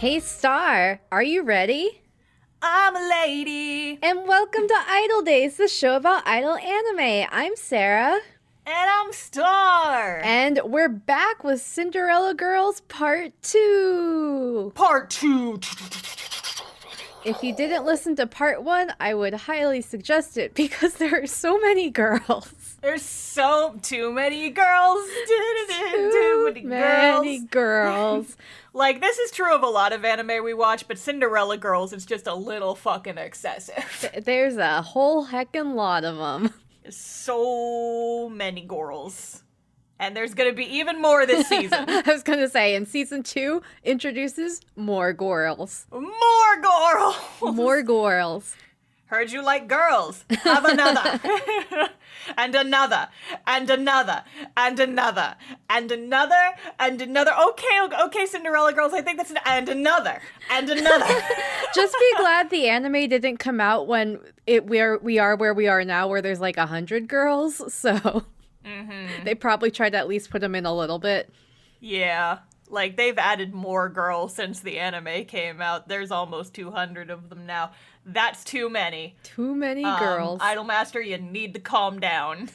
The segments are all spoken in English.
Hey Star, are you ready? I'm a lady. And welcome to Idol Days, the show about idol anime. I'm Sarah. And I'm Star. And we're back with Cinderella Girls Part 2. Part 2. If you didn't listen to Part 1, I would highly suggest it because there are so many girls. There's too many girls. Too many girls. Like, this is true of a lot of anime we watch, but Cinderella Girls is just a little fucking excessive. There's a whole heckin' lot of them. So many girls. And there's gonna be even more this season. I was gonna say, and season 2 introduces more girls. More girls! More girls. Heard you like girls. Have another. And another. And another. And another. And another. And another. Okay, Cinderella Girls. I think that's and another. And another. Just be glad the anime didn't come out when we are where we are now, where there's like 100 girls. So they probably tried to at least put them in a little bit. Yeah. Like, they've added more girls since the anime came out. There's almost 200 of them now. That's too many. Too many girls. Idolmaster, you need to calm down.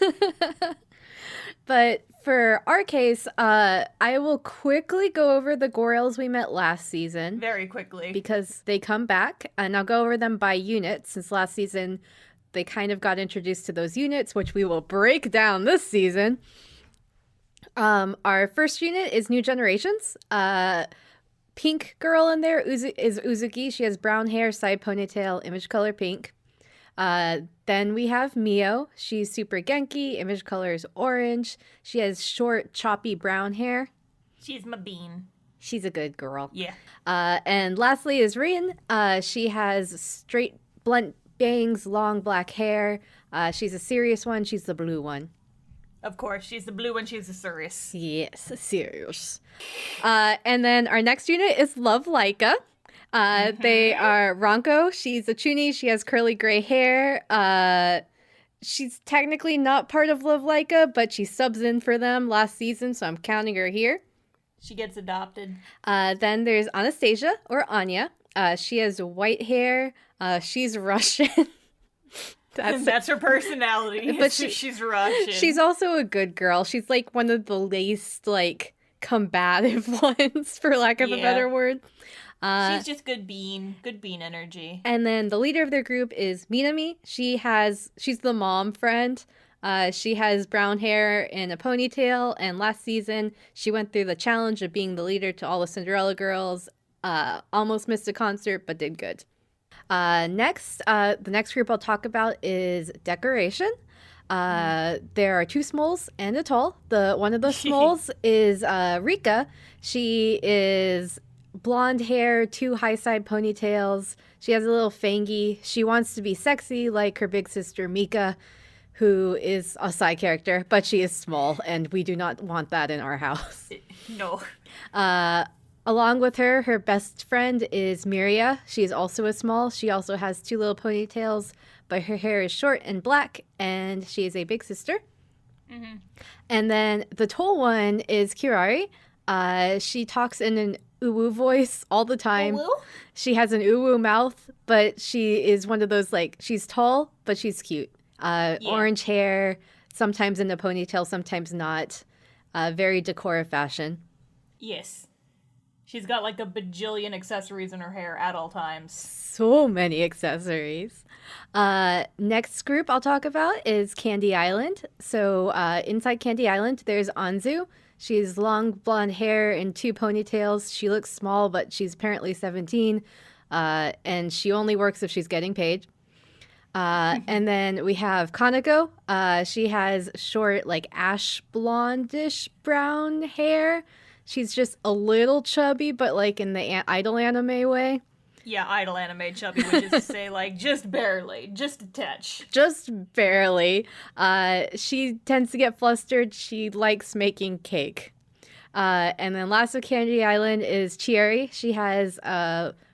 But for our case, I will quickly go over the girls we met last season. Very quickly. Because they come back, and I'll go over them by unit, since last season they kind of got introduced to those units, which we will break down this season. Our first unit is New Generations. Pink girl in there is Uzuki. She has brown hair, side ponytail, image color pink. Then we have Mio. She's super Genki. Image color is orange. She has short, choppy brown hair. She's my bean. She's a good girl. Yeah. And lastly is Rin. She has straight, blunt bangs, long black hair. She's a serious one. She's the blue one. Of course, she's the blue one, she's the serious. Yes, serious. And then our next unit is Love Laika. They are Ranko. She's a chuuni. She has curly gray hair. She's technically not part of Love Laika, but she subs in for them last season, so I'm counting her here. She gets adopted. Then there's Anastasia, or Anya. She has white hair. She's Russian. That's her personality. But she's Russian. She's also a good girl. She's like one of the least like combative ones, for lack of a better word. She's just good bean energy. And then the leader of their group is Minami. She's the mom friend. She has brown hair and a ponytail. And last season, she went through the challenge of being the leader to all the Cinderella girls. Almost missed a concert, but did good. The next group I'll talk about is Decoration. There are two smalls and a tall. One of the smalls is Rika. She is blonde hair, two high side ponytails. She has a little fangy. She wants to be sexy like her big sister Mika, who is a side character, but she is small, and we do not want that in our house. No. Along with her best friend is Miria. She is also a small. She also has two little ponytails, but her hair is short and black, and she is a big sister. Mm-hmm. And then the tall one is Kirari. She talks in an uwu voice all the time. Uwu? She has an uwu mouth, but she is one of those, like, she's tall, but she's cute. Orange hair, sometimes in a ponytail, sometimes not. Very decor fashion. Yes. She's got like a bajillion accessories in her hair at all times. So many accessories. Next group I'll talk about is Candy Island. So inside Candy Island, there's Anzu. She has long blonde hair and two ponytails. She looks small, but she's apparently 17. And she only works if she's getting paid. And then we have Kanako. She has short, like ash blondish brown hair. She's just a little chubby, but like in the idol anime way. Yeah, idol anime chubby, which is to say, like, just barely, just a touch. Just barely. She tends to get flustered. She likes making cake. And then last of Candy Island is Chieri. She has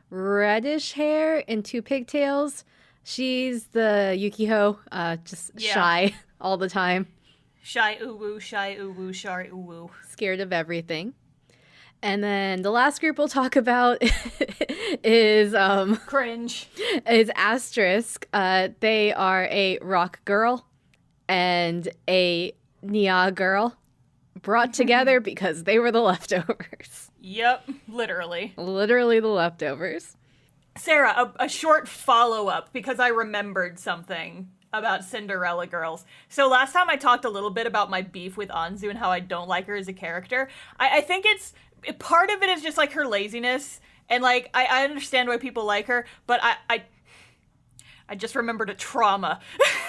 reddish hair and two pigtails. She's the Yukiho, just shy all the time. Shy uwu, shy uwu, shy uwu. Scared of everything. And then the last group we'll talk about is Cringe. is Asterisk. They are a rock girl and a Nia girl brought together because they were the leftovers. Yep, literally. Literally the leftovers. Sarah, a short follow-up because I remembered something about Cinderella Girls. So last time I talked a little bit about my beef with Anzu and how I don't like her as a character. I think part of it is just like her laziness, and like I understand why people like her, but I just remembered a trauma.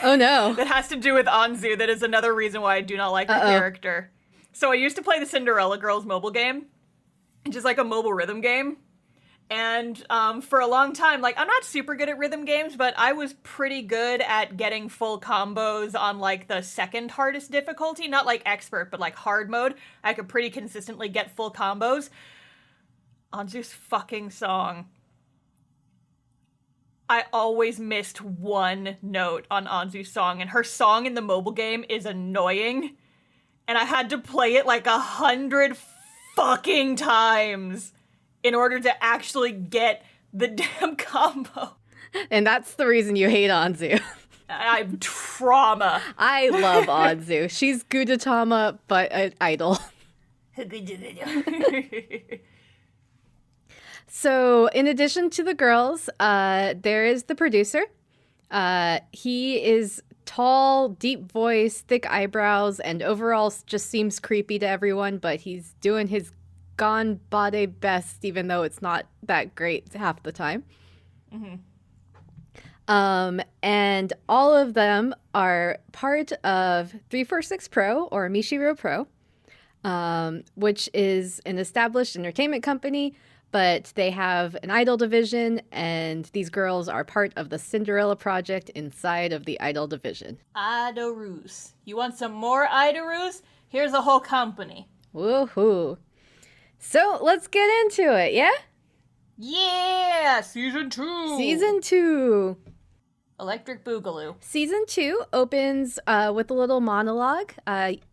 Oh no. that has to do with Anzu that is another reason why I do not like her character. So I used to play the Cinderella Girls mobile game, which is like a mobile rhythm game. And for a long time, like, I'm not super good at rhythm games, but I was pretty good at getting full combos on, like, the second hardest difficulty. Not, like, expert, but, like, hard mode. I could pretty consistently get full combos. Anzu's fucking song. I always missed one note on Anzu's song, and her song in the mobile game is annoying. And I had to play it, like, 100 fucking times in order to actually get the damn combo. And that's the reason you hate Anzu. I'm trauma. I love Anzu. She's Gudetama, but an idol. So, in addition to the girls, there is the producer. He is tall, deep voice, thick eyebrows, and overall just seems creepy to everyone, but he's doing his ganbare best, even though it's not that great half the time. Mm-hmm. And all of them are part of 346 Pro, or Mishiro Pro, which is an established entertainment company, but they have an idol division, and these girls are part of the Cinderella project inside of the idol division. Idorus. You want some more Idorus? Here's a whole company. Woohoo. So let's get into it, yeah? Yeah! Season 2! Season 2. Electric Boogaloo. Season 2 opens with a little monologue.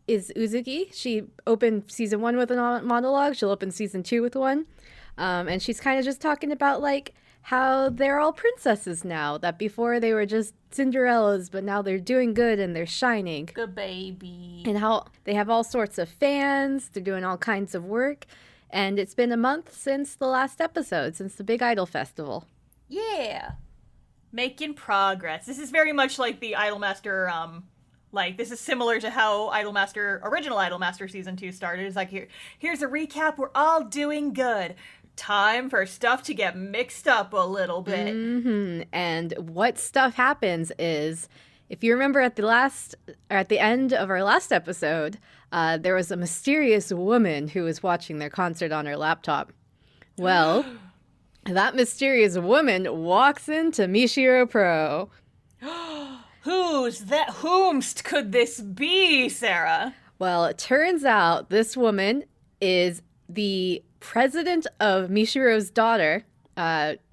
Is Uzuki. She opened season 1 with a monologue. She'll open season 2 with one. And she's kind of just talking about, like, how they're all princesses now. That before they were just Cinderellas, but now they're doing good and they're shining. Good baby. And how they have all sorts of fans. They're doing all kinds of work. And it's been a month since the last episode, since the Big Idol Festival. Yeah. Making progress. This is very much like the Idolmaster, this is similar to how original Idolmaster Season 2 started. It's like, here's a recap, we're all doing good. Time for stuff to get mixed up a little bit. Mm-hmm. And what stuff happens is, if you remember at the end of our last episode, there was a mysterious woman who was watching their concert on her laptop. Well, that mysterious woman walks into Mishiro Pro. Who's that? Whomst could this be, Sarah? Well, it turns out this woman is the president of Mishiro's daughter.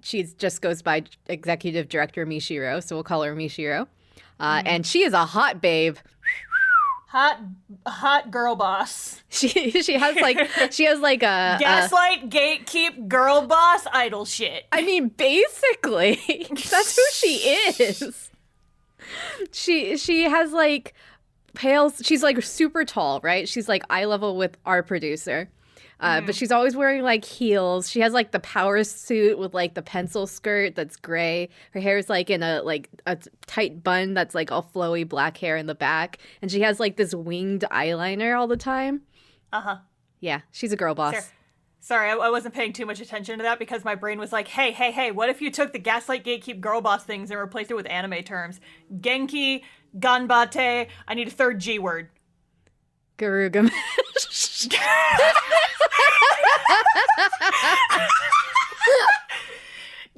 She just goes by Executive Director Mishiro, so we'll call her Mishiro. And she is a hot babe. Hot girl boss. She has like a gaslight, gatekeep, girl boss, idol shit. I mean, basically, that's who she is. She has like pale. She's like super tall, right? She's like eye level with our producer. But she's always wearing like heels. She has like the power suit with like the pencil skirt that's gray. Her hair is like in a tight bun that's like all flowy black hair in the back. And she has like this winged eyeliner all the time. Uh-huh. Yeah, she's a girl boss. Sorry, I wasn't paying too much attention to that because my brain was like, hey, what if you took the gaslight, gatekeep, girl boss things and replaced it with anime terms? Genki, ganbate, I need a third G word. Garugamesh.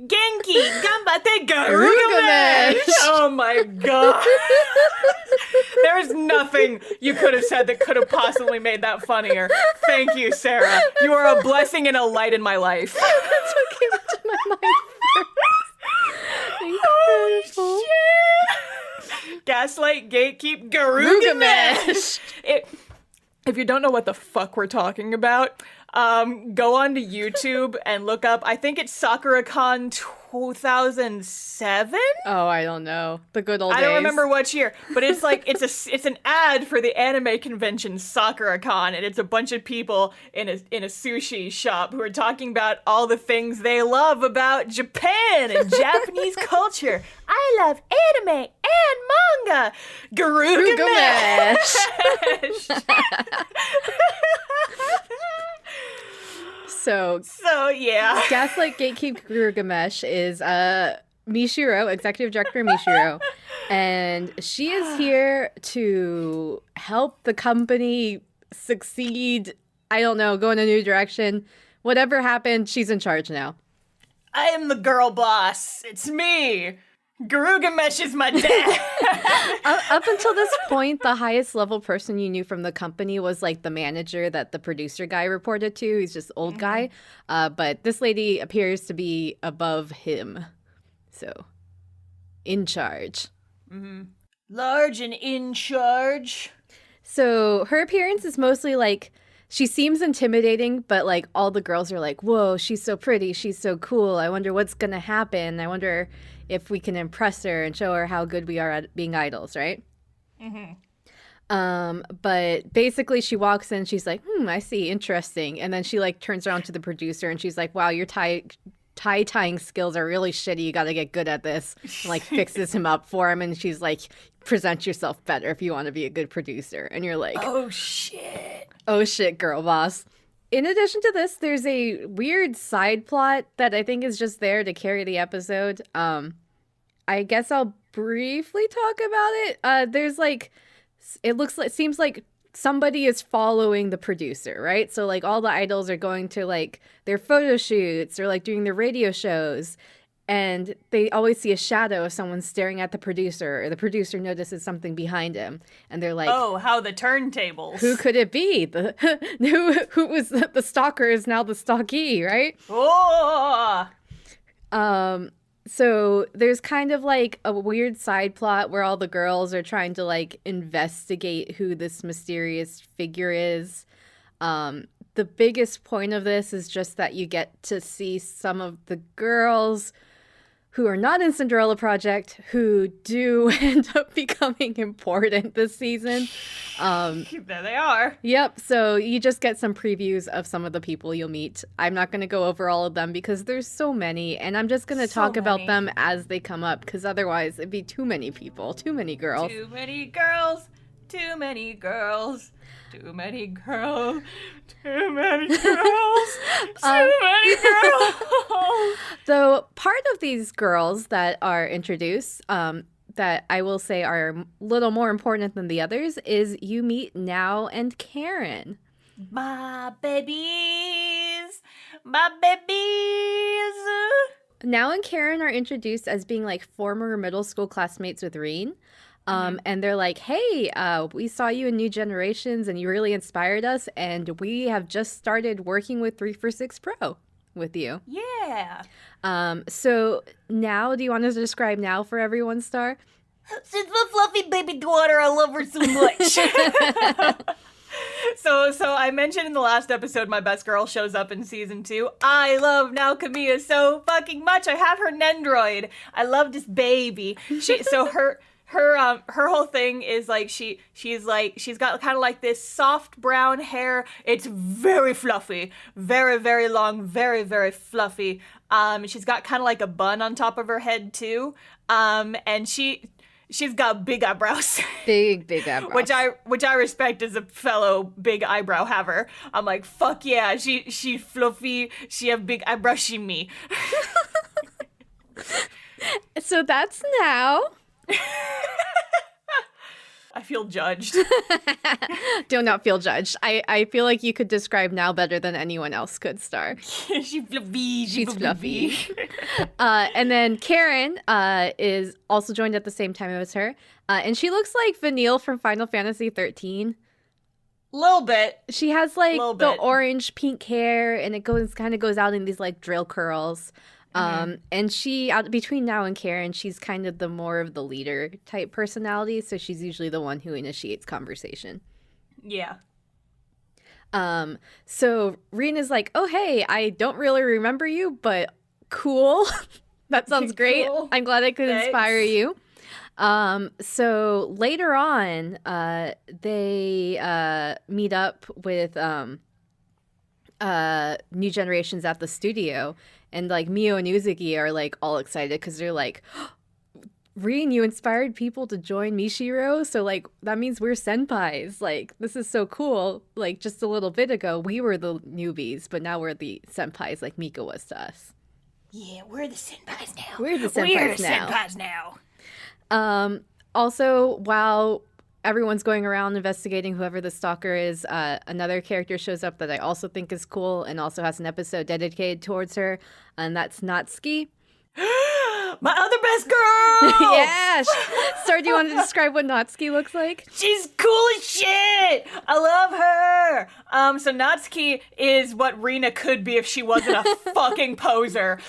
Genki, ganbate, garugamesh. Oh my god. There's nothing you could have said that could have possibly made that funnier. Thank you, Sarah. You are a blessing and a light in my life. That's what came into my mind first. Incredible. Oh, shit. Gaslight, gatekeep, garugamesh. If you don't know what the fuck we're talking about, Go on to YouTube and look up, I think it's SakuraCon 2007? Oh, I don't know. The good old days. I don't remember which year, but it's like it's an ad for the anime convention SakuraCon, and it's a bunch of people in a sushi shop who are talking about all the things they love about Japan and Japanese culture. I love anime and manga. Garugamesh. So yeah. Gaslight Gatekeep Garugamesh is Mishiro, executive director Mishiro, and she is here to help the company succeed. I don't know, go in a new direction. Whatever happened, she's in charge now. I am the girl boss. It's me. Garugamesh is my dad. Up until this point, the highest level person you knew from the company was like the manager that the producer guy reported to. He's just old guy. But this lady appears to be above him. So, in charge. Mm-hmm. Large and in charge. So her appearance is mostly like, she seems intimidating, but like all the girls are like, whoa, she's so pretty, she's so cool. I wonder what's gonna happen. I wonder if we can impress her and show her how good we are at being idols, right? Mm-hmm. But basically she walks in, she's like, I see, interesting. And then she like turns around to the producer and she's like, wow, your tie-tying skills are really shitty. You got to get good at this. And, like fixes him up for him. And she's like, present yourself better if you want to be a good producer. And you're like, oh shit, girl boss. In addition to this, there's a weird side plot that I think is just there to carry the episode. I guess I'll briefly talk about it. There's like, seems like somebody is following the producer, right? So like all the idols are going to like their photo shoots or like doing their radio shows, and they always see a shadow of someone staring at the producer, or the producer notices something behind him, and they're like, oh, how the turntables. Who could it be? Who was the stalker is now the stalkee, right? Oh! So there's kind of like a weird side plot where all the girls are trying to like investigate who this mysterious figure is. The biggest point of this is just that you get to see some of the girls who are not in Cinderella Project who do end up becoming important this season. There they are. Yep, so you just get some previews of some of the people you'll meet. I'm not going to go over all of them because there's so many, and I'm just going to talk about them as they come up, because otherwise it'd be too many people, too many girls. Too many girls, too many girls. Too many girls, too many girls, too many girls. So part of these girls that are introduced, that I will say are a little more important than the others, is you meet Now and Karen. My babies, my babies. Now and Karen are introduced as being like former middle school classmates with Reen. And they're like, hey, we saw you in New Generations and you really inspired us, and we have just started working with 346 Pro with you. Yeah. So now, do you want to describe Now for everyone, Star? She's my fluffy baby daughter. I love her so much. So I mentioned in the last episode my best girl shows up in season 2. I love Now Kamiya so fucking much. I have her Nendroid. I love this baby. Her whole thing is like she's got kind of like this soft brown hair. It's very fluffy, very, very long, very, very fluffy. She's got kind of like a bun on top of her head too. And she's got big eyebrows. Big eyebrows. which I respect as a fellow big eyebrow haver. I'm like, fuck yeah, she fluffy, she have big eyebrows, she me. So that's Now. I feel judged. Do not feel judged. I feel like you could describe Now better than anyone else could, Star. She's fluffy. She's fluffy. And then Karen is also joined at the same time as her. And she looks like Vanille from Final Fantasy 13. Little bit. She has like the orange pink hair, and it kind of goes out in these like drill curls. And she, between Now and Karen, she's kind of the more of the leader type personality, so she's usually the one who initiates conversation. Yeah. So Rena's like, oh, hey, I don't really remember you, but cool. That sounds great. Cool. I'm glad I could Thanks. inspire you. So later on, they meet up with New Generations at the studio, and like Mio and Uzuki are like all excited because they're like, Rin, you inspired people to join Mishiro, so like that means we're senpais. Like this is so cool. Like just a little bit ago, we were the newbies, but now we're the senpais, like Mika was to us. Yeah, we're the senpais now. We're the senpais now. senpais now. Also, while everyone's going around investigating whoever the stalker is, another character shows up that I also think is cool and also has an episode dedicated towards her, and that's Natsuki. My other best girl! Yeah! Star, do you want to describe what Natsuki looks like? She's cool as shit! I love her! So Natsuki is what Rina could be if she wasn't a fucking poser.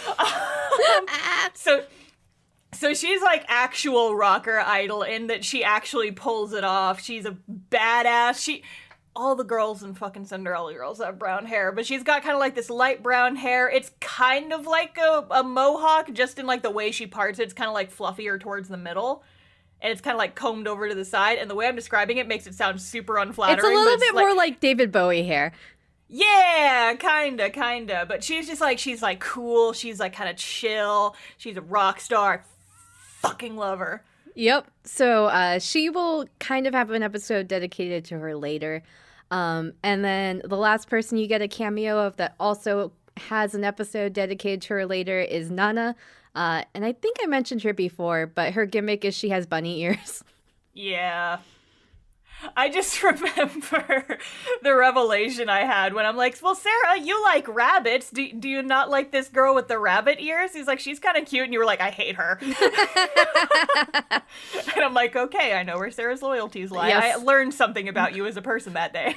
So she's like actual rocker idol in that she actually pulls it off. She's a badass. All the girls in fucking Cinderella Girls have brown hair, but she's got kind of like this light brown hair. It's kind of like a mohawk, just in like the way she parts it. It's kind of like fluffier towards the middle, and it's kind of like combed over to the side. And the way I'm describing it makes it sound super unflattering. It's a little bit more like David Bowie hair. Yeah, kinda. But she's just like, she's like cool. She's like kind of chill. She's a rock star. I fucking love her. Yep. So she will kind of have an episode dedicated to her later. And then the last person you get a cameo of that also has an episode dedicated to her later is Nana. And I think I mentioned her before, but her gimmick is she has bunny ears. Yeah. I just remember the revelation I had when I'm like, well, Sarah, you like rabbits. Do you not like this girl with the rabbit ears? He's like, she's kind of cute. And you were like, I hate her. And I'm like, okay, I know where Sarah's loyalties lie. Yes. I learned something about you as a person that day.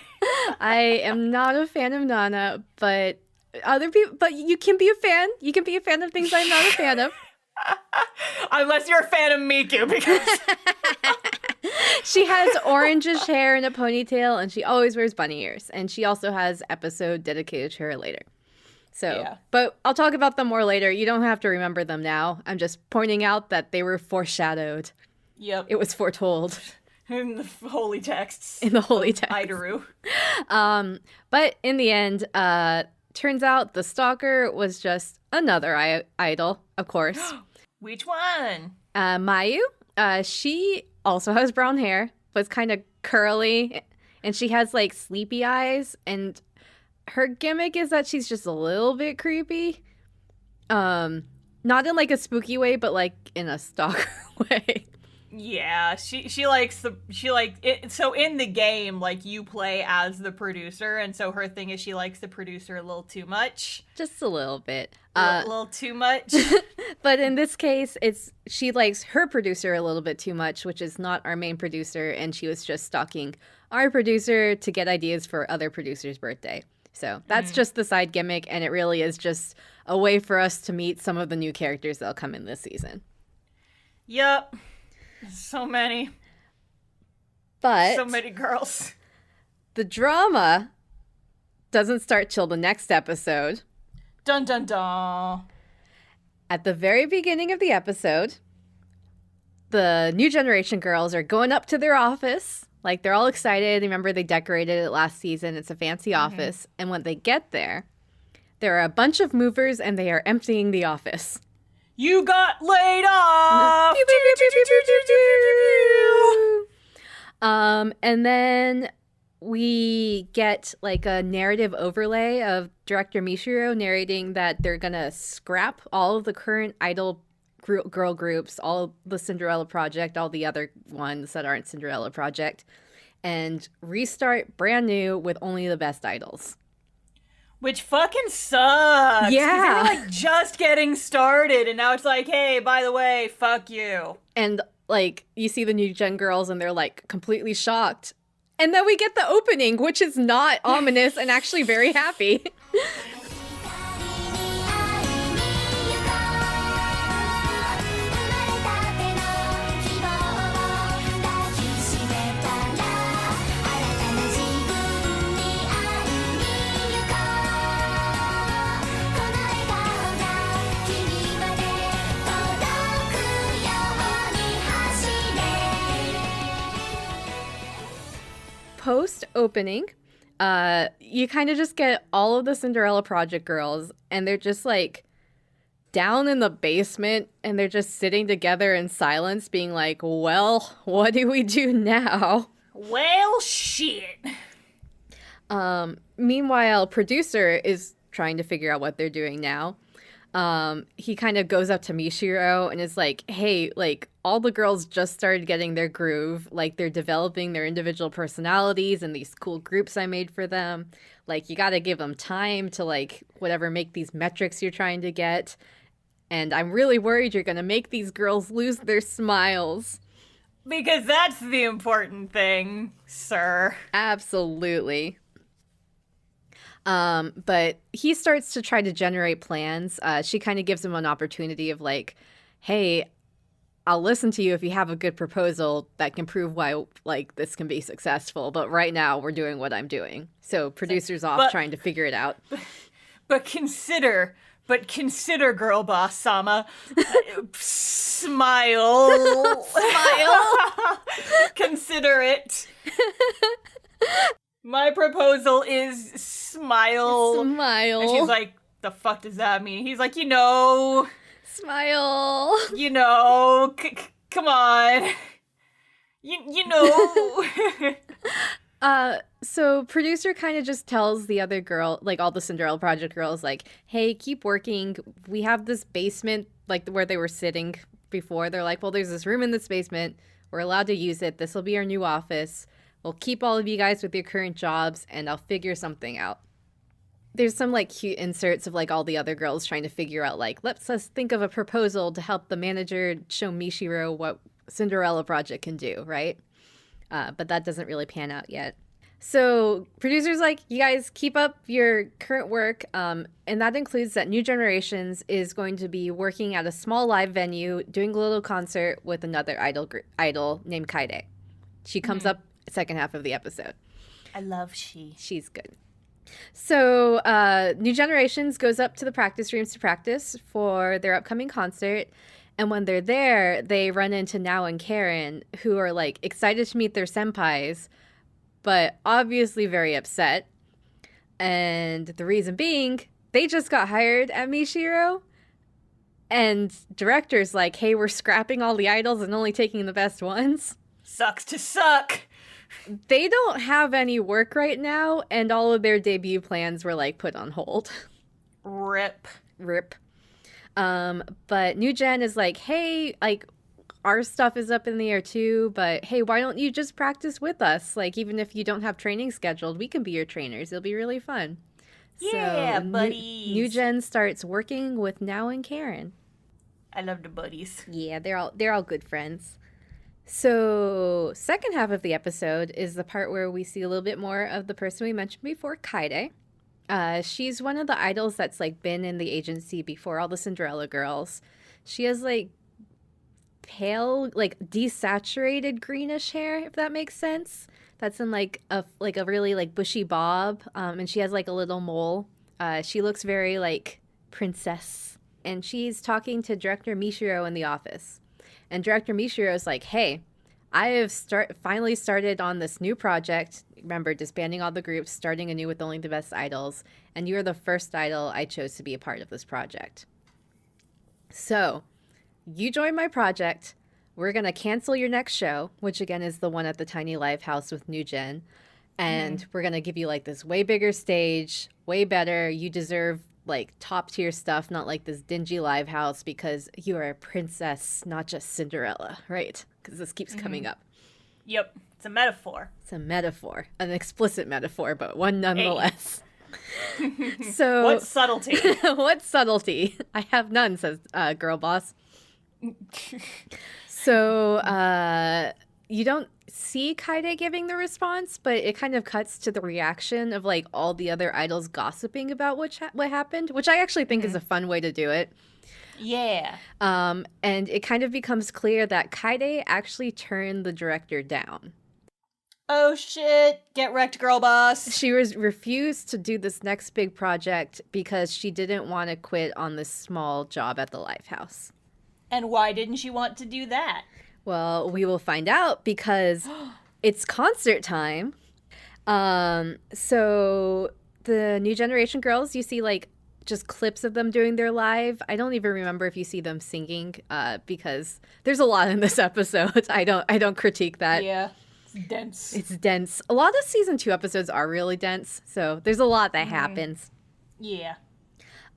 I am not a fan of Nana, but other people, but you can be a fan. You can be a fan of things I'm not a fan of. Unless you're a fan of Miku, because... She has orangish hair and a ponytail, and she always wears bunny ears. And she also has episode dedicated to her later. So, yeah. But I'll talk about them more later. You don't have to remember them now. I'm just pointing out that they were foreshadowed. Yep. It was foretold. In the holy texts. In the holy text. Idoru. But in the end, turns out the stalker was just another idol, of course. Which one? Mayu. She also has brown hair, but it's kind of curly, and she has like sleepy eyes, and her gimmick is that she's just a little bit creepy. Not in like a spooky way, but like in a stalker way. Yeah, she likes it. So in the game, like, you play as the producer, and so her thing is she likes the producer a little too much. Just a little bit. A little too much. But in this case, she likes her producer a little bit too much, which is not our main producer, and she was just stalking our producer to get ideas for other producers' birthday. So that's just the side gimmick, and it really is just a way for us to meet some of the new characters that'll come in this season. Yep. So many. But so many girls. The drama doesn't start till the next episode. Dun dun dun. At the very beginning of the episode, the New Generation girls are going up to their office. Like, they're all excited. Remember, they decorated it last season. It's a fancy office. And when they get there are a bunch of movers, and they are emptying the office. You got laid off! Pew, pew, pew, pew, pew, pew, pew, pew. And then we get like a narrative overlay of director Mishiro narrating that they're gonna scrap all of the current idol girl groups, all the Cinderella Project, all the other ones that aren't Cinderella Project, and restart brand new with only the best idols. Which fucking sucks. Yeah. They were like just getting started, and now it's like, hey, by the way, fuck you. And like, you see the New Gen girls, and they're like completely shocked. And then we get the opening, which is not ominous and actually very happy. post-opening, you kind of just get all of the Cinderella Project girls, and they're just like down in the basement, and they're just sitting together in silence, being like, well, what do we do now? Well, shit. Meanwhile, producer is trying to figure out what they're doing now. He kind of goes up to Michiro and is like, hey, like, all the girls just started getting their groove. Like, they're developing their individual personalities and these cool groups I made for them. Like, you got to give them time to, like, whatever, make these metrics you're trying to get. And I'm really worried you're going to make these girls lose their smiles. Because that's the important thing, sir. Absolutely. But he starts to try to generate plans. She kind of gives him an opportunity of like, hey, I'll listen to you if you have a good proposal that can prove why like this can be successful. But right now we're doing what I'm doing. So producer's off trying to figure it out. But consider, girl boss Sama. Smile. Smile. Consider it. My proposal is smile. Smile. And she's like, the fuck does that mean? He's like, smile. Come on. You know. So producer kind of just tells the other girl, like all the Cinderella Project girls, like, hey, keep working. We have this basement, like where they were sitting before. They're like, well, there's this room in this basement. We're allowed to use it. This will be our new office. We'll keep all of you guys with your current jobs, and I'll figure something out. There's some, like, cute inserts of, like, all the other girls trying to figure out, like, let's think of a proposal to help the manager show Michiro what Cinderella Project can do, right? But that doesn't really pan out yet. So producer's like, you guys keep up your current work, and that includes that New Generations is going to be working at a small live venue, doing a little concert with another idol named Kaide. She comes up second half of the episode. I love she. She's good. So New Generations goes up to the practice rooms to practice for their upcoming concert. And when they're there, they run into Nao and Karen, who are like excited to meet their senpais, but obviously very upset. And the reason being, they just got hired at Michiro. And director's like, hey, we're scrapping all the idols and only taking the best ones. Sucks to suck. They don't have any work right now, and all of their debut plans were, like, put on hold. Rip. But New Gen is like, hey, like, our stuff is up in the air too, but hey, why don't you just practice with us? Like, even if you don't have training scheduled, we can be your trainers. It'll be really fun. Yeah, so, buddies. New Gen starts working with Nao and Karen. I love the buddies. Yeah, they're all good friends. So, second half of the episode is the part where we see a little bit more of the person we mentioned before, Kaide. She's one of the idols that's, like, been in the agency before all the Cinderella girls. She has, like, pale, like, desaturated greenish hair, if that makes sense. That's in, like a really, like, bushy bob, and she has, like, a little mole. She looks very, like, princess. And she's talking to Director Michiro in the office. And Director Michiro is like, hey, I have finally started on this new project. Remember, disbanding all the groups, starting anew with only the best idols. And you're the first idol I chose to be a part of this project. So, you join my project. We're going to cancel your next show, which again is the one at the Tiny Live House with New Gen. And we're going to give you like this way bigger stage, way better. You deserve like top tier stuff, not like this dingy live house, because you are a princess, not just Cinderella, right? Because this keeps coming up. Yep, it's a metaphor. It's a metaphor, an explicit metaphor, but one nonetheless. So what subtlety? What subtlety? I have none, says girl boss. So you don't see Kaide giving the response, but it kind of cuts to the reaction of like all the other idols gossiping about what happened, which I actually think is a fun way to do it. Yeah. And it kind of becomes clear that Kaide actually turned the director down. Oh shit, get wrecked, girl boss. She refused to do this next big project because she didn't want to quit on this small job at the Live House. And why didn't she want to do that? Well, we will find out because it's concert time. So the New Generation girls, you see like just clips of them doing their live. I don't even remember if you see them singing, because there's a lot in this episode. I don't critique that. Yeah, it's dense. It's dense. A lot of season 2 episodes are really dense, so there's a lot that happens. Yeah.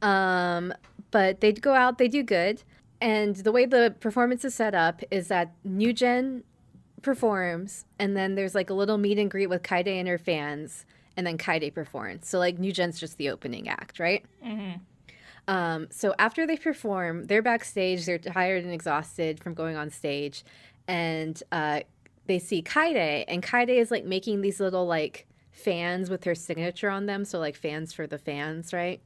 But they go out, they do good. And the way the performance is set up is that New Gen performs, and then there's like a little meet and greet with Kaide and her fans, and then Kaide performs. So like New Gen's just the opening act, right? So after they perform, they're backstage, they're tired and exhausted from going on stage, and they see Kaide, and Kaide is like making these little like fans with her signature on them, so like fans for the fans, right?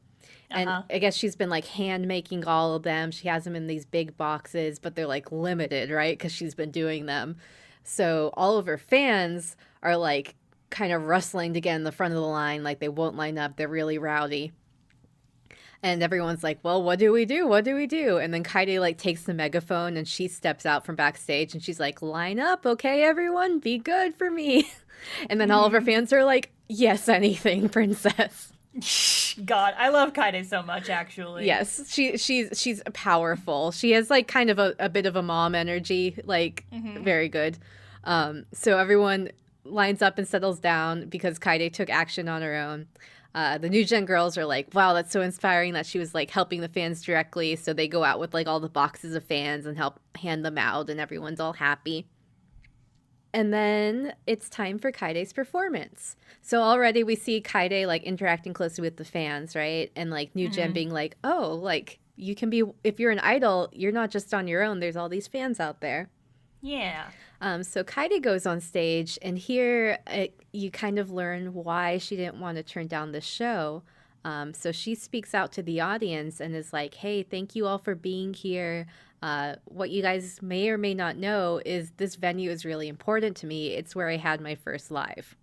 And I guess she's been like hand making all of them. She has them in these big boxes, but they're like limited, right? Because she's been doing them. So all of her fans are like kind of rustling to get in the front of the line. Like they won't line up. They're really rowdy. And everyone's like, well, what do we do? What do we do? And then Kaide like takes the megaphone and she steps out from backstage and she's like, line up. Okay, everyone, be good for me. And then all of her fans are like, yes, anything, princess. God, I love Kaide so much, actually. Yes, she's powerful. She has like kind of a bit of a mom energy, like very good. So everyone lines up and settles down because Kaide took action on her own. The New Gen girls are like, wow, that's so inspiring that she was like helping the fans directly. So they go out with like all the boxes of fans and help hand them out, and everyone's all happy. And then it's time for Kaide's performance. So already we see Kaide like interacting closely with the fans, right? And like New Gen being like, oh, like you can be, if you're an idol, you're not just on your own. There's all these fans out there. Yeah. So Kaide goes on stage, and here you kind of learn why she didn't want to turn down the show. So she speaks out to the audience and is like, hey, thank you all for being here. What you guys may or may not know is this venue is really important to me. It's where I had my first live.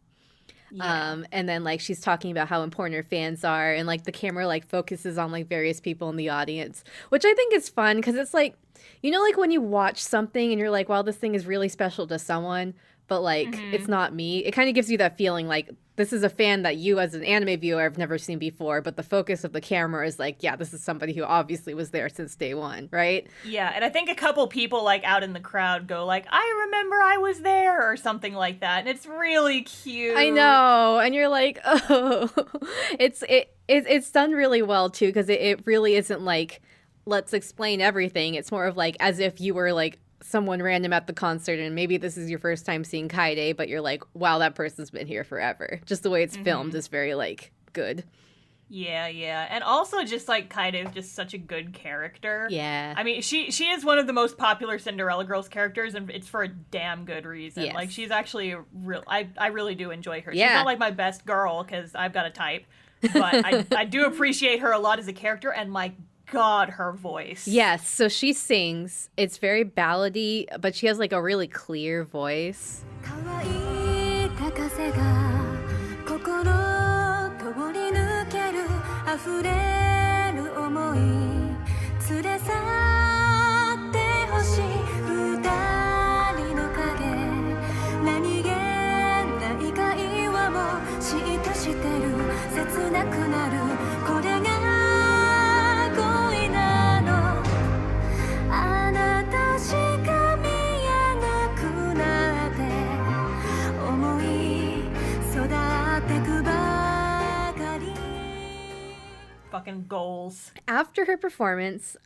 Yeah. And then like she's talking about how important her fans are, and like the camera like focuses on like various people in the audience, which I think is fun because it's like, you know, like when you watch something and you're like, wow, this thing is really special to someone, but like it's not me. It kind of gives you that feeling like this is a fan that you as an anime viewer have never seen before, but the focus of the camera is like, yeah, this is somebody who obviously was there since day one, right? Yeah, and I think a couple people like out in the crowd go like, I remember I was there, or something like that, and it's really cute. I know, and you're like, oh, it's done really well too, because it really isn't like, let's explain everything. It's more of like as if you were like someone random at the concert, and maybe this is your first time seeing Kaide, but you're like, wow, that person's been here forever. Just the way it's filmed is very like good. Yeah, and also just like Kaide is just such a good character. Yeah, I mean, she is one of the most popular Cinderella Girls characters, and it's for a damn good reason. Yes. Like she's actually a real. I really do enjoy her. Yeah. She's not like my best girl because I've got a type, but I do appreciate her a lot as a character, and my God, her voice. Yes, so she sings. It's very ballady, but she has like a really clear voice. Fucking goals. After her performance,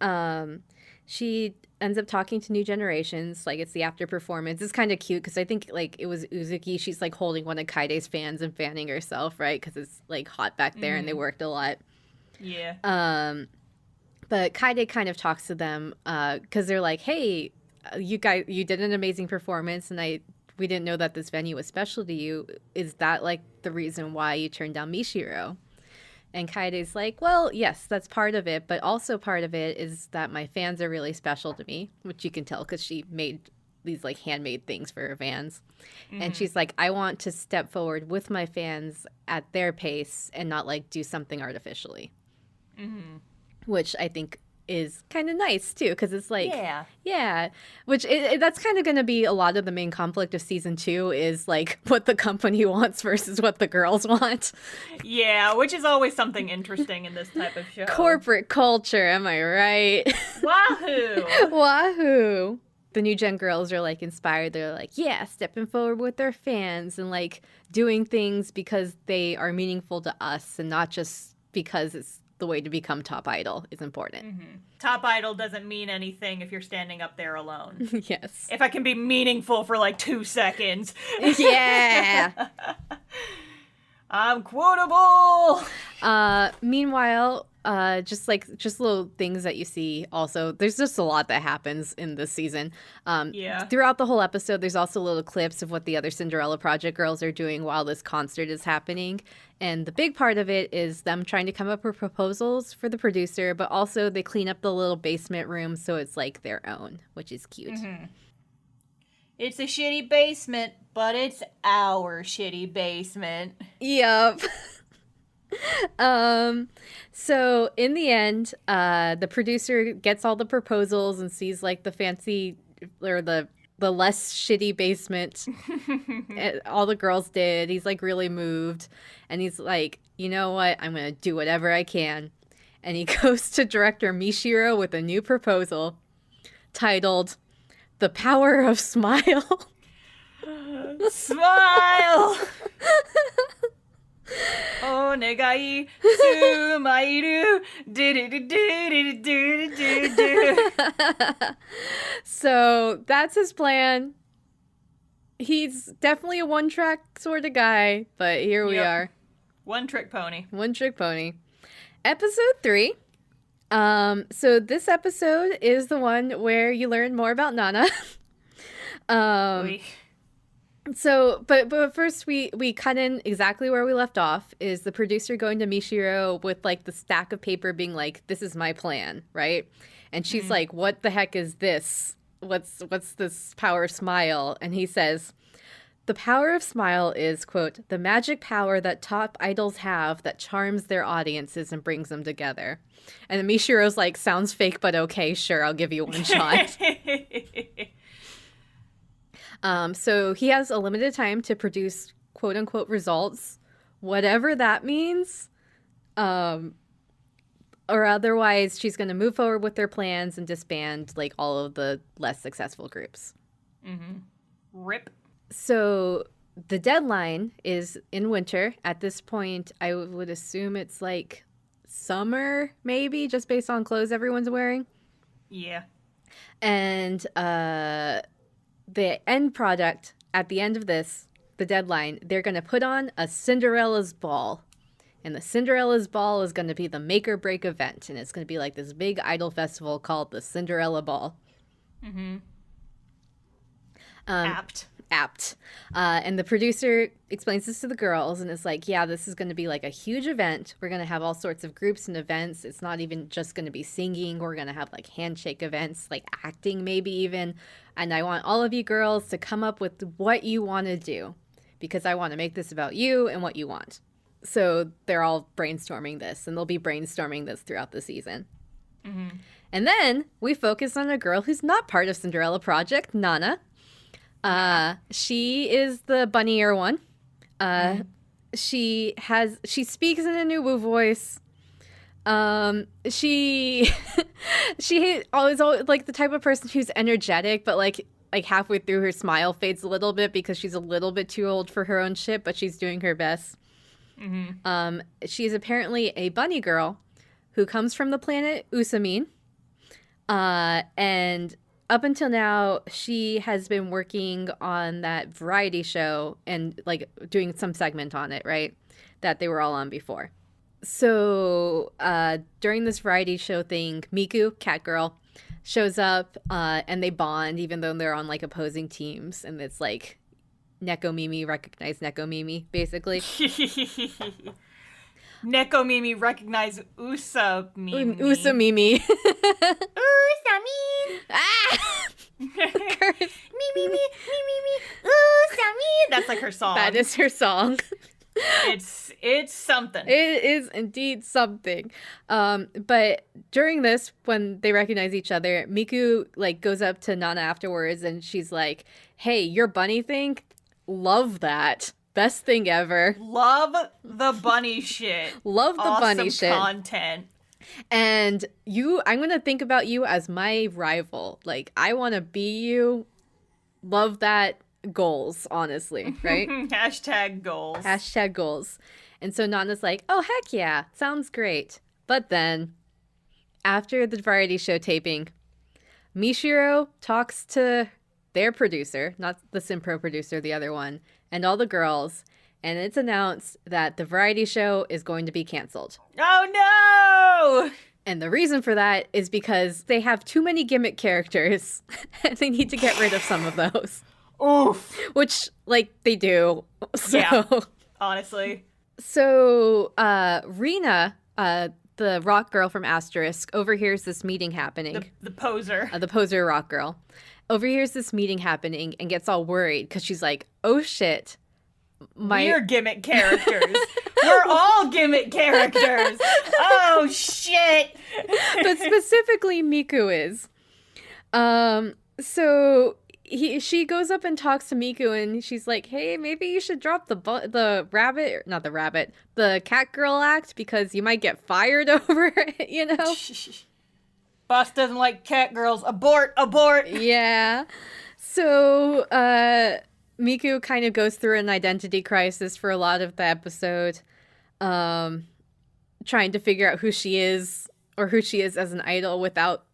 she ends up talking to New Generations. Like, it's the after performance. It's kind of cute because I think like it was Uzuki. She's like holding one of Kaide's fans and fanning herself, right? Because it's like hot back there and they worked a lot. Yeah. But Kaide kind of talks to them because they're like, hey, you guys, you did an amazing performance, and we didn't know that this venue was special to you. Is that like the reason why you turned down Mishiro? And Kaide's like, well, yes, that's part of it, but also part of it is that my fans are really special to me, which you can tell because she made these like handmade things for her fans. And she's like, I want to step forward with my fans at their pace and not like do something artificially. Which I think is kind of nice too, because it's like, Yeah. which that's kind of going to be a lot of the main conflict of season 2 is like what the company wants versus what the girls want. Yeah, which is always something interesting in this type of show. Corporate culture, am I right? Wahoo! Wahoo! The new gen girls are like inspired. They're like, yeah, stepping forward with their fans and like doing things because they are meaningful to us and not just because it's the way to become top idol is important. Mm-hmm. Top idol doesn't mean anything if you're standing up there alone. Yes. If I can be meaningful for like 2 seconds. Yeah. I'm quotable. Meanwhile, just little things that you see also. There's just a lot that happens in this season. Yeah. Throughout the whole episode, there's also little clips of what the other Cinderella Project girls are doing while this concert is happening. And the big part of it is them trying to come up with proposals for the producer, but also they clean up the little basement room so it's like their own, which is cute. Mm-hmm. It's a shitty basement, but it's our shitty basement. Yep. So in the end, the producer gets all the proposals and sees like the fancy or the less shitty basement all the girls did. He's like really moved and he's like, you know what? I'm going to do whatever I can. And he goes to director Michiro with a new proposal titled The Power of Smile. Smile! Onegai sumairu. So that's his plan. He's definitely a one-track sort of guy, but here we are. One trick pony. One trick pony. Episode 3. So this episode is the one where you learn more about Nana. So, but first we cut in exactly where we left off is the producer going to Michiro with like the stack of paper being like, this is my plan, right? And she's like, what the heck is this? What's this power of smile? And he says, the power of smile is, quote, the magic power that top idols have that charms their audiences and brings them together. And Michiro's like, sounds fake, but okay, sure, I'll give you one shot. So he has a limited time to produce quote unquote results, whatever that means. Or otherwise she's going to move forward with their plans and disband like all of the less successful groups. Mm-hmm. Rip. So the deadline is in winter. At this point, I would assume it's like summer, maybe, just based on clothes everyone's wearing. Yeah. And the end product at the end of this, the deadline, they're going to put on a Cinderella's Ball. And the Cinderella's Ball is going to be the make or break event. And it's going to be like this big idol festival called the Cinderella Ball. Mm-hmm. Apt. And the producer explains this to the girls and is like, yeah, this is going to be like a huge event. We're going to have all sorts of groups and events. It's not even just going to be singing. We're going to have like handshake events, like acting maybe even. And I want all of you girls to come up with what you want to do because I want to make this about you and what you want. So they're all brainstorming this and they'll be brainstorming this throughout the season. Mm-hmm. And then we focus on a girl who's not part of Cinderella Project, Nana. She is the bunnier one. She speaks in a new woo voice. She always like the type of person who's energetic, but like halfway through her smile fades a little bit because she's a little bit too old for her own shit, but she's doing her best. Mm-hmm. She's apparently a bunny girl who comes from the planet Usamin. And up until now, she has been working on that variety show and like doing some segment on it, right? That they were all on before. So during this variety show thing, Miku, cat girl, shows up and they bond even though they're on like opposing teams. And it's like Neko Mimi recognize Neko Mimi, basically. Neko Mimi recognize Usa Mimi. Usa Mimi. Usa Mimi. Ah! Me, Usa Mimi. That's like her song. That is her song. It's something. It is indeed something. But during this, when they recognize each other, Miku like goes up to Nana afterwards and she's like, "Hey, your bunny thing, love that. Best thing ever. Love the bunny shit. Love the bunny shit. Awesome content. And I'm gonna think about you as my rival. Like, I want to be you. Love that. Goals, honestly, right? Hashtag goals. Hashtag goals." And so Nana's like, "Oh, heck yeah. Sounds great." But then, after the variety show taping, Michiru talks to their producer, not the Simpro producer, the other one, and all the girls, and it's announced that the variety show is going to be canceled. Oh, no! And the reason for that is because they have too many gimmick characters, and they need to get rid of some of those. Oof. Which, like, they do. So, yeah, honestly. So, Rena, the rock girl from Asterisk, overhears this meeting happening. The poser. The poser rock girl. Overhears this meeting happening and gets all worried because she's like, "Oh, shit. We're gimmick characters. We're all gimmick characters. Oh, shit." But specifically, Miku is. So... she goes up and talks to Miku and she's like, "Hey, maybe you should drop the cat girl act because you might get fired over it, you know?" Boss doesn't like cat girls. Abort, abort. Yeah. So Miku kind of goes through an identity crisis for a lot of the episode, trying to figure out who she is as an idol without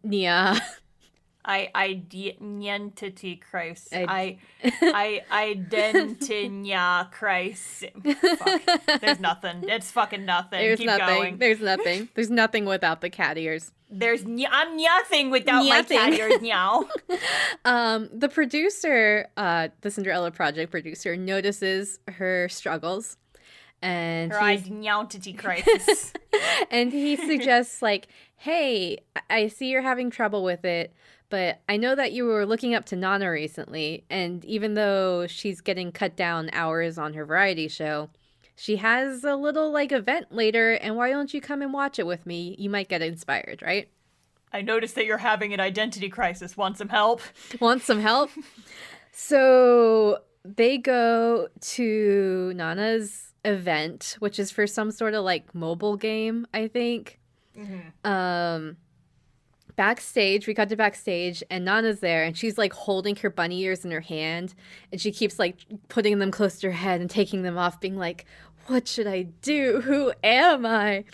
Nia. Identity crisis. Identity crisis. Fuck. There's nothing. It's fucking nothing. Keep going. There's nothing. There's nothing without the cat ears. I'm nothing without my cat ears now. The producer, the Cinderella Project producer, notices her struggles. And her identity crisis. And he suggests, like, "Hey, I see you're having trouble with it, but I know that you were looking up to Nana recently, and even though she's getting cut down hours on her variety show, she has a little, like, event later, and why don't you come and watch it with me? You might get inspired, right?" "I noticed that you're having an identity crisis. Want some help?" Want some help? So they go to Nana's event, which is for some sort of, like, mobile game, I think. Mm-hmm. Backstage, we cut to backstage, and Nana's there, and she's, like, holding her bunny ears in her hand, and she keeps, like, putting them close to her head and taking them off, being like, "What should I do? Who am I?"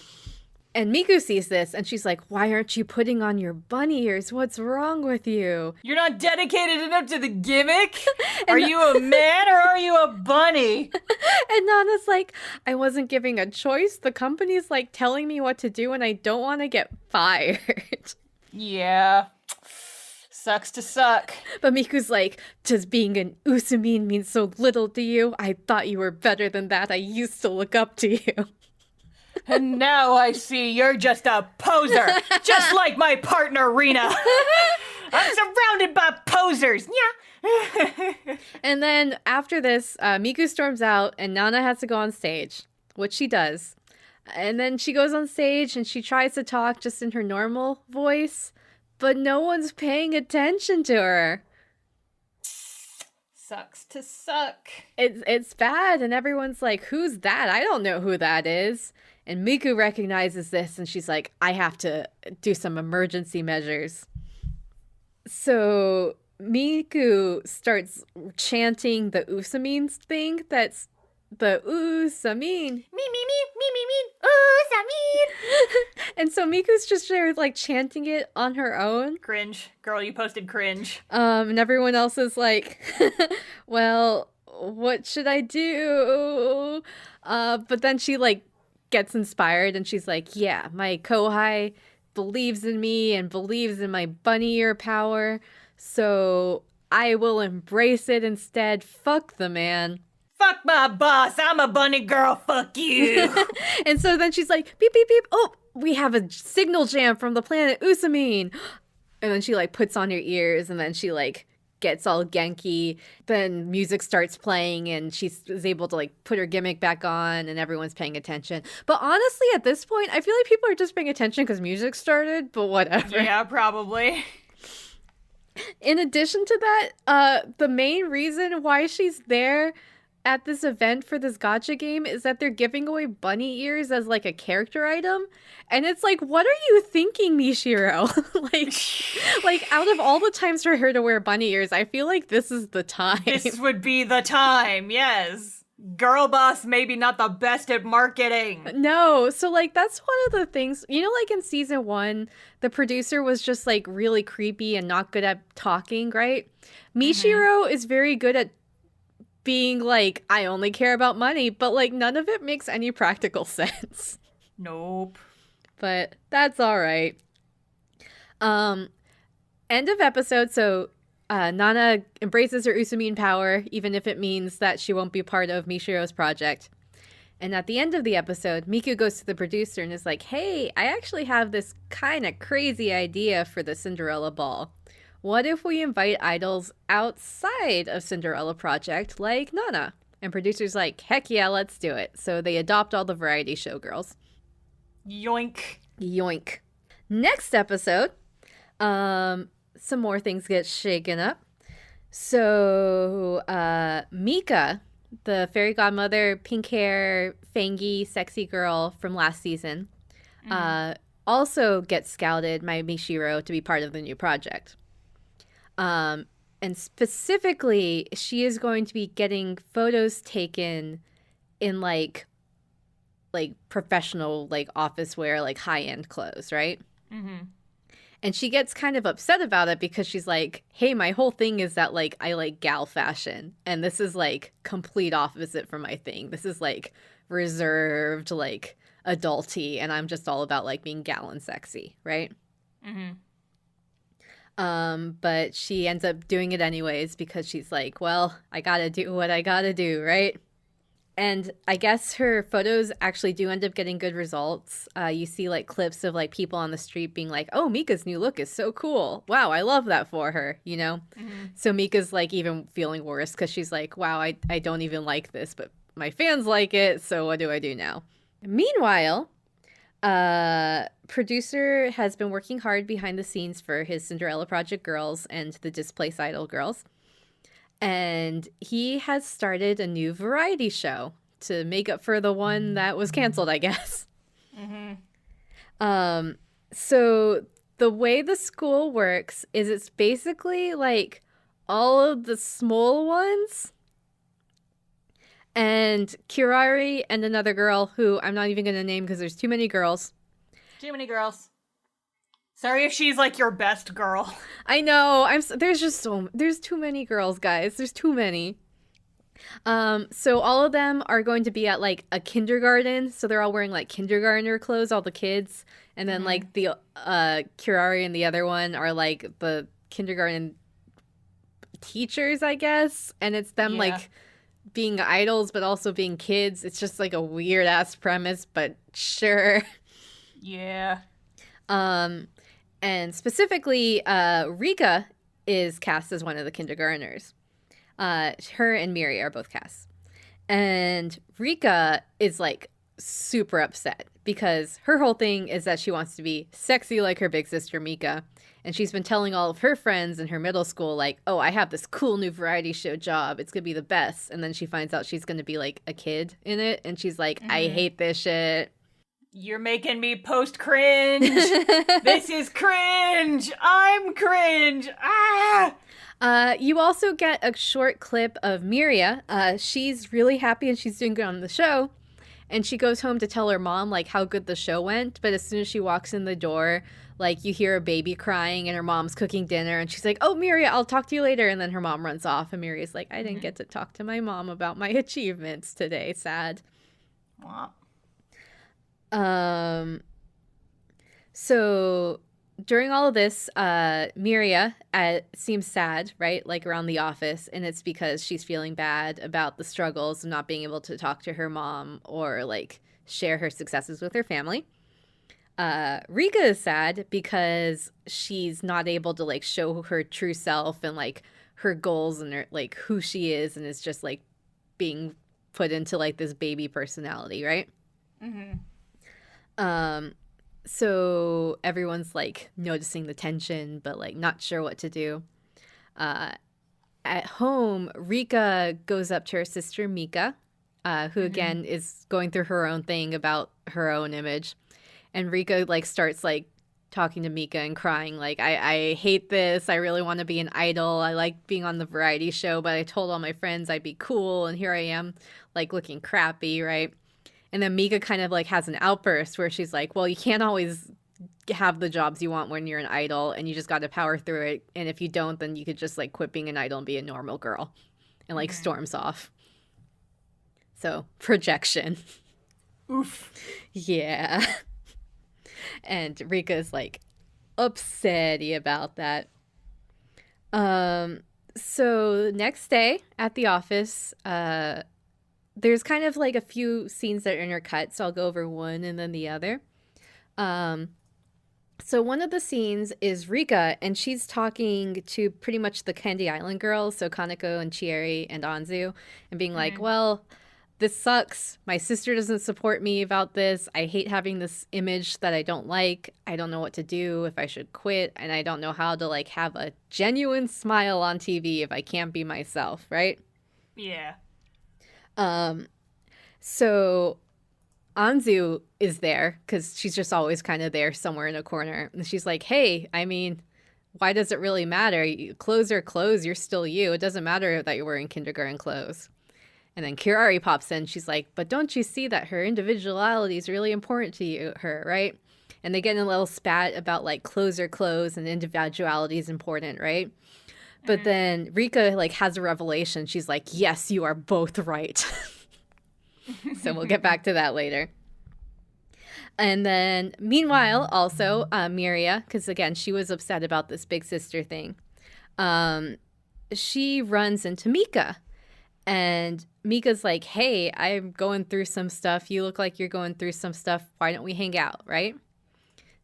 And Miku sees this, and she's like, "Why aren't you putting on your bunny ears? What's wrong with you?" "You're not dedicated enough to the gimmick? Are you a man or are you a bunny?" And Nana's like, "I wasn't giving a choice. The company's, like, telling me what to do, and I don't want to get fired." Yeah. Sucks to suck. But Miku's like, "Does being an Usamin mean so little to you? I thought you were better than that. I used to look up to you." "And now I see you're just a poser, just like my partner, Rena. I'm surrounded by posers." Yeah. And then after this, Miku storms out and Nana has to go on stage, which she does. And then she goes on stage and she tries to talk just in her normal voice, but no one's paying attention to her. Sucks to suck. It's bad, and everyone's like, "Who's that? I don't know who that is." And Miku recognizes this, and she's like, "I have to do some emergency measures." So Miku starts chanting the Usamin thing. That's the Usamin. Me, Usamin. And so Miku's just there, like, chanting it on her own. Cringe. Girl, you posted cringe. And everyone else is like, "Well, what should I do?" But then she, like, gets inspired and she's like, "Yeah, my kohai believes in me and believes in my bunny ear power, so I will embrace it instead. Fuck the man." Fuck my boss. I'm a bunny girl. Fuck you. And so then she's like, "Beep, beep, beep. Oh, we have a signal jam from the planet Usamin." And then she, like, puts on her ears and then she, like, gets all Genki. Then music starts playing and she is able to like put her gimmick back on and everyone's paying attention. But honestly, at this point, I feel like people are just paying attention because music started, but whatever. Yeah, probably. In addition to that, the main reason why she's there at this event for this gacha game is that they're giving away bunny ears as like a character item. And it's like, what are you thinking, Mishiro? like out of all the times for her to wear bunny ears, I feel like this is the time. This would be the time, yes. Girl boss maybe not the best at marketing. No, so like that's one of the things, you know, like in season 1, the producer was just like really creepy and not good at talking, right? Mishiro is very good at being like, I only care about money, but like none of it makes any practical sense. Nope. But that's all right. End of episode. So Nana embraces her Usamine power, even if it means that she won't be part of Mishiro's project. And at the end of the episode, Miku goes to the producer and is like, hey, I actually have this kind of crazy idea for the Cinderella Ball. What if we invite idols outside of Cinderella Project like Nana? And producer's like, heck yeah, let's do it. So they adopt all the variety show girls. Yoink. Yoink. Next episode, some more things get shaken up. So Mika, the fairy godmother, pink hair, fangy, sexy girl from last season, also gets scouted by Mishiro to be part of the new project. And specifically, she is going to be getting photos taken in like professional, like office wear, like high-end clothes, right? Mm-hmm. And she gets kind of upset about it because she's like, hey, my whole thing is that like I like gal fashion. And this is like complete opposite from my thing. This is like reserved, like adulty. And I'm just all about like being gal and sexy, right? Mm-hmm. But she ends up doing it anyways because she's like, well, I gotta do what I gotta do, right? And I guess her photos actually do end up getting good results. You see like clips of like people on the street being like, oh, Mika's new look is so cool. Wow, I love that for her, you know? Mm-hmm. So Mika's like even feeling worse because she's like, wow, I don't even like this, but my fans like it, so what do I do now? Meanwhile, producer has been working hard behind the scenes for his Cinderella Project girls and the Displaced Idol girls. And he has started a new variety show to make up for the one that was canceled, I guess. Mm-hmm. So the way the school works is it's basically like all of the small ones and Kirari and another girl who I'm not even going to name because there's too many girls. Too many girls. Sorry if she's like your best girl. I know. There's too many girls, guys. There's too many. So all of them are going to be at like a kindergarten. So they're all wearing like kindergartner clothes, all the kids. And then like the Kirari and the other one are like the kindergarten teachers, I guess. And it's them like being idols, but also being kids. It's just like a weird ass premise, but sure. Yeah. And specifically, Rika is cast as one of the kindergartners. Her and Miri are both cast. And Rika is like super upset because her whole thing is that she wants to be sexy like her big sister Mika. And she's been telling all of her friends in her middle school, like, oh, I have this cool new variety show job. It's going to be the best. And then she finds out she's going to be like a kid in it. And she's like, I hate this shit. You're making me post cringe. This is cringe. I'm cringe. Ah! You also get a short clip of Miria. She's really happy and she's doing good on the show. And she goes home to tell her mom, like, how good the show went. But as soon as she walks in the door, like, you hear a baby crying and her mom's cooking dinner. And she's like, oh, Miria, I'll talk to you later. And then her mom runs off. And Miria's like, I didn't get to talk to my mom about my achievements today. Sad. Wow. So during all of this, Miria seems sad, right? Like around the office, and it's because she's feeling bad about the struggles of not being able to talk to her mom or like share her successes with her family. Rika is sad because she's not able to like show her true self and like her goals and her, like who she is, and is just like being put into like this baby personality, right? So everyone's like noticing the tension, but like not sure what to do. At home, Rika goes up to her sister Mika, who again is going through her own thing about her own image. And Rika like starts like talking to Mika and crying like, I hate this. I really want to be an idol. I like being on the variety show, but I told all my friends I'd be cool, and here I am like looking crappy, right? And then Mika kind of like has an outburst where she's like, well, you can't always have the jobs you want when you're an idol, and you just got to power through it. And if you don't, then you could just like quit being an idol and be a normal girl, and like storms off. So projection. Oof. Yeah. And Rika's like upsetty about that. So next day at the office, there's kind of like a few scenes that are intercut, so I'll go over one and then the other. So one of the scenes is Rika, and she's talking to pretty much the Candy Island girls, so Kaneko and Chieri and Anzu, and being like, well, this sucks. My sister doesn't support me about this. I hate having this image that I don't like. I don't know what to do, if I should quit, and I don't know how to like have a genuine smile on TV if I can't be myself, right? Yeah. So Anzu is there because she's just always kind of there somewhere in a corner. And she's like, hey, I mean, why does it really matter? Clothes are clothes. You're still you. It doesn't matter that you're wearing kindergarten clothes. And then Kirari pops in. She's like, but don't you see that her individuality is really important to her, right? And they get in a little spat about like clothes are clothes and individuality is important, right? But then Rika like has a revelation. She's like, yes, you are both right. So we'll get back to that later. And then meanwhile, also Miria, because again, she was upset about this big sister thing. She runs into Mika. And Mika's like, hey, I'm going through some stuff. You look like you're going through some stuff. Why don't we hang out, right?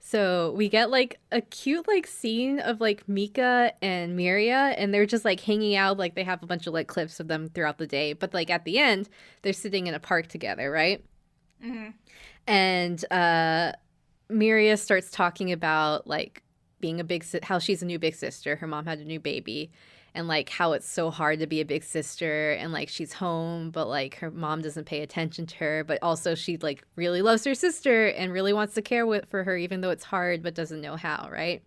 So we get like a cute like scene of like Mika and Miria, and they're just like hanging out. Like they have a bunch of like clips of them throughout the day. But like at the end, they're sitting in a park together, right? And Miria starts talking about like being how she's a new big sister. Her mom had a new baby. And, like, how it's so hard to be a big sister. And, like, she's home, but, like, her mom doesn't pay attention to her. But also she, like, really loves her sister and really wants to care for her, even though it's hard, but doesn't know how, right?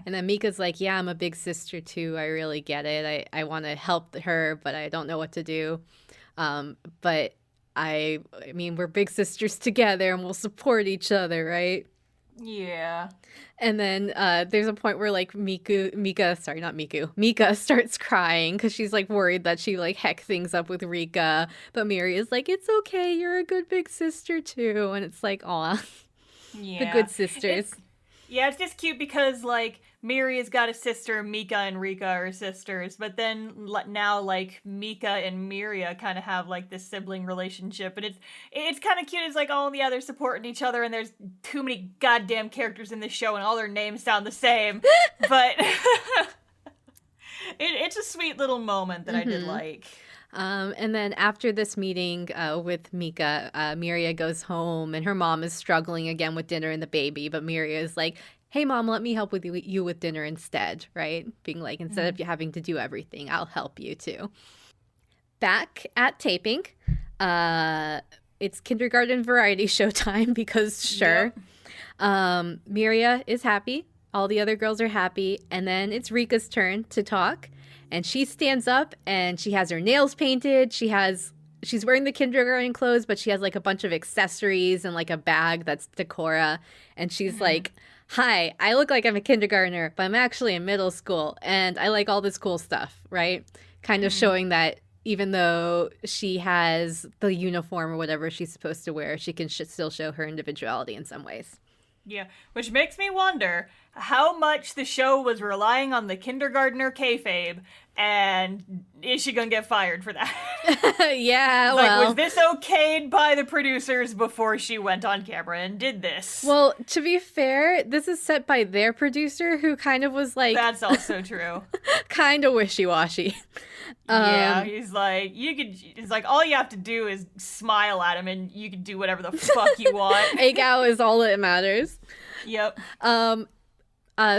And then Mika's like, yeah, I'm a big sister, too. I really get it. I want to help her, but I don't know what to do. But, I mean, we're big sisters together, and we'll support each other, right? Yeah. And then there's a point where like Mika starts crying because she's like worried that she like heck things up with Rika. But Miri is like, it's okay, you're a good big sister too. And it's like, aw, the good sisters. It's just cute because like Miri's got a sister, Mika and Rika are sisters, but then now like Mika and Miria kind of have like this sibling relationship, and it's kind of cute. It's like, oh, yeah, they're supporting each other, and there's too many goddamn characters in this show, and all their names sound the same, but it's a sweet little moment that I did like. And then after this meeting with Mika, Miria goes home, and her mom is struggling again with dinner and the baby, but Miria is like, hey, Mom, let me help with you with dinner instead, right? Being like, instead of you having to do everything, I'll help you too. Back at taping, it's kindergarten variety show time because sure. Yep. Miria is happy. All the other girls are happy. And then it's Rika's turn to talk. And she stands up and she has her nails painted. She's wearing the kindergarten clothes, but she has like a bunch of accessories and like a bag that's Decora. And she's like, hi, I look like I'm a kindergartner, but I'm actually in middle school. And I like all this cool stuff, right? Kind of showing that even though she has the uniform or whatever she's supposed to wear, she can still show her individuality in some ways. Yeah, which makes me wonder, how much the show was relying on the kindergartner kayfabe, and is she gonna get fired for that? Yeah, Like, well. was this okayed by the producers before she went on camera and did this? Well, to be fair, this is set by their producer who kind of was like... That's also true. kind of wishy-washy. Yeah, he's like, it's like, all you have to do is smile at him and you can do whatever the fuck you want. Egg out is all that matters. Yep.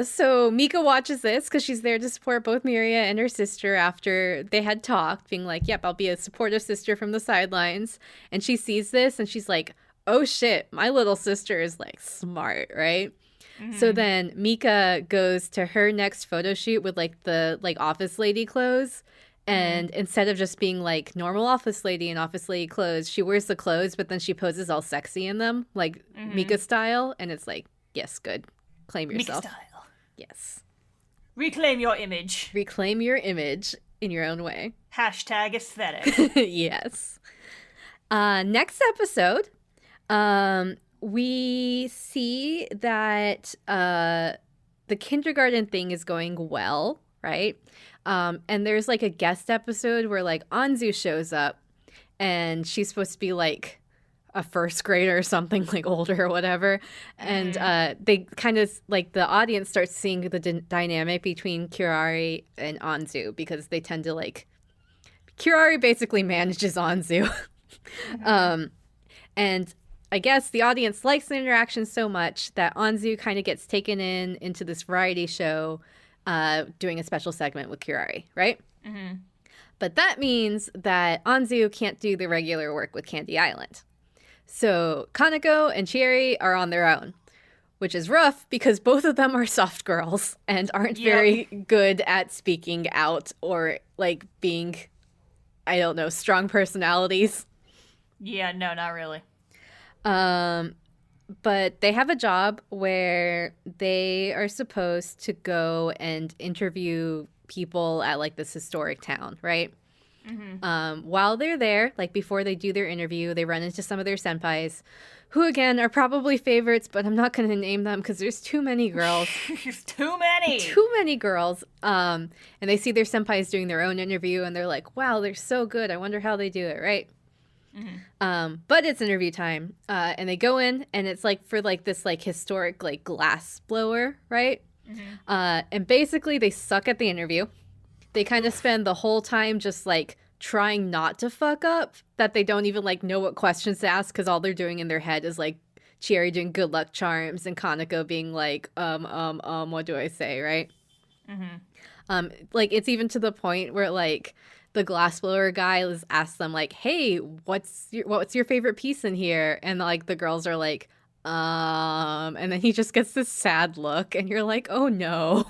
So Mika watches this because she's there to support both Miria and her sister after they had talked, being like, yep, I'll be a supportive sister from the sidelines. And she sees this and she's like, oh shit, my little sister is like smart, right? Mm-hmm. So then Mika goes to her next photo shoot with like the like office lady clothes. And instead of just being like normal office lady in office lady clothes, she wears the clothes, but then she poses all sexy in them, like Mika style. And it's like, yes, good. Claim yourself. Mika style. Yes. Reclaim your image. Reclaim your image in your own way. Hashtag aesthetic. Yes. Next episode, we see that the kindergarten thing is going well, right? And there's like a guest episode where like Anzu shows up and she's supposed to be like a first grader or something, like older or whatever. And they kind of like the audience starts seeing the dynamic between Kirari and Anzu because they tend to like Kirari basically manages Anzu. And I guess the audience likes the interaction so much that Anzu kind of gets taken into this variety show doing a special segment with Kirari, right? Mm-hmm. But that means that Anzu can't do the regular work with Candy Island. So Kaneko and Chieri are on their own, which is rough because both of them are soft girls and aren't very good at speaking out or like being, I don't know, strong personalities. Yeah, no, not really. But they have a job where they are supposed to go and interview people at like this historic town, right? Mm-hmm. While they're there, like before they do their interview, they run into some of their senpais, who again are probably favorites, but I'm not going to name them because there's too many girls. There's too many. Too many girls. And they see their senpais doing their own interview, and they're like, "Wow, they're so good. I wonder how they do it." Right? Mm-hmm. But it's interview time, and they go in, and it's like for like this like historic like glass blower, right? Mm-hmm. And basically they suck at the interview. They kind of spend the whole time just like trying not to fuck up, that they don't even like know what questions to ask because all they're doing in their head is like Chieri doing good luck charms and Kaneko being like, what do I say, right? Mm-hmm. Like it's even to the point where like the glassblower guy asks them like, hey, what's your favorite piece in here? And like the girls are like, and then he just gets this sad look and you're like, oh no.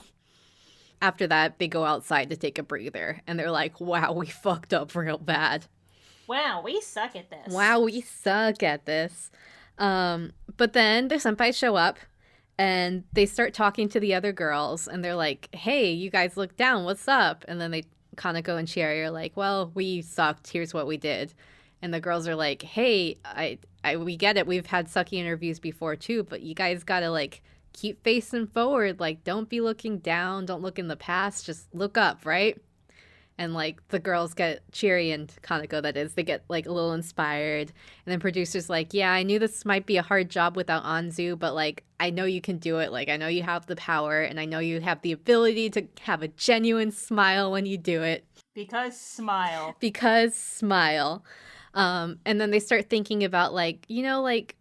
After that, they go outside to take a breather and they're like, wow, we fucked up real bad. Wow, we suck at this. Wow, we suck at this. But then the senpais show up and they start talking to the other girls and they're like, hey, you guys look down, what's up? And then Kaneko and Chieri are like, well, we sucked, here's what we did. And the girls are like, hey, we get it, we've had sucky interviews before too, but you guys gotta like keep facing forward, like don't be looking down, don't look in the past, just look up, right? And like the girls get Chieri and Kaneko, that is, they get like a little inspired. And then producers like, yeah, I knew this might be a hard job without Anzu, but like I know you can do it. Like I know you have the power and I know you have the ability to have a genuine smile when you do it. Because smile. And then they start thinking about like, you know, like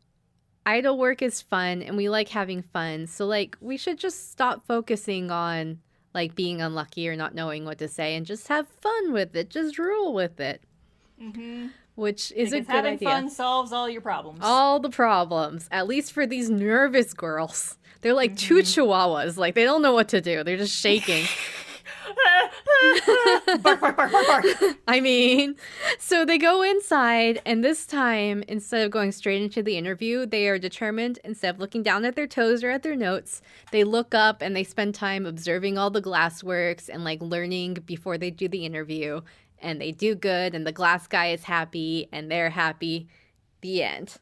idol work is fun and we like having fun. So like we should just stop focusing on like being unlucky or not knowing what to say and just have fun with it. Just roll with it. Mm-hmm. Which is because a good idea. Having fun solves all your problems. All the problems. At least for these nervous girls. They're like two chihuahuas. Like they don't know what to do. They're just shaking. Bark, bark, bark, bark, bark. I mean, so they go inside, and this time, instead of going straight into the interview, they are determined, instead of looking down at their toes or at their notes, they look up and they spend time observing all the glassworks and like learning before they do the interview. And they do good, and the glass guy is happy, and they're happy. The end.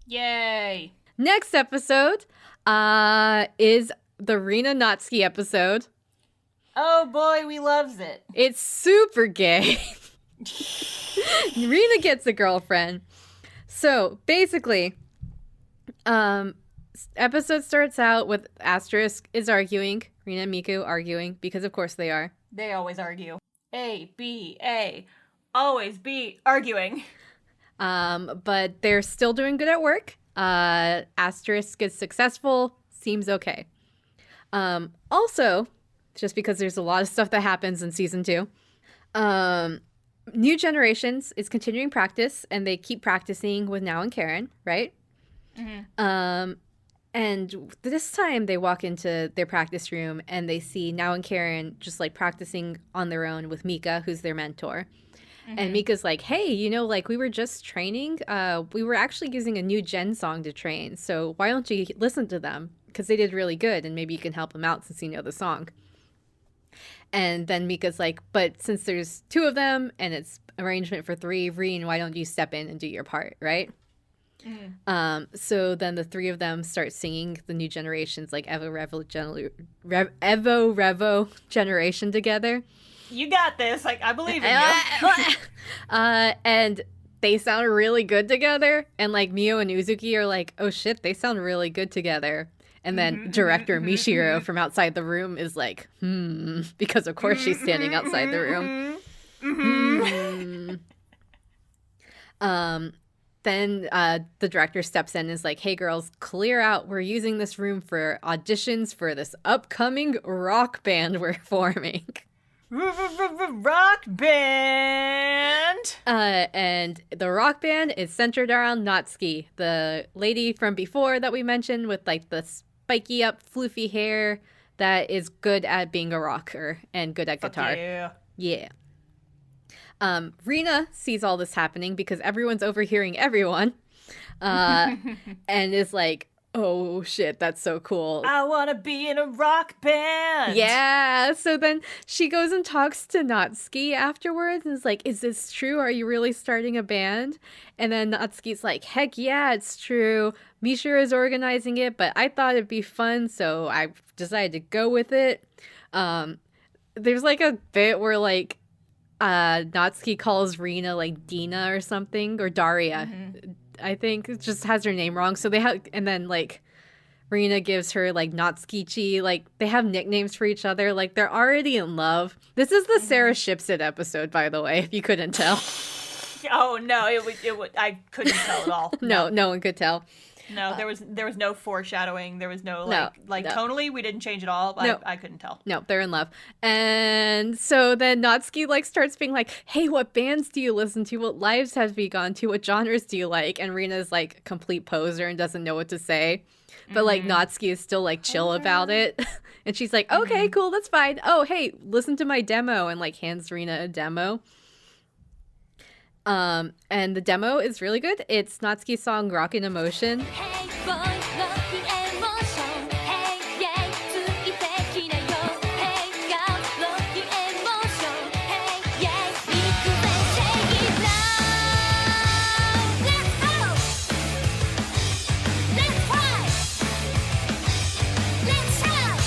Yay. Next episode is the Rina Natsuki episode. Oh boy, we loves it. It's super gay. Rina gets a girlfriend. So basically, episode starts out with Asterisk is arguing, Rina and Miku arguing, because of course they are. They always argue. A, B, A. Always be arguing. But they're still doing good at work. Asterisk is successful, seems okay. Also, just because there's a lot of stuff that happens in season 2, New Generations is continuing practice, and they keep practicing with Now and Karen, right? Mm-hmm. And this time they walk into their practice room and they see Now and Karen just like practicing on their own with Mika, who's their mentor. Mm-hmm. And Mika's like, hey, you know, like we were just training. We were actually using a new Gen song to train. So why don't you listen to them? Because they did really good and maybe you can help them out since you know the song. And then Mika's like, but since there's 2 of them and it's arrangement for 3, Reen, why don't you step in and do your part, right? Mm. So then the 3 of them start singing the New Generations, like Evo Revo Generation together. You got this. Like, I believe in you. And they sound really good together. And like Mio and Uzuki are like, oh shit, they sound really good together. And then director Michiro from outside the room is like, because of course she's standing outside the room. Then the director steps in and is like, hey girls, clear out. We're using this room for auditions for this upcoming rock band we're forming. Rock band! And the rock band is centered around Natsuki, the lady from before that we mentioned with like the spiky up floofy hair that is good at being a rocker and good at guitar. Yeah. Rina sees all this happening because everyone's overhearing everyone, and is like, oh shit, that's so cool. I want to be in a rock band. Yeah. So then she goes and talks to Natsuki afterwards and is like, is this true? Are you really starting a band? And then Natsuki's like, heck yeah, it's true. Mishra is organizing it, but I thought it'd be fun, so I decided to go with it. There's like a bit where like, Natsuki calls Rina like Dina or something, or Daria. I think it just has her name wrong. So they have, and then like Rina gives her like Natsukichi. Like they have nicknames for each other. Like they're already in love. This is the Sarah Ships It episode, by the way, if you couldn't tell. Oh no, it would. I couldn't tell at all. No one could tell. No, there was no foreshadowing. There was no tonally we didn't change at all. But I couldn't tell. No, they're in love. And so then Natsuki like starts being like, hey, what bands do you listen to? What lives have you gone to? What genres do you like? And Rina's like a complete poser and doesn't know what to say. But like Natsuki is still like chill about it. And she's like, okay, cool, that's fine. Oh, hey, listen to my demo, and like hands Rina a demo. And the demo is really good. It's Natsuki's song Rockin' Emotion. Hey boy, rockin' emotion. Hey, yay, tsuki na yo. Hey, girl, rockin' emotion. Hey, yay, ikuzen seigi now. Let's go! Let's fight! Let's shout!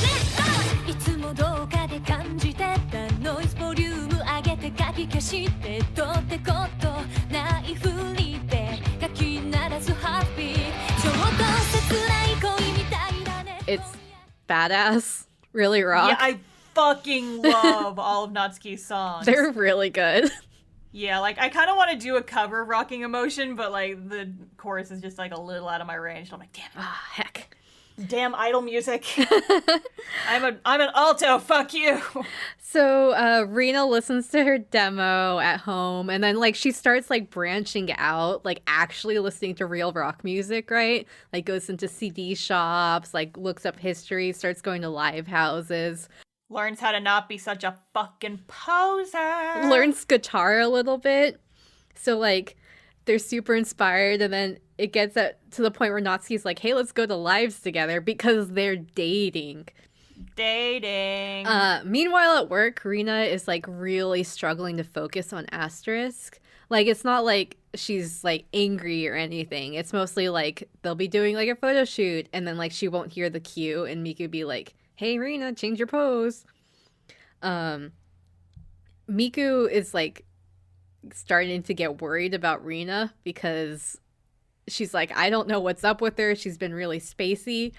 Let's go! いつもどこかで感じてたノイズボリューム上げてかき消してどうってことないふりで書き鳴らすハッピーちょっと切ない恋みたいだね It's badass, really rock. Yeah, I fucking love all of Natsuki's songs. They're really good. Yeah, like I kind of want to do a cover of Rocking Emotion, but like the chorus is just like a little out of my range. So I'm like, damn it. Ah, heck. Damn idol music. I'm an alto, fuck you. So Rina listens to her demo at home, and then like she starts like branching out, like actually listening to real rock music, right? Like goes into CD shops, like looks up history, starts going to live houses. Learns how to not be such a fucking poser. Learns guitar a little bit. So like they're super inspired, and then it gets to the point where Natsuki's like, hey, let's go to lives together because they're dating. Dating. Meanwhile, at work, Rena is like really struggling to focus on Asterisk. Like, it's not like she's like angry or anything. It's mostly like they'll be doing like a photo shoot and then like she won't hear the cue and Miku be like, "Hey, Rena, change your pose." Miku is like starting to get worried about Rena because she's like, I don't know what's up with her. She's been really spacey.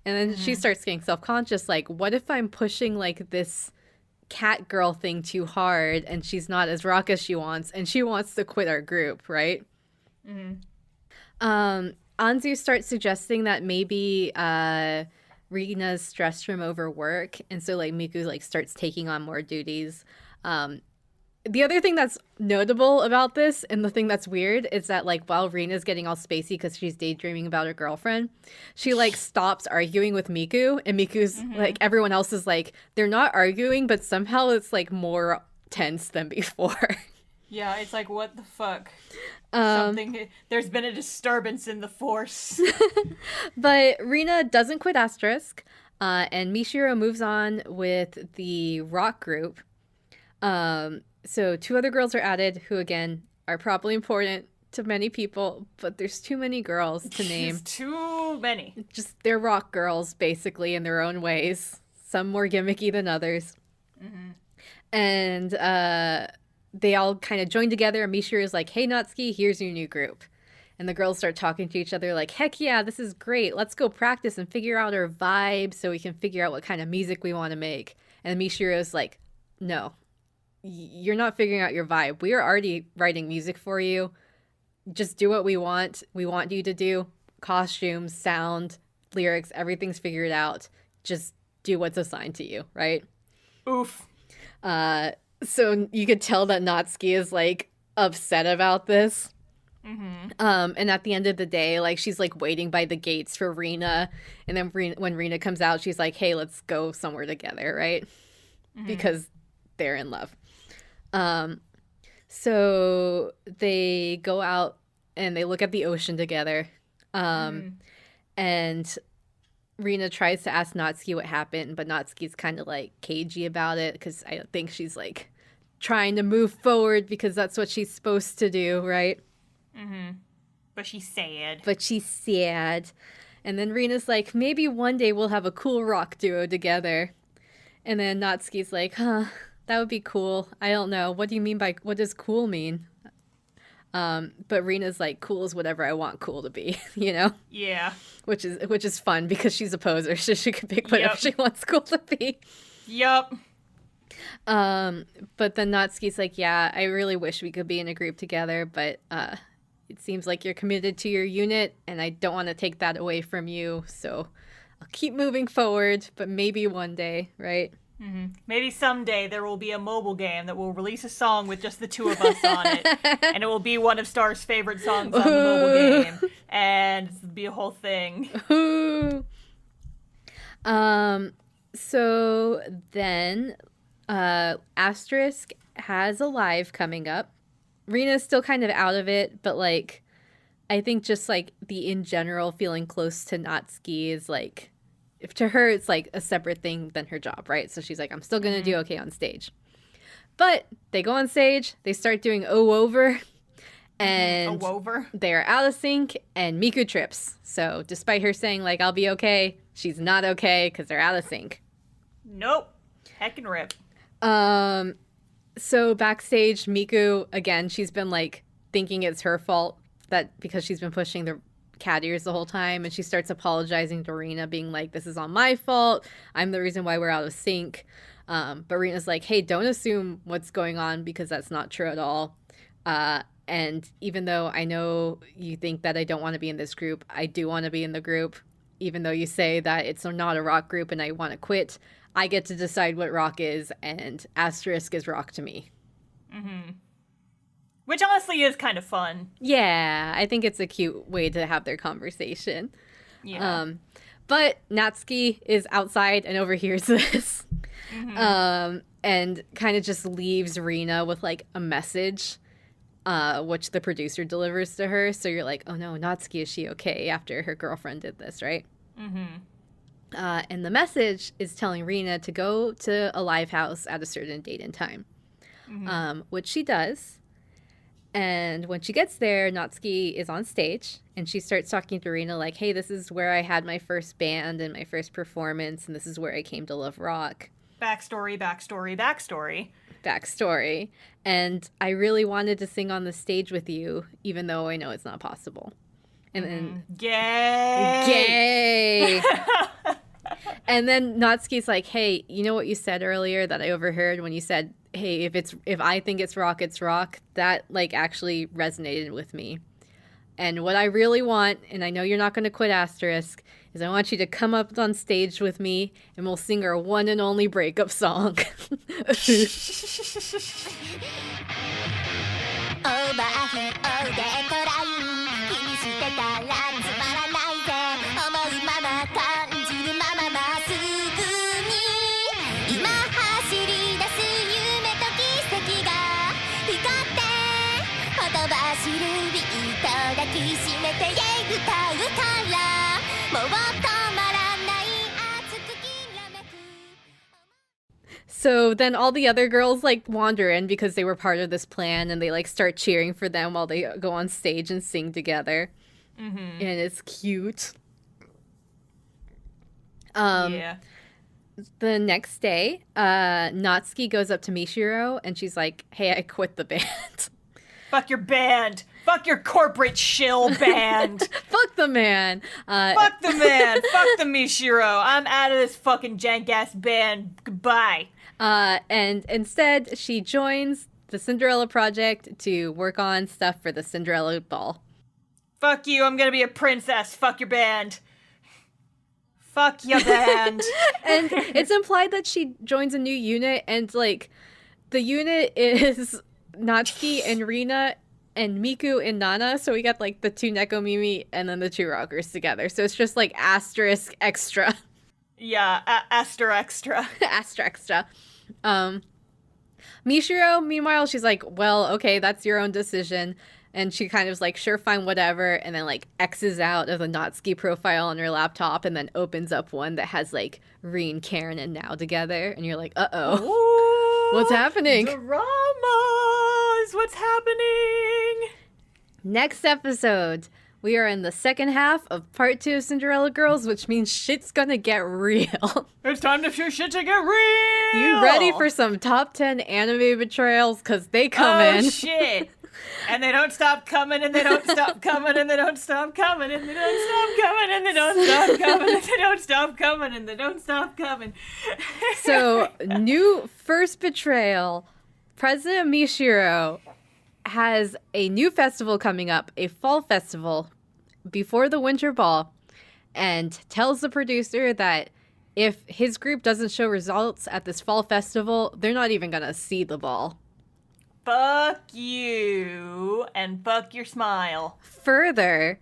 And then she starts getting self-conscious, like, what if I'm pushing like this cat girl thing too hard and she's not as rock as she wants and she wants to quit our group, right? Anzu starts suggesting that maybe Rena's stressed from overwork, and so like Miku like starts taking on more duties. The other thing that's notable about this, and the thing that's weird, is that like while Rena's getting all spacey because she's daydreaming about her girlfriend, she like stops arguing with Miku, and Miku's like, everyone else is like, they're not arguing, but somehow it's like more tense than before. Yeah, it's like, what the fuck? There's been a disturbance in the force. But Rena doesn't quit Asterisk, and Mishiro moves on with the rock group. So 2 other girls are added who, again, are probably important to many people, but there's too many girls to name. There's too many. Just, they're rock girls, basically, in their own ways. Some more gimmicky than others. And they all kind of join together, and Mishiro is like, hey, Natsuki, here's your new group. And the girls start talking to each other like, heck yeah, this is great. Let's go practice and figure out our vibe so we can figure out what kind of music we want to make. And Mishiro's like, no. You're not figuring out your vibe. We are already writing music for you. Just do what we want. We want you to do. Costumes, sound, lyrics, everything's figured out. Just do what's assigned to you, right? Oof. So you could tell that Natsuki is like upset about this. And at the end of the day, like she's like waiting by the gates for Rena. And then when Rena comes out, she's like, hey, let's go somewhere together, right? Because they're in love. So they go out and they look at the ocean together. And Rena tries to ask Natsuki what happened, but Natsuki's kind of like cagey about it because I think she's like trying to move forward because that's what she's supposed to do, right? But she's sad. And then Rena's like, maybe one day we'll have a cool rock duo together. And then Natsuki's like, huh, that would be cool. I don't know. What do you mean by, what does cool mean? But Rena's like, cool is whatever I want cool to be, you know? Yeah. Which is fun because she's a poser, so she can pick whatever she wants cool to be. Yup. But then Natsuki's like, yeah, I really wish we could be in a group together, but it seems like you're committed to your unit, and I don't want to take that away from you, so I'll keep moving forward, but maybe one day, right? Maybe someday there will be a mobile game that will release a song with just the 2 of us on it, and it will be one of Star's favorite songs on the mobile game, and it'll be a whole thing. So then Asterisk has a live coming up. Rena's still kind of out of it, but like I think just like the in general feeling close to Natsuki is like, if to her it's like a separate thing than her job, right? So she's like, I'm still gonna do okay on stage. But they go on stage, they start doing O Over, and they're out of sync, and Miku trips. So despite her saying like I'll be okay, she's not okay because they're out of sync. Nope. Heckin' rip. So backstage, Miku, again, she's been like thinking it's her fault that because she's been pushing the cat ears the whole time, and she starts apologizing to Rena, being like, this is all my fault. I'm the reason why we're out of sync. But Rena's like, hey, don't assume what's going on because that's not true at all. And even though I know you think that I don't want to be in this group, I do want to be in the group. Even though you say that it's not a rock group and I want to quit, I get to decide what rock is, and Asterisk is rock to me. Which honestly is kind of fun. Yeah, I think it's a cute way to have their conversation. Yeah. But Natsuki is outside and overhears this. And kind of just leaves Rena with like a message, which the producer delivers to her. So you're like, oh no, Natsuki, is she okay after her girlfriend did this, right? And the message is telling Rena to go to a live house at a certain date and time, which she does. And when she gets there, Natsuki is on stage, and she starts talking to Rena like, hey, this is where I had my first band and my first performance, and this is where I came to love rock. Backstory, backstory, backstory. Backstory. And I really wanted to sing on the stage with you, even though I know it's not possible. And then... Gay! Gay! And then Natsuki's like, hey, you know what you said earlier that I overheard when you said, hey, if I think it's rock, it's rock? That, like, actually resonated with me. And what I really want, and I know you're not going to quit Asterisk, is I want you to come up on stage with me and we'll sing our one and only breakup song. So then all the other girls like wander in because they were part of this plan, and they like start cheering for them while they go on stage and sing together. And it's cute. Yeah. The next day, Natsuki goes up to Michiru and she's like, hey, I quit the band. Fuck your band. Fuck your corporate shill band. Fuck the man. Fuck the man. Fuck the Michiru. I'm out of this fucking jank-ass band. Goodbye. And instead, she joins the Cinderella Project to work on stuff for the Cinderella Ball. Fuck you. I'm gonna be a princess. Fuck your band. Fuck your band. And it's implied that she joins a new unit, and like the unit is Natsuki and Rina and Miku and Nana, so we got like the two Neko Mimi and then the two rockers together. So it's just like asterisk extra. Yeah, Aster extra. Asterisk extra. Michiru, meanwhile, she's like, well, okay, that's your own decision. And she kind of is like, sure, fine, whatever. And then like X's out of the Natsuki profile on her laptop and then opens up one that has like Reen, Karen, and Now together. And you're like, uh-oh. What's happening? Dramas! What's happening? Next episode, we are in the second half of part 2 of Cinderella Girls, which means shit's gonna get real. It's time to shit to get real! You ready for some top 10 anime betrayals? Because they come in. Oh, shit! And they don't stop coming, and they don't stop coming, and they don't stop coming, and they don't stop coming, and they don't stop coming, and they don't stop coming, and they don't stop coming. So, new first betrayal. President Michiru has a new festival coming up, a fall festival before the winter ball, and tells the producer that if his group doesn't show results at this fall festival, they're not even gonna see the ball. Fuck you, and fuck your smile. Further,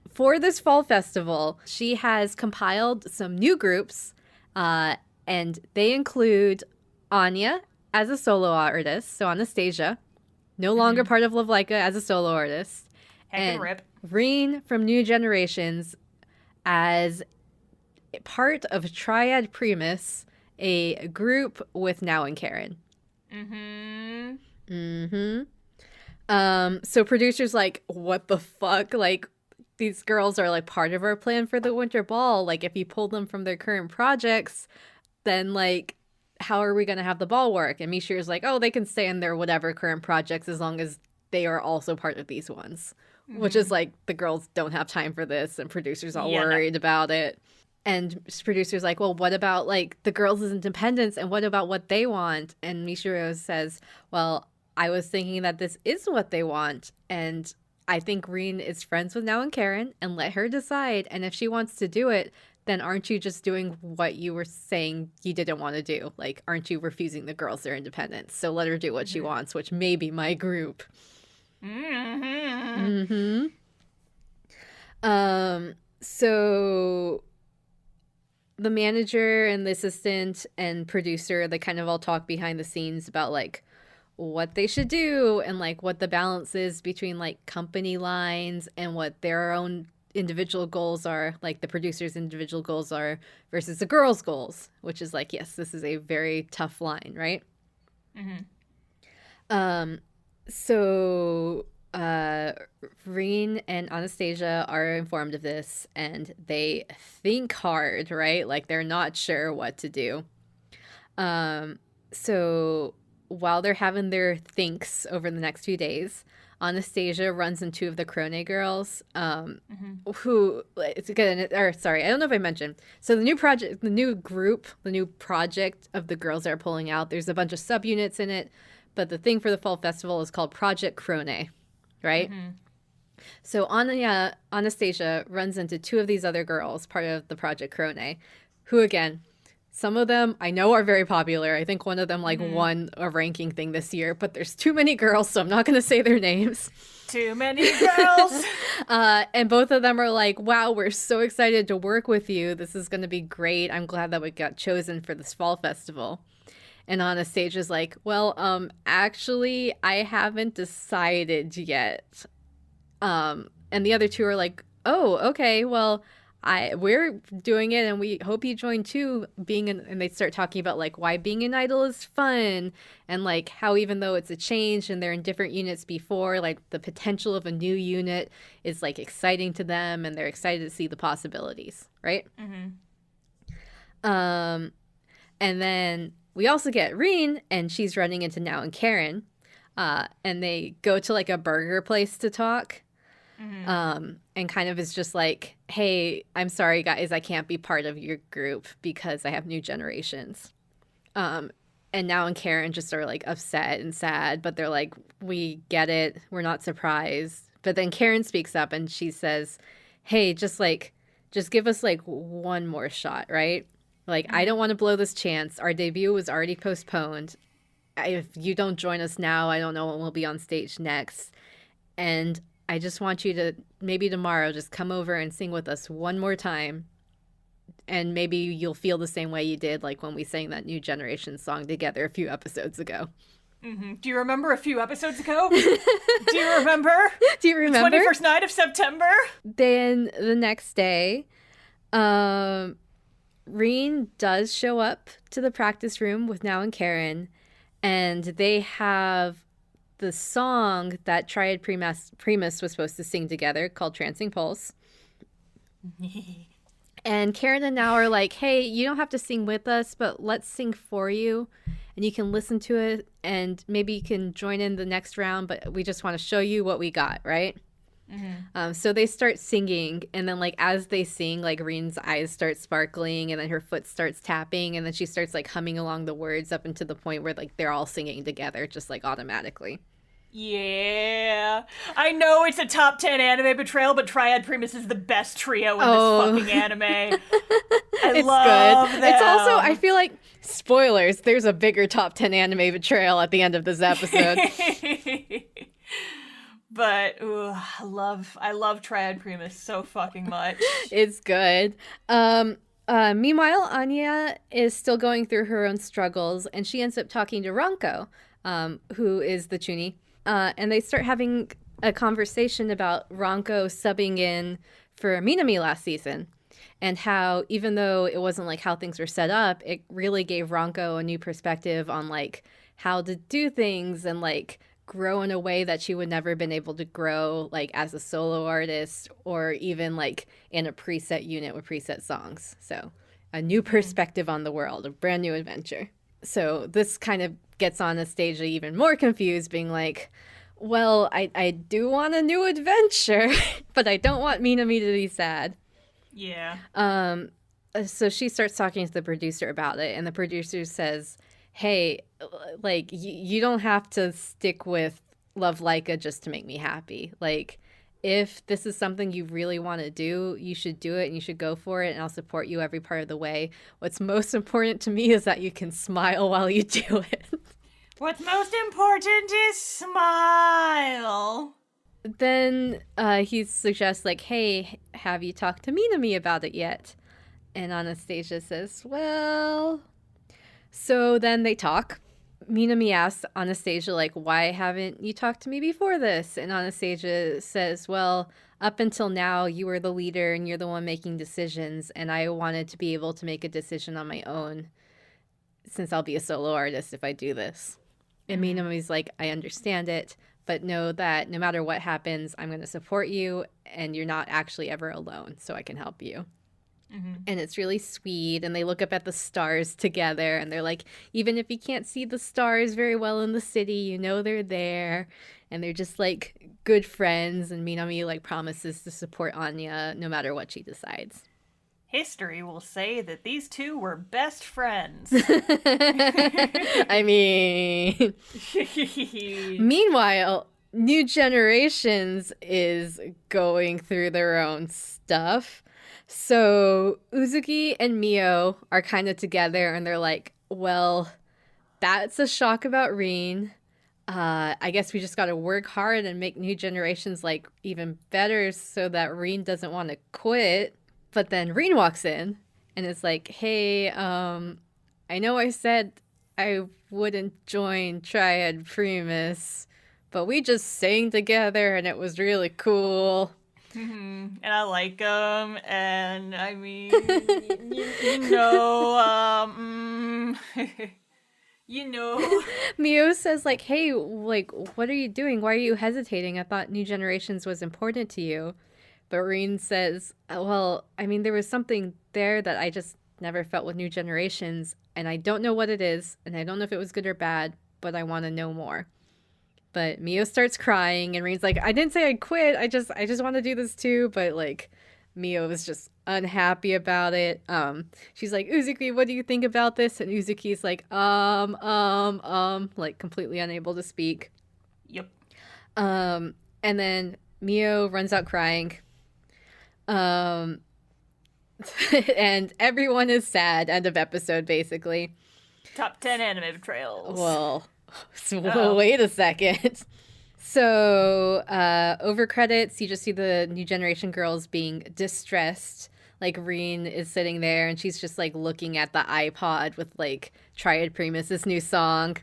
for this fall festival, she has compiled some new groups, and they include Anya as a solo artist, so Anastasia, no longer part of Love Laika as a solo artist, And rip. Reen from New Generations as part of Triad Primus, a group with Now and Karen. So producers like, what the fuck? Like, these girls are like part of our plan for the winter ball. Like, if you pull them from their current projects, then like, how are we going to have the ball work? And Mishiru's like, oh, they can stay in their whatever current projects as long as they are also part of these ones. Which is like, the girls don't have time for this, and producers all worried about it. And producers like, well, what about like the girls' independence, and what about what they want? And Michiru says, well, I was thinking that this is what they want, and I think Reen is friends with Now and Karen, and let her decide. And if she wants to do it, then aren't you just doing what you were saying you didn't want to do? Like, aren't you refusing the girls their independence? So let her do what she wants, which may be my group. So the manager and the assistant and producer, they kind of all talk behind the scenes about like what they should do and like what the balance is between like company lines and what their own individual goals are, like the producer's individual goals are, versus the girls' goals, which is like, yes, this is a very tough line, right? So Reen and Anastasia are informed of this, and they think hard, right? Like they're not sure what to do. So while they're having their thinks over the next few days, Anastasia runs into two of the Crone girls, who it's good. Or sorry, I don't know if I mentioned. So the new project, the new group, the new project of the girls that are pulling out. There's a bunch of subunits in it, but the thing for the fall festival is called Project Crone, right? So Anastasia runs into two of these other girls, part of the Project Crone, who again, some of them I know are very popular. I think one of them won a ranking thing this year, but there's too many girls, so I'm not going to say their names. Too many girls. And both of them are like, wow, we're so excited to work with you. This is going to be great. I'm glad that we got chosen for this fall festival. And Anastasia's like, well, actually, I haven't decided yet. And the other two are like, oh, okay, well, we're doing it and we hope you join too. And they start talking about like why being an idol is fun, and like how even though it's a change and they're in different units before, like the potential of a new unit is like exciting to them, and they're excited to see the possibilities, right? And then we also get Reen, and she's running into Now and Karen, and they go to like a burger place to talk. And kind of is just like, hey, I'm sorry, guys, I can't be part of your group because I have new generations. And Now and Karen just are like upset and sad, but they're like, we get it. We're not surprised. But then Karen speaks up and she says, hey, just give us like one more shot, right? Like, I don't want to blow this chance. Our debut was already postponed. If you don't join us now, I don't know when we'll be on stage next. And I just want you to maybe tomorrow just come over and sing with us one more time. And maybe you'll feel the same way you did like when we sang that New Generation song together a few episodes ago. Do you remember a few episodes ago? Do you remember? Do you remember? The 21st night of September? Then the next day, Reen does show up to the practice room with Now and Karen, and they have the song that Triad Primus was supposed to sing together called Trancing Pulse. And Karen and Now are like, hey, you don't have to sing with us, but let's sing for you. And you can listen to it, and maybe you can join in the next round, but we just want to show you what we got, right? So they start singing, and then like as they sing, like Reen's eyes start sparkling, and then her foot starts tapping, and then she starts like humming along the words up until the point where like they're all singing together just like automatically. Yeah. I know it's a top 10 anime betrayal, but Triad Primus is the best trio in this fucking anime. I love them. It's also, I feel like, spoilers, there's a bigger top 10 anime betrayal at the end of this episode. But I love Triad Primus so fucking much. It's good. Meanwhile, Anya is still going through her own struggles, and she ends up talking to Ranko, who is the Chuny. And they start having a conversation about Ranko subbing in for Minami last season, and how even though it wasn't like how things were set up, it really gave Ranko a new perspective on like how to do things and like grow in a way that she would never have been able to grow like as a solo artist or even like in a preset unit with preset songs. So a new perspective on the world, a brand new adventure. So this kind of gets Anastasia even more confused, being like, well, I do want a new adventure, but I don't want Minami to be sad. Yeah. So she starts talking to the producer about it, and the producer says, hey, like, you don't have to stick with Love Laika just to make me happy. Like, if this is something you really want to do, you should do it and you should go for it, and I'll support you every part of the way. What's most important to me is that you can smile while you do it. What's most important is smile. Then he suggests, like, hey, have you talked to Minami about it yet? And Anastasia says, well... So then they talk. Minami asks Anastasia, like, why haven't you talked to me before this? And Anastasia says, well, up until now, you were the leader and you're the one making decisions. And I wanted to be able to make a decision on my own since I'll be a solo artist if I do this. And Minami's like, I understand it, but know that no matter what happens, I'm going to support you and you're not actually ever alone, so I can help you. And it's really sweet, and they look up at the stars together, and they're like, even if you can't see the stars very well in the city, you know they're there, and they're just, like, good friends, and Minami, like, promises to support Anya no matter what she decides. History will say that these two were best friends. I mean... Meanwhile, New Generations is going through their own stuff. So Uzuki and Mio are kind of together, and they're like, well, that's a shock about Rin. I guess we just got to work hard and make New Generations, like, even better so that Rin doesn't want to quit. But then Rin walks in and is like, hey, I know I said I wouldn't join Triad Primus, but we just sang together and it was really cool. And I like them, and I mean, you know. Mio says, like, hey, like, what are you doing? Why are you hesitating? I thought New Generations was important to you. But Rin says, well, I mean, there was something there that I just never felt with New Generations, and I don't know what it is, and I don't know if it was good or bad, but I want to know more. But Mio starts crying, and Rin's like, I didn't say I'd quit. I just want to do this too. But, like, Mio is just unhappy about it. She's like, Uzuki, what do you think about this? And Uzuki's like, like, completely unable to speak. Yep. And then Mio runs out crying. And everyone is sad. End of episode, basically. Top 10 anime betrayals. Well... So, wait a second. So, over credits, you just see the New Generation girls being distressed. Like, Rin is sitting there, and she's just, like, looking at the iPod with, like, Triad Primus' new song.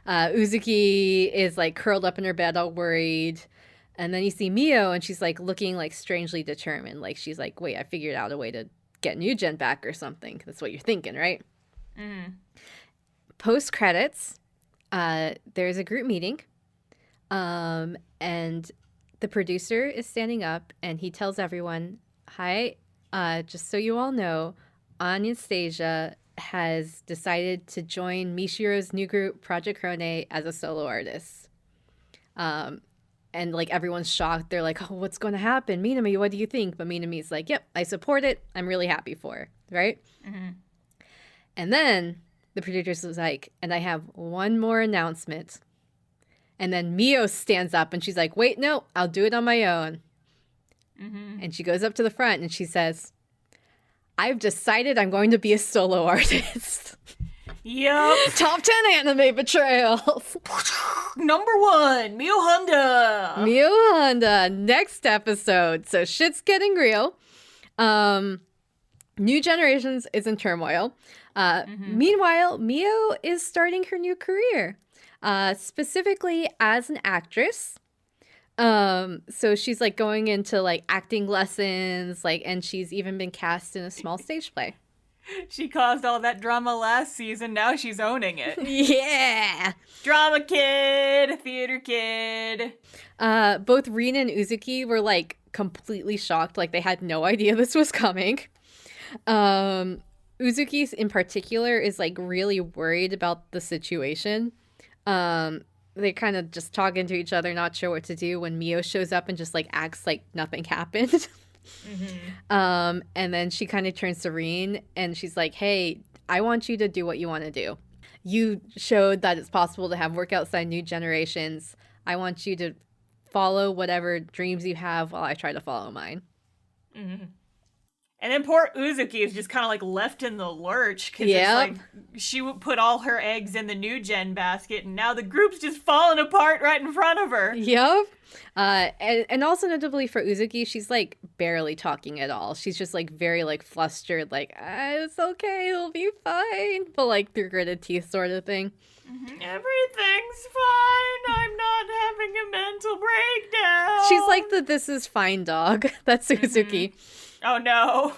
Uzuki is, like, curled up in her bed all worried. And then you see Mio, and she's, like, looking, like, strangely determined. Like, she's like, wait, I figured out a way to get New Gen back or something. That's what you're thinking, right? Post-credits... there's a group meeting, and the producer is standing up, and he tells everyone, hi, just so you all know, Anastasia has decided to join Mishiro's new group, Project Krone, as a solo artist. And, like, everyone's shocked. They're like, oh, what's going to happen? Minami, what do you think? But Minami's like, yep, I support it. I'm really happy for her, right? And then... the producer was like, and I have one more announcement. And then Mio stands up and she's like, wait, no, I'll do it on my own. And she goes up to the front and she says, I've decided I'm going to be a solo artist. Yep. Top 10 anime betrayals. Number 1, Mio Honda. Mio Honda, next episode. So shit's getting real. New Generations is in turmoil. Meanwhile, Mio is starting her new career, specifically as an actress. So she's, like, going into, like, acting lessons, like, and she's even been cast in a small stage play. She caused all that drama last season. Now she's owning it. Yeah! Drama kid, theater kid. Both Rin and Uzuki were, like, completely shocked. Like, they had no idea this was coming. Uzuki in particular is, like, really worried about the situation. They kind of just talking to each other, not sure what to do, when Mio shows up and just, like, acts like nothing happened. And then she kind of turns to Rin and she's like, hey, I want you to do what you want to do. You showed that it's possible to have work outside New Generations. I want you to follow whatever dreams you have while I try to follow mine. And then poor Uzuki is just kind of like left in the lurch because Yep. it's like she would put all her eggs in the new gen basket, and now the group's just falling apart right in front of her. Yep. And also notably for Uzuki, she's like barely talking at all. She's just like very like flustered, like, it's okay, it'll be fine. But like through gritted teeth sort of thing. Everything's fine. I'm not having a mental breakdown. She's like the this is fine dog. That's Uzuki. Oh no.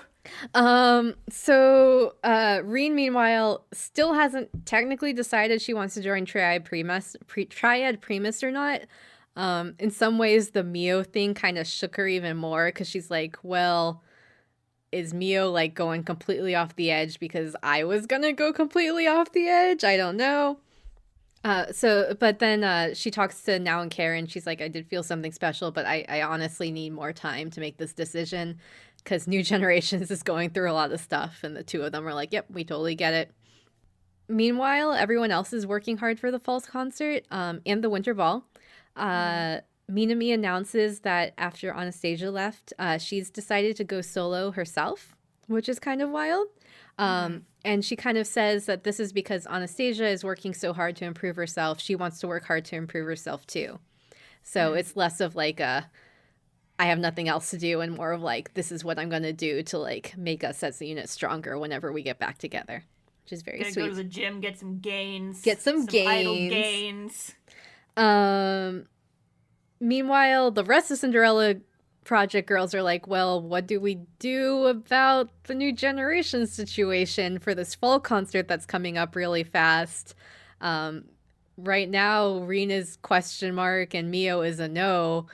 So Rin, meanwhile, still hasn't technically decided she wants to join Triad Primus or not. In some ways, the Mio thing kind of shook her even more because she's like, well, is Mio like going completely off the edge because I was gonna go completely off the edge? I don't know. But then she talks to Now and Karen. She's like, I did feel something special, but I honestly need more time to make this decision because New Generations is going through a lot of stuff. And the two of them are like, yep, we totally get it. Meanwhile, everyone else is working hard for the Falls concert and the Winter Ball. Minami announces that after Anastasia left, she's decided to go solo herself, which is kind of wild. And she kind of says that this is because Anastasia is working so hard to improve herself. She wants to work hard to improve herself too. So it's less of like I have nothing else to do and more of like, this is what I'm going to do to like make us as a unit stronger whenever we get back together, which is very sweet. Go to the gym, get some gains. Get some idol gains. gains. Meanwhile, the rest of Cinderella Project girls are like, well, what do we do about the New Generation situation for this fall concert that's coming up really fast? Right now, Rina's question mark and Mio is a no.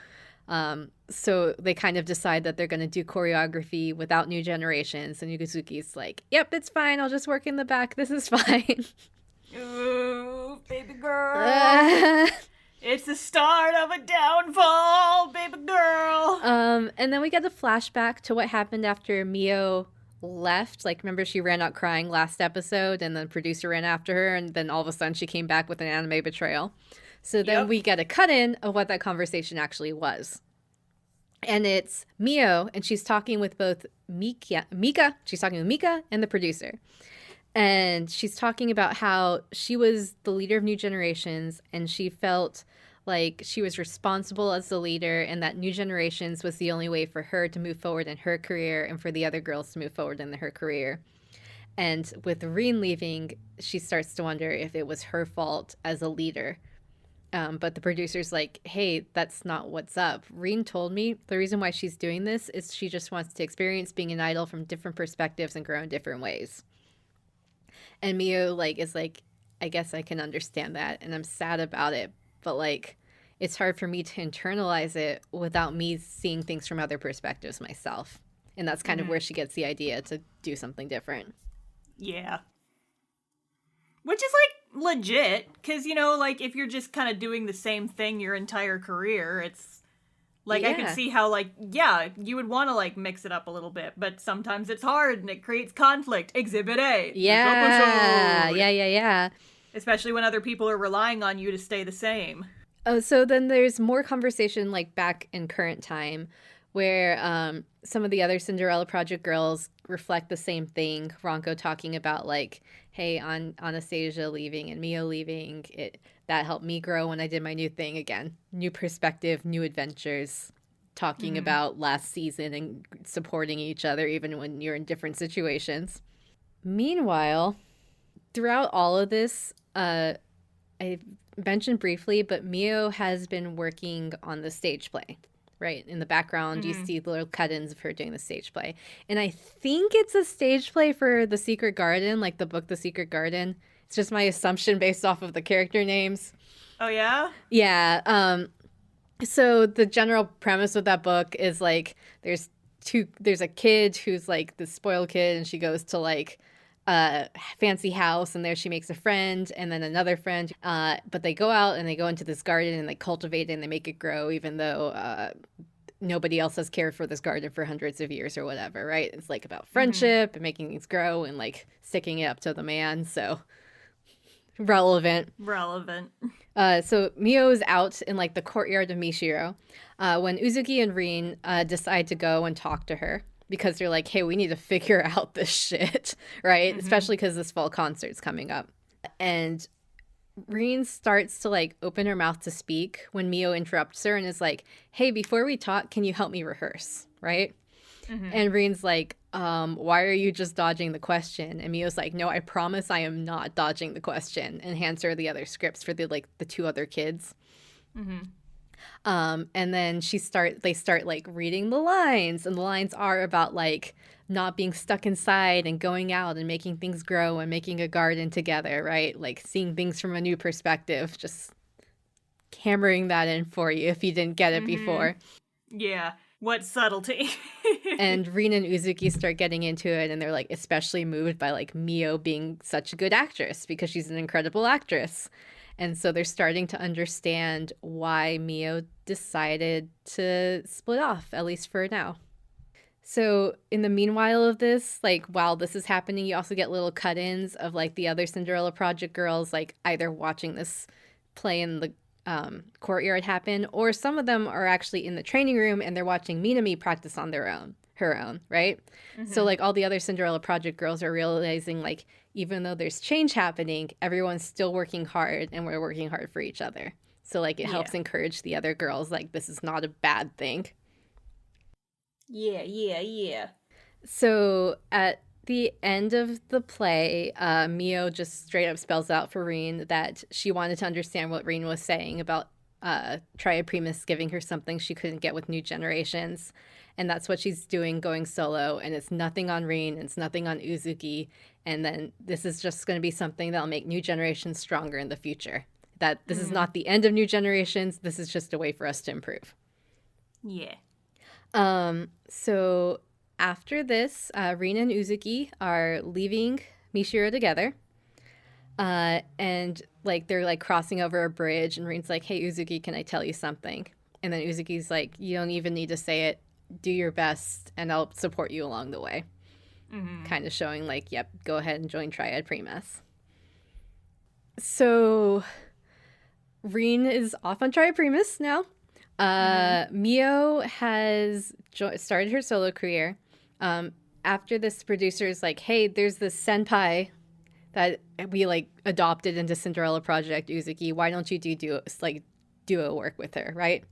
So they kind of decide that they're going to do choreography without New Generations. And Yuzuki's like, yep, it's fine. I'll just work in the back. This is fine. Ooh, baby girl. It's the start of a downfall, baby girl. And then we get a flashback to what happened after Mio left. Like, remember she ran out crying last episode and the producer ran after her and then all of a sudden she came back with an anime betrayal. So then we get a cut-in of what that conversation actually was. And it's Mio, and she's talking with both Mika, she's talking with Mika and the producer. And she's talking about how she was the leader of New Generations and she felt like she was responsible as the leader and that New Generations was the only way for her to move forward in her career and for the other girls to move forward in her career. And with Rin leaving, she starts to wonder if it was her fault as a leader. But the producer's like, hey, that's not what's up. Rin told me the reason why she's doing this is she just wants to experience being an idol from different perspectives and grow in different ways. And Mio is like, I guess I can understand that, and I'm sad about it, but it's hard for me to internalize it without me seeing things from other perspectives myself. And that's kind of where she gets the idea to do something different. Yeah. Which is legit, because if you're just kind of doing the same thing your entire career, it's I can see how you would want to mix it up a little bit, but sometimes it's hard and it creates conflict. Exhibit A. Yeah. Especially when other people are relying on you to stay the same. Oh, so then there's more conversation back in current time where some of the other Cinderella Project girls reflect the same thing. Ronko talking about hey, on Anastasia leaving and Mio leaving, that helped me grow when I did my new thing again. New perspective, new adventures, talking about last season and supporting each other even when you're in different situations. Meanwhile, throughout all of this, I mentioned briefly, but Mio has been working on the stage play. Right, in the background, you see the little cut-ins of her doing the stage play. And I think it's a stage play for The Secret Garden, the book The Secret Garden. It's just my assumption based off of the character names. Oh, yeah? Yeah. So the general premise of that book is, there's a kid who's, the spoiled kid, and she goes to, a fancy house, and there she makes a friend and then another friend, but they go out and they go into this garden and they cultivate it and they make it grow even though nobody else has cared for this garden for hundreds of years or whatever, right? It's about friendship and making things grow and sticking it up to the man. So relevant. So Mio's out in the courtyard of Mishiro when Uzuki and Rin decide to go and talk to her because they're like, hey, we need to figure out this shit, right? Especially because this fall concert's coming up. And Reen starts to like open her mouth to speak when Mio interrupts her and is like, hey, before we talk, can you help me rehearse, right? And Reen's like, why are you just dodging the question? And Mio's like, no, I promise I am not dodging the question, and hands her the other scripts for the two other kids. And then they start like reading the lines, and the lines are about like not being stuck inside and going out and making things grow and making a garden together, right? Like seeing things from a new perspective, just hammering that in for you if you didn't get it before. Yeah. What subtlety. And Reen and Uzuki start getting into it, and they're like especially moved by like Mio being such a good actress because she's an incredible actress. And so they're starting to understand why Mio decided to split off, at least for now. So in the meanwhile of this, like while this is happening, you also get little cut-ins of like the other Cinderella Project girls, like either watching this play in the courtyard happen, or some of them are actually in the training room and they're watching Minami practice on her own, right? So like all the other Cinderella Project girls are realizing like even though there's change happening, everyone's still working hard and we're working hard for each other. So like it helps encourage the other girls like this is not a bad thing. Yeah. So at the end of the play, Mio just straight up spells out for Reen that she wanted to understand what Reen was saying about Triad Primus giving her something she couldn't get with New Generations. And that's what she's doing going solo. And it's nothing on Reen, it's nothing on Uzuki. And then this is just going to be something that'll make New Generations stronger in the future. That this is not the end of New Generations. This is just a way for us to improve. Yeah. So after this, Reen and Uzuki are leaving Mishiro together. And like they're like crossing over a bridge, and Reen's like, hey, Uzuki, can I tell you something? And then Uzuki's like, you don't even need to say it. Do your best, and I'll support you along the way. Kind of showing like, yep, go ahead and join Triad Primus. So Reen is off on Triad Primus now. Mio has started her solo career. After this, producer is like, hey, there's this senpai that we like adopted into Cinderella Project, Uzuki. Why don't you do duo work with her, right?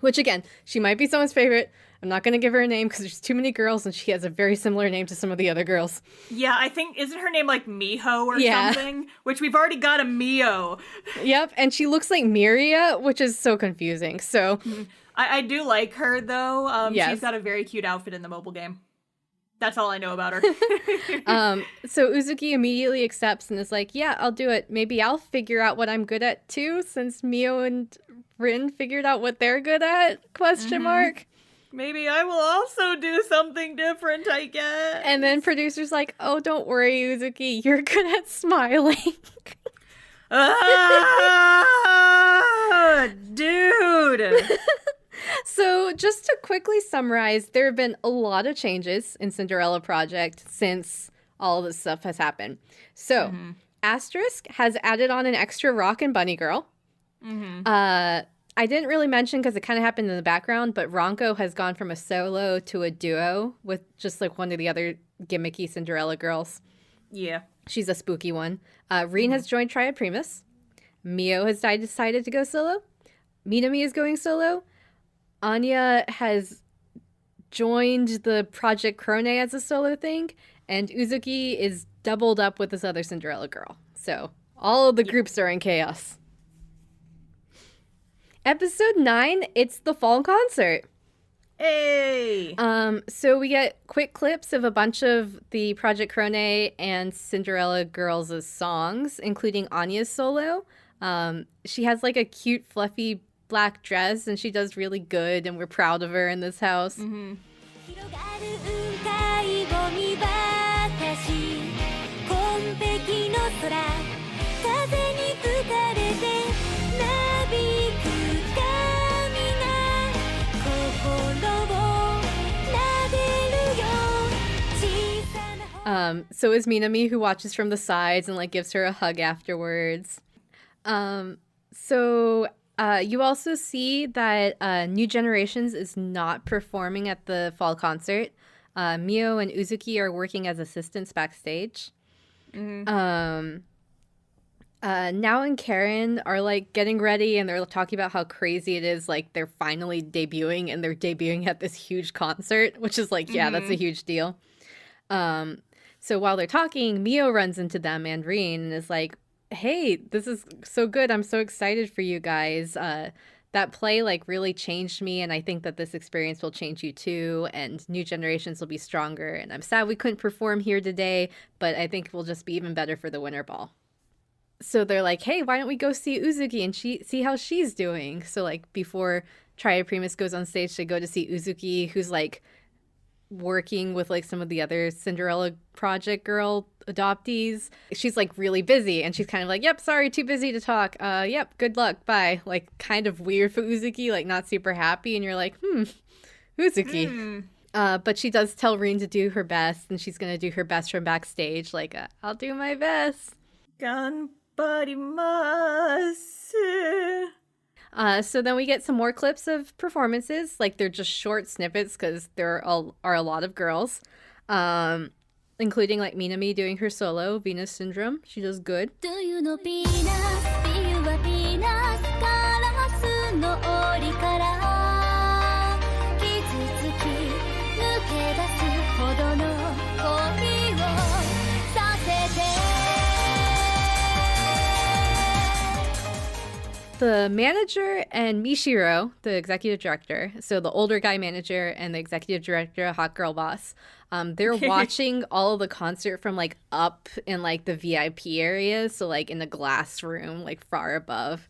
Which again, she might be someone's favorite. I'm not going to give her a name because there's too many girls and she has a very similar name to some of the other girls. Yeah, I think, isn't her name like Miho or something? Which we've already got a Mio. Yep, and she looks like Miria, which is so confusing. So I do like her though. Yes. She's got a very cute outfit in the mobile game. That's all I know about her. So Uzuki immediately accepts and is like, yeah, I'll do it. Maybe I'll figure out what I'm good at too, since Mio and Rin figured out what they're good at, ? Maybe I will also do something different, I guess. And then producer's like, oh, don't worry, Uzuki, you're good at smiling. Dude. So just to quickly summarize, there have been a lot of changes in Cinderella Project since all this stuff has happened. So Asterisk has added on an extra rock and bunny girl. I didn't really mention because it kind of happened in the background, but Ronko has gone from a solo to a duo with just like one of the other gimmicky Cinderella girls. Yeah. She's a spooky one. Reen has joined Triad Primus. Mio has decided to go solo. Minami is going solo. Anya has joined the Project Crone as a solo thing. And Uzuki is doubled up with this other Cinderella girl. So all of the groups are in chaos. Episode 9, it's the fall concert. Hey! So we get quick clips of a bunch of the Project Crone and Cinderella Girls' songs, including Anya's solo. She has like a cute, fluffy black dress, and she does really good, and we're proud of her in this house. So is Minami, who watches from the sides and like gives her a hug afterwards. So you also see that New Generations is not performing at the fall concert. Mio and Uzuki are working as assistants backstage. Now and Karen are like getting ready and they're talking about how crazy it is. Like they're finally debuting and they're debuting at this huge concert, which is like, yeah, that's a huge deal. So while they're talking, Mio runs into them and Reen and is like, hey, this is so good. I'm so excited for you guys. That play like really changed me and I think that this experience will change you too and new generations will be stronger. And I'm sad we couldn't perform here today, but I think we'll just be even better for the winter ball. So they're like, hey, why don't we go see Uzuki and see how she's doing? So like before Triad Primus goes on stage, they go to see Uzuki, who's like working with like some of the other Cinderella Project girl adoptees. She's like really busy and she's kind of like, yep, sorry, too busy to talk. Yep, good luck, bye. Like kind of weird for Uzuki, like not super happy. And you're like, Uzuki. But she does tell Reen to do her best and she's going to do her best from backstage. Like, I'll do my best. So then we get some more clips of performances. Like they're just short snippets because there are a lot of girls, including like Minami doing her solo, Venus Syndrome. She does good. The manager and Mishiro, the executive director, so the older guy manager and the executive director, hot girl boss, they're watching all of the concert from like up in like the VIP area, so like in the glass room, like far above.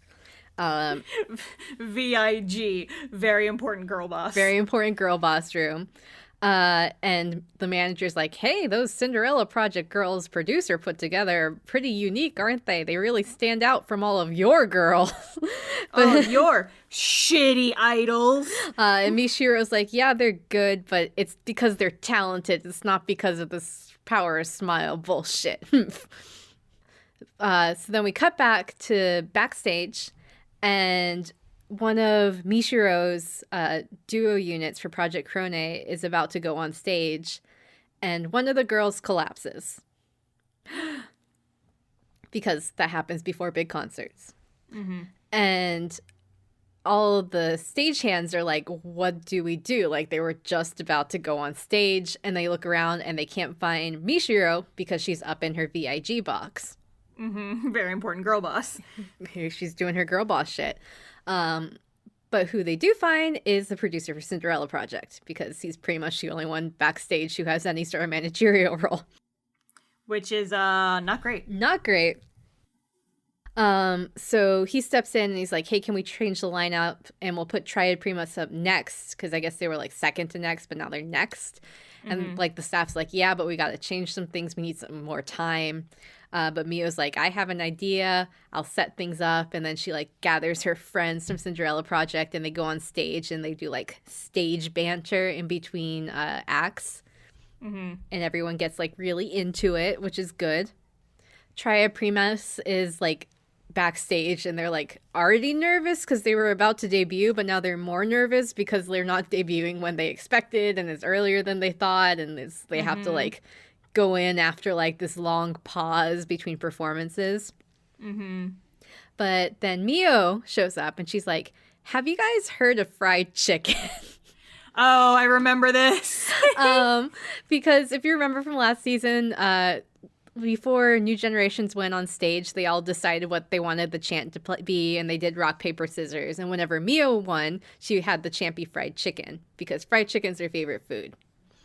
VIG, very important girl boss. Very important girl boss room. And the manager's like, hey, those Cinderella Project girls producer put together are pretty unique, aren't they? They really stand out from all of your girls. Your shitty idols. And Mishiro's like, yeah, they're good, but it's because they're talented. It's not because of this power of smile bullshit. So then we cut back to backstage and one of Mishiro's duo units for Project Krone is about to go on stage, and one of the girls collapses. Because that happens before big concerts. And all of the stagehands are like, what do we do? Like, they were just about to go on stage, and they look around, and they can't find Mishiro because she's up in her VIG box. Very important girl boss. She's doing her girl boss shit. But who they do find is the producer for Cinderella Project, because he's pretty much the only one backstage who has any sort of managerial role. Which is not great. Not great. So he steps in and he's like, hey, can we change the lineup and we'll put Triad Primus up next? Because I guess they were like second to next, but now they're next. And like the staff's like, yeah, but we got to change some things. We need some more time. But Mio's like, I have an idea. I'll set things up. And then she like gathers her friends from Cinderella Project and they go on stage and they do like stage banter in between acts. And everyone gets like really into it, which is good. Triad Primus is like backstage and they're like already nervous because they were about to debut, but now they're more nervous because they're not debuting when they expected and it's earlier than they thought, and they have to like go in after like this long pause between performances. But then Mio shows up and she's like, have you guys heard of fried chicken? Oh, I remember this. Because if you remember from last season, before New Generations went on stage, they all decided what they wanted the chant to be, and they did rock, paper, scissors. And whenever Mio won, she had the chant be fried chicken, because fried chicken's her favorite food.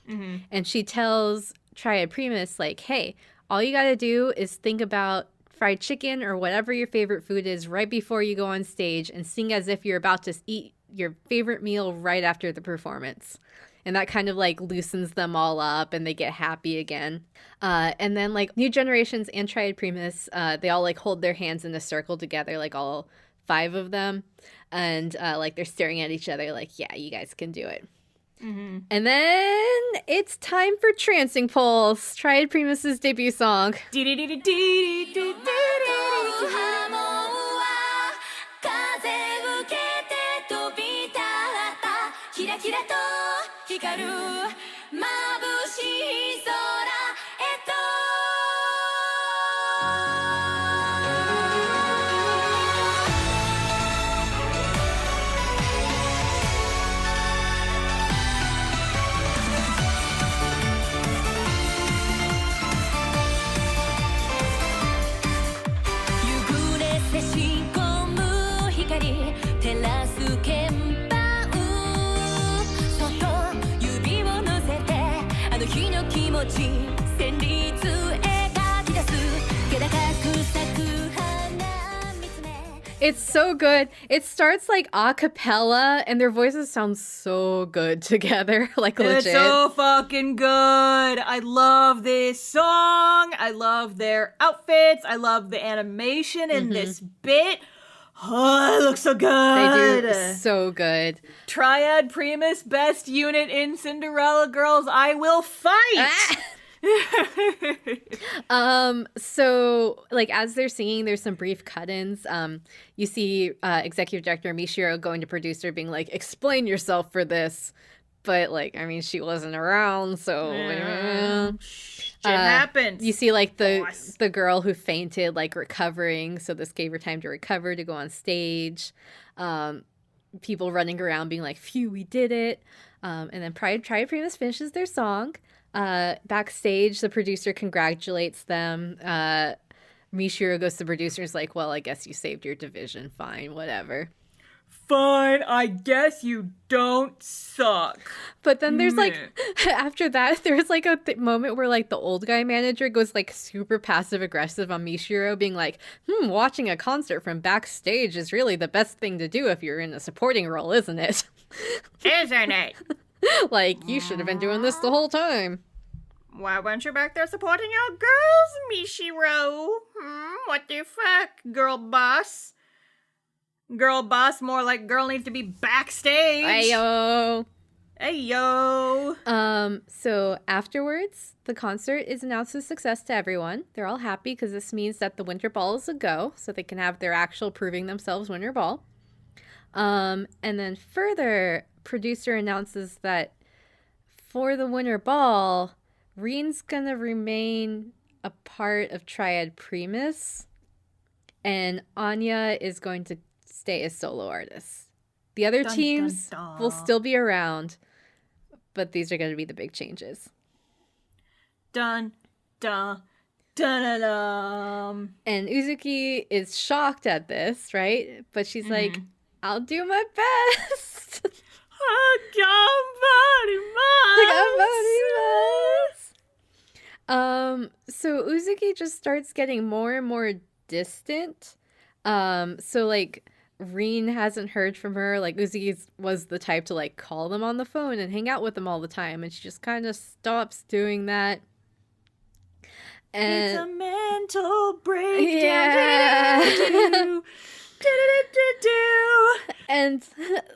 And she tells Triad Primus, like, hey, all you gotta do is think about fried chicken or whatever your favorite food is right before you go on stage and sing as if you're about to eat your favorite meal right after the performance. And that kind of like loosens them all up and they get happy again. And then like New Generations and Triad Primus, they all like hold their hands in a circle together, like all 5 of them. And like they're staring at each other like, yeah, you guys can do it. And then it's time for Trancing Pulse, Triad Primus's debut song. It's so good. It starts like a cappella, and their voices sound so good together. Like legit. It's so fucking good. I love this song. I love their outfits. I love the animation in this bit. Oh, it looks so good. They do so good. Triad Primus, best unit in Cinderella Girls. I will fight. So like as they're singing, there's some brief cut-ins. You see executive director Michiro going to producer being like, explain yourself for this, but like I mean she wasn't around, so shit happens. You see like the girl who fainted like recovering, so this gave her time to recover to go on stage. People running around being like, phew, we did it. And then Triad Primus finishes their song. Backstage, the producer congratulates them. Michiro goes to the producer and is like, well, I guess you saved your division. Fine, whatever. Fine, I guess you don't suck. But then there's like, after that, there's like a moment where like the old guy manager goes like super passive aggressive on Michiro, being like, watching a concert from backstage is really the best thing to do if you're in a supporting role, isn't it? Isn't it? Like, you should have been doing this the whole time. Why weren't you back there supporting your girls, Michiro? What the fuck, girl boss? Girl boss, more like girl needs to be backstage. Ayo. Ayo. So afterwards, the concert is announced a success to everyone. They're all happy because this means that the Winter Ball is a go, so they can have their actual proving themselves Winter Ball. And then further, producer announces that for the Winter Ball, Reen's gonna remain a part of Triad Primus, and Anya is going to stay as solo artist. The other teams will still be around, but these are going to be the big changes. Dun, dun, dun, dun, dun. And Uzuki is shocked at this, right? But she's like, I'll do my best. So Uzuki just starts getting more and more distant. So like Reen hasn't heard from her. Like Uzuki was the type to like call them on the phone and hang out with them all the time, and she just kind of stops doing that. And it's a mental breakdown. Yeah. And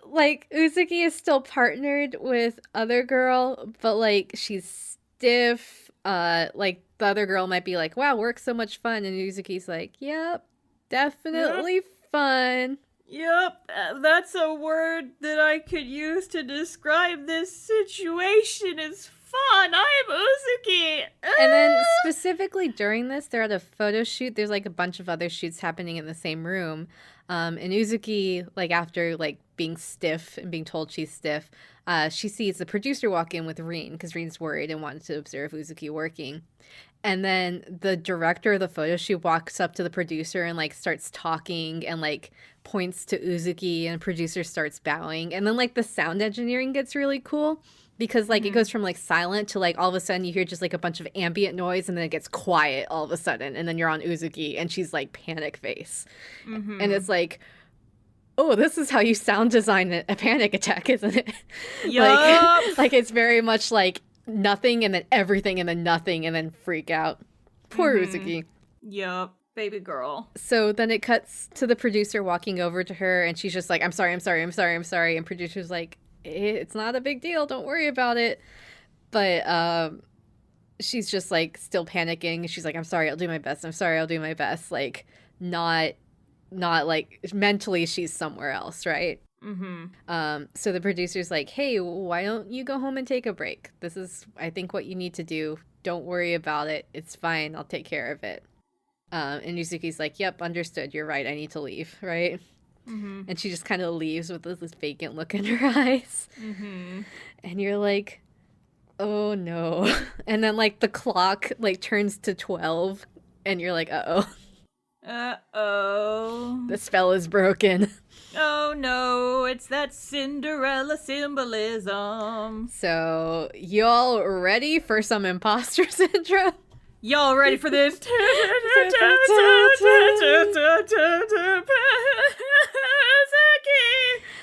like Uzuki is still partnered with other girl, but like she's stiff. Like the other girl might be like, wow, work's so much fun, and Uzuki's like, yep, definitely fun. Yep, that's a word that I could use to describe this situation. It's fun. I'm Uzuki. And then specifically during this, they're at a photo shoot. There's like a bunch of other shoots happening in the same room. And Uzuki, like after like being stiff and being told she's stiff, she sees the producer walk in with Reen because Reen's worried and wanted to observe Uzuki working. And then the director of the photo shoot walks up to the producer and like starts talking and like points to Uzuki, and the producer starts bowing. And then like the sound engineering gets really cool because like it goes from like silent to like all of a sudden you hear just like a bunch of ambient noise, and then it gets quiet all of a sudden, and then you're on Uzuki and she's like panic face. And it's like, oh, this is how you sound design a panic attack, isn't it? Yup. like it's very much like nothing and then everything and then nothing and then freak out. Poor Uzuki. Yup, baby girl. So then it cuts to the producer walking over to her, and she's just like, I'm sorry. And producer's like, it's not a big deal, don't worry about it. But she's just like still panicking. She's like, I'm sorry, I'll do my best. Like not like mentally she's somewhere else, right? So the producer's like, hey, why don't you go home and take a break? This is, I think, what you need to do. Don't worry about it. It's fine. I'll take care of it. And Yuzuki's like, yep, understood. You're right. I need to leave, right? And she just kind of leaves with this vacant look in her eyes. And you're like, oh no. And then like the clock like turns to 12 and you're like, uh-oh. Uh-oh. The spell is broken. Oh no, it's that Cinderella symbolism. So, y'all ready for some imposter syndrome? Y'all ready for this?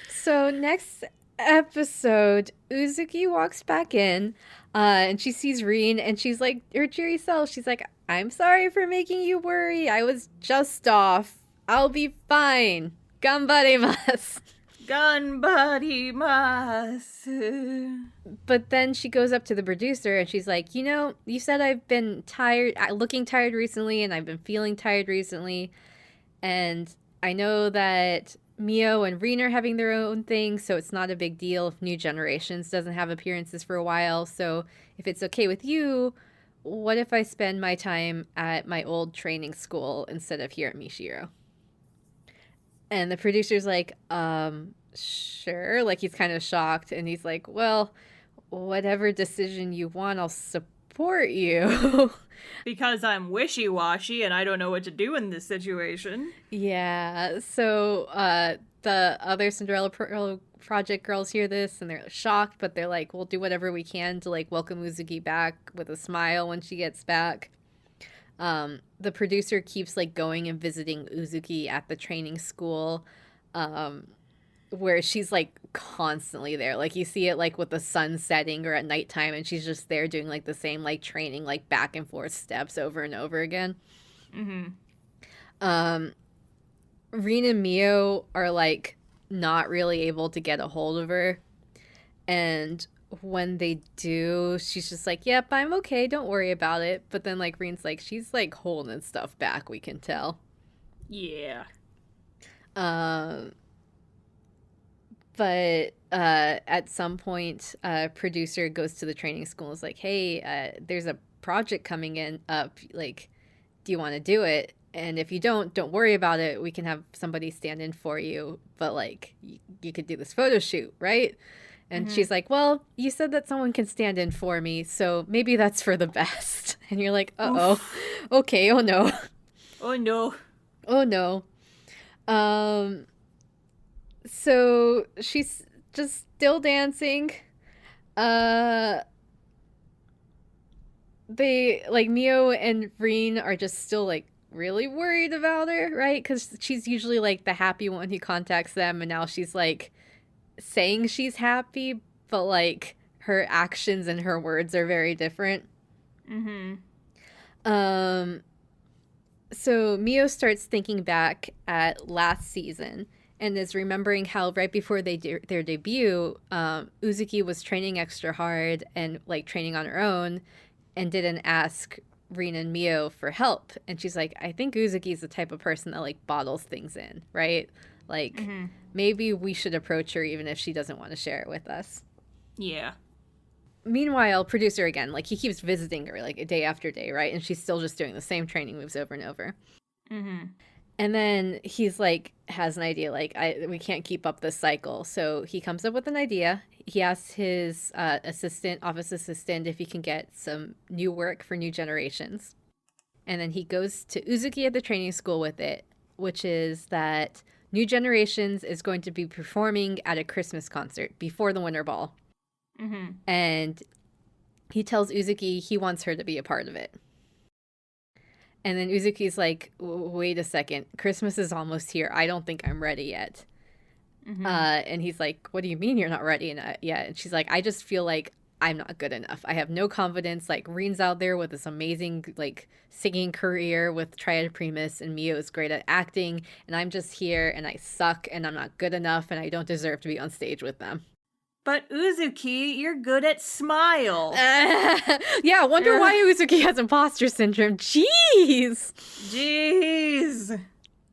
So, next episode, Uzuki walks back in, and she sees Rin, and she's like, her cheery self, she's like, I'm sorry for making you worry. I was just off. I'll be fine. Ganbaremasu. Ganbarimasu. But then she goes up to the producer and she's like, you said I've been tired, looking tired recently, and I've been feeling tired recently. And I know that Mio and Rin are having their own thing, so it's not a big deal if New Generations doesn't have appearances for a while. So if it's okay with you, what if I spend my time at my old training school instead of here at Mishiro? And the producer's like, sure. Like, he's kind of shocked. And he's like, well, whatever decision you want, I'll support you. Because I'm wishy-washy and I don't know what to do in this situation. Yeah. So the other Cinderella Project girls hear this and they're shocked, but they're like, we'll do whatever we can to, like, welcome Uzuki back with a smile when she gets back. The producer keeps, like, going and visiting Uzuki at the training school, where she's, like, constantly there. Like, you see it, like, with the sun setting or at nighttime, and she's just there doing, like, the same, like, training, like, back and forth steps over and over again. Rin and Mio are, like, not really able to get a hold of her, and when they do, she's just like, yep, I'm okay, don't worry about it. But then, like, Rin's like, she's, like, holding stuff back, we can tell. Yeah. But at some point, producer goes to the training school and is like, hey, there's a project coming in up, like, do you want to do it? And if you don't worry about it, we can have somebody stand in for you, but, like, you could do this photo shoot, right? And she's like, well, you said that someone can stand in for me, so maybe that's for the best. And you're like, uh-oh. Okay, oh no. Oh no. Oh no. So she's just still dancing. They, like, Mio and Rin are just still, like, really worried about her, right? Because she's usually, like, the happy one who contacts them, and now she's, like, saying she's happy, but, like, her actions and her words are very different. So Mio starts thinking back at last season and is remembering how right before their debut, Uzuki was training extra hard and, like, training on her own and didn't ask Rin and Mio for help. And she's like, I think Uzuki's the type of person that, like, bottles things in, right? Like, maybe we should approach her even if she doesn't want to share it with us. Yeah. Meanwhile, producer, again, like, he keeps visiting her, like, day after day, right? And she's still just doing the same training moves over and over. And then he's, like, has an idea, like, we can't keep up this cycle. So he comes up with an idea. He asks his office assistant, if he can get some new work for New Generations. And then he goes to Uzuki at the training school with it, which is that New Generations is going to be performing at a Christmas concert before the Winter Ball. And he tells Uzuki he wants her to be a part of it. And then Uzuki's like, wait a second, Christmas is almost here. I don't think I'm ready yet. And he's like, what do you mean you're not ready yet? And she's like, I just feel like I'm not good enough. I have no confidence. Like, Rin's out there with this amazing, like, singing career with Triad Primus, and Mio is great at acting, and I'm just here and I suck and I'm not good enough and I don't deserve to be on stage with them. But Uzuki, you're good at smile. Yeah, I wonder why Uzuki has imposter syndrome. Jeez.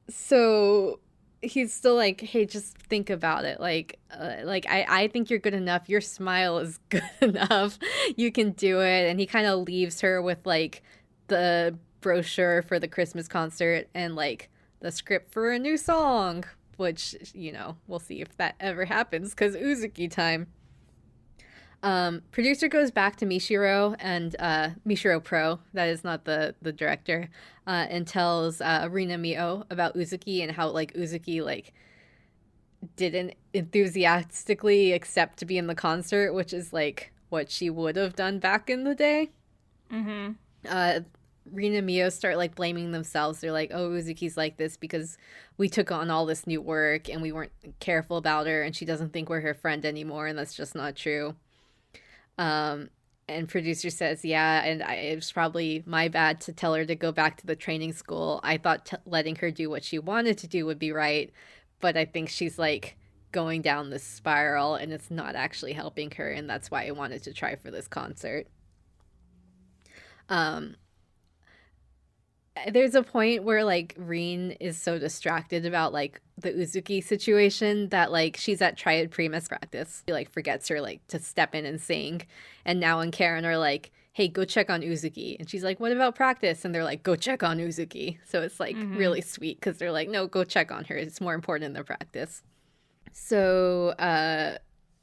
So he's still like, hey, just think about it. Like I think you're good enough. Your smile is good enough. You can do it. And he kind of leaves her with, like, the brochure for the Christmas concert and, like, the script for a new song, which, we'll see if that ever happens, because Uzuki time. Producer goes back to Mishiro and Mishiro Pro, that is not the director, and tells Rin and Mio about Uzuki and how, like, Uzuki, like, didn't enthusiastically accept to be in the concert, which is like what she would have done back in the day. Rin and Mio start like blaming themselves. They're like, oh, Uzuki's like this because we took on all this new work and we weren't careful about her, and she doesn't think we're her friend anymore, and that's just not true. And producer says, yeah, and it was probably my bad to tell her to go back to the training school. I thought letting her do what she wanted to do would be right, but I think she's like going down this spiral and it's not actually helping her, and that's why I wanted to try for this concert. There's a point where like Rin is so distracted about like the Uzuki situation that like she's at Triad Primus practice. She like forgets her like to step in and sing. And now and Karen are like, hey, go check on Uzuki. And she's like, what about practice? And they're like, go check on Uzuki. So it's like really sweet because they're like, no, go check on her. It's more important than practice. So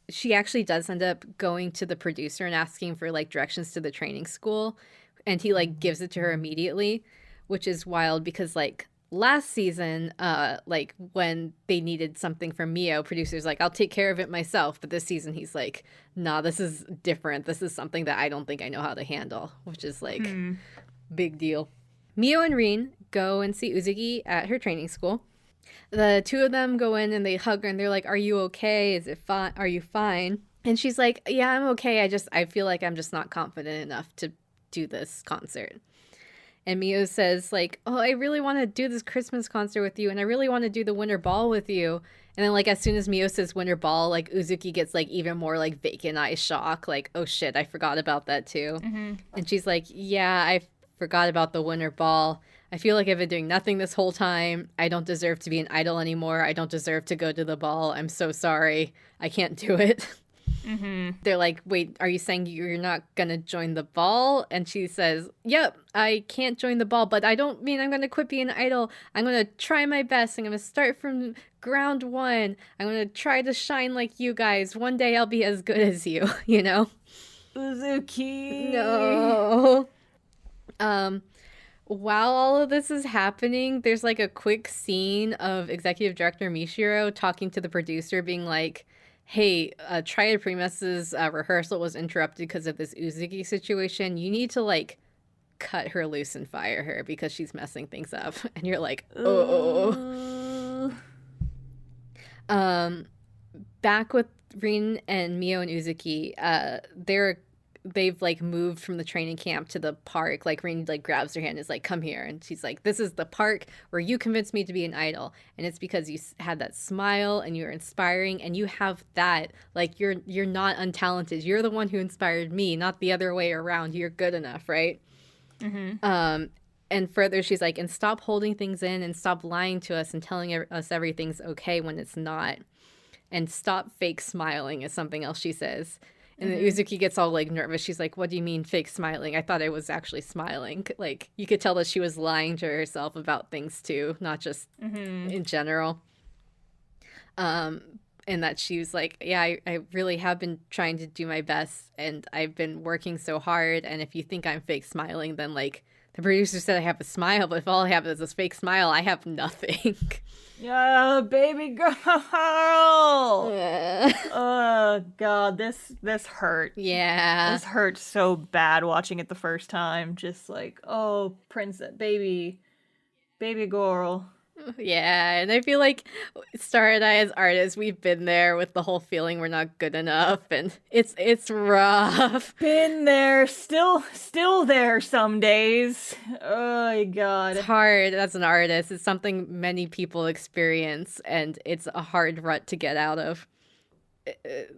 she actually does end up going to the producer and asking for like directions to the training school. And he like gives it to her immediately, which is wild because like last season, like when they needed something from Mio, producer's like, I'll take care of it myself. But this season he's like, nah, this is different. This is something that I don't think I know how to handle, which is like big deal. Mio and Rin go and see Uzuki at her training school. The two of them go in and they hug her and they're like, are you okay? Is it fine? Are you fine? And she's like, yeah, I'm okay. I feel like I'm just not confident enough to do this concert. And Mio says like, oh, I really want to do this Christmas concert with you, and I really want to do the winter ball with you. And then like as soon as Mio says winter ball, like Uzuki gets like even more like vacant eye shock, like, oh shit, I forgot about that too. And she's like, yeah, I forgot about the winter ball. I feel like I've been doing nothing this whole time. I don't deserve to be an idol anymore. I don't deserve to go to the ball. I'm so sorry. I can't do it. They're like, wait, are you saying you're not gonna join the ball? And she says, yep, I can't join the ball, but I don't mean I'm gonna quit being an idol. I'm gonna try my best. I'm gonna start from ground one. I'm gonna try to shine like you guys. One day I'll be as good as you, you know? Uzuki. No. While all of this is happening, there's like a quick scene of executive director Michiro talking to the producer being like, hey, Triad Primus's rehearsal was interrupted because of this Uzuki situation. You need to, like, cut her loose and fire her because she's messing things up. And you're like, oh. Back with Rin and Mio and Uzuki, they've, like, moved from the training camp to the park. Like, Rin, like, grabs her hand and is like, come here. And she's like, this is the park where you convinced me to be an idol. And it's because you had that smile and you're inspiring and you have that. Like, you're not untalented. You're the one who inspired me, not the other way around. You're good enough, right? And further, she's like, and stop holding things in and stop lying to us and telling us everything's okay when it's not. And stop fake smiling is something else she says. And then Uzuki gets all, like, nervous. She's like, what do you mean fake smiling? I thought I was actually smiling. Like, you could tell that she was lying to herself about things, too, not just in general. And that she was like, yeah, I really have been trying to do my best, and I've been working so hard, and if you think I'm fake smiling, then, like, the producer said I have a smile, but if all I have is a fake smile, I have nothing. Yeah, baby girl. Oh god, this hurt. Yeah. This hurt so bad watching it the first time. Just like, oh, princess, baby girl. Yeah, and I feel like Star and I as artists, we've been there with the whole feeling we're not good enough, and it's rough. Been there, still there some days. Oh my god. It's hard as an artist. It's something many people experience, and it's a hard rut to get out of.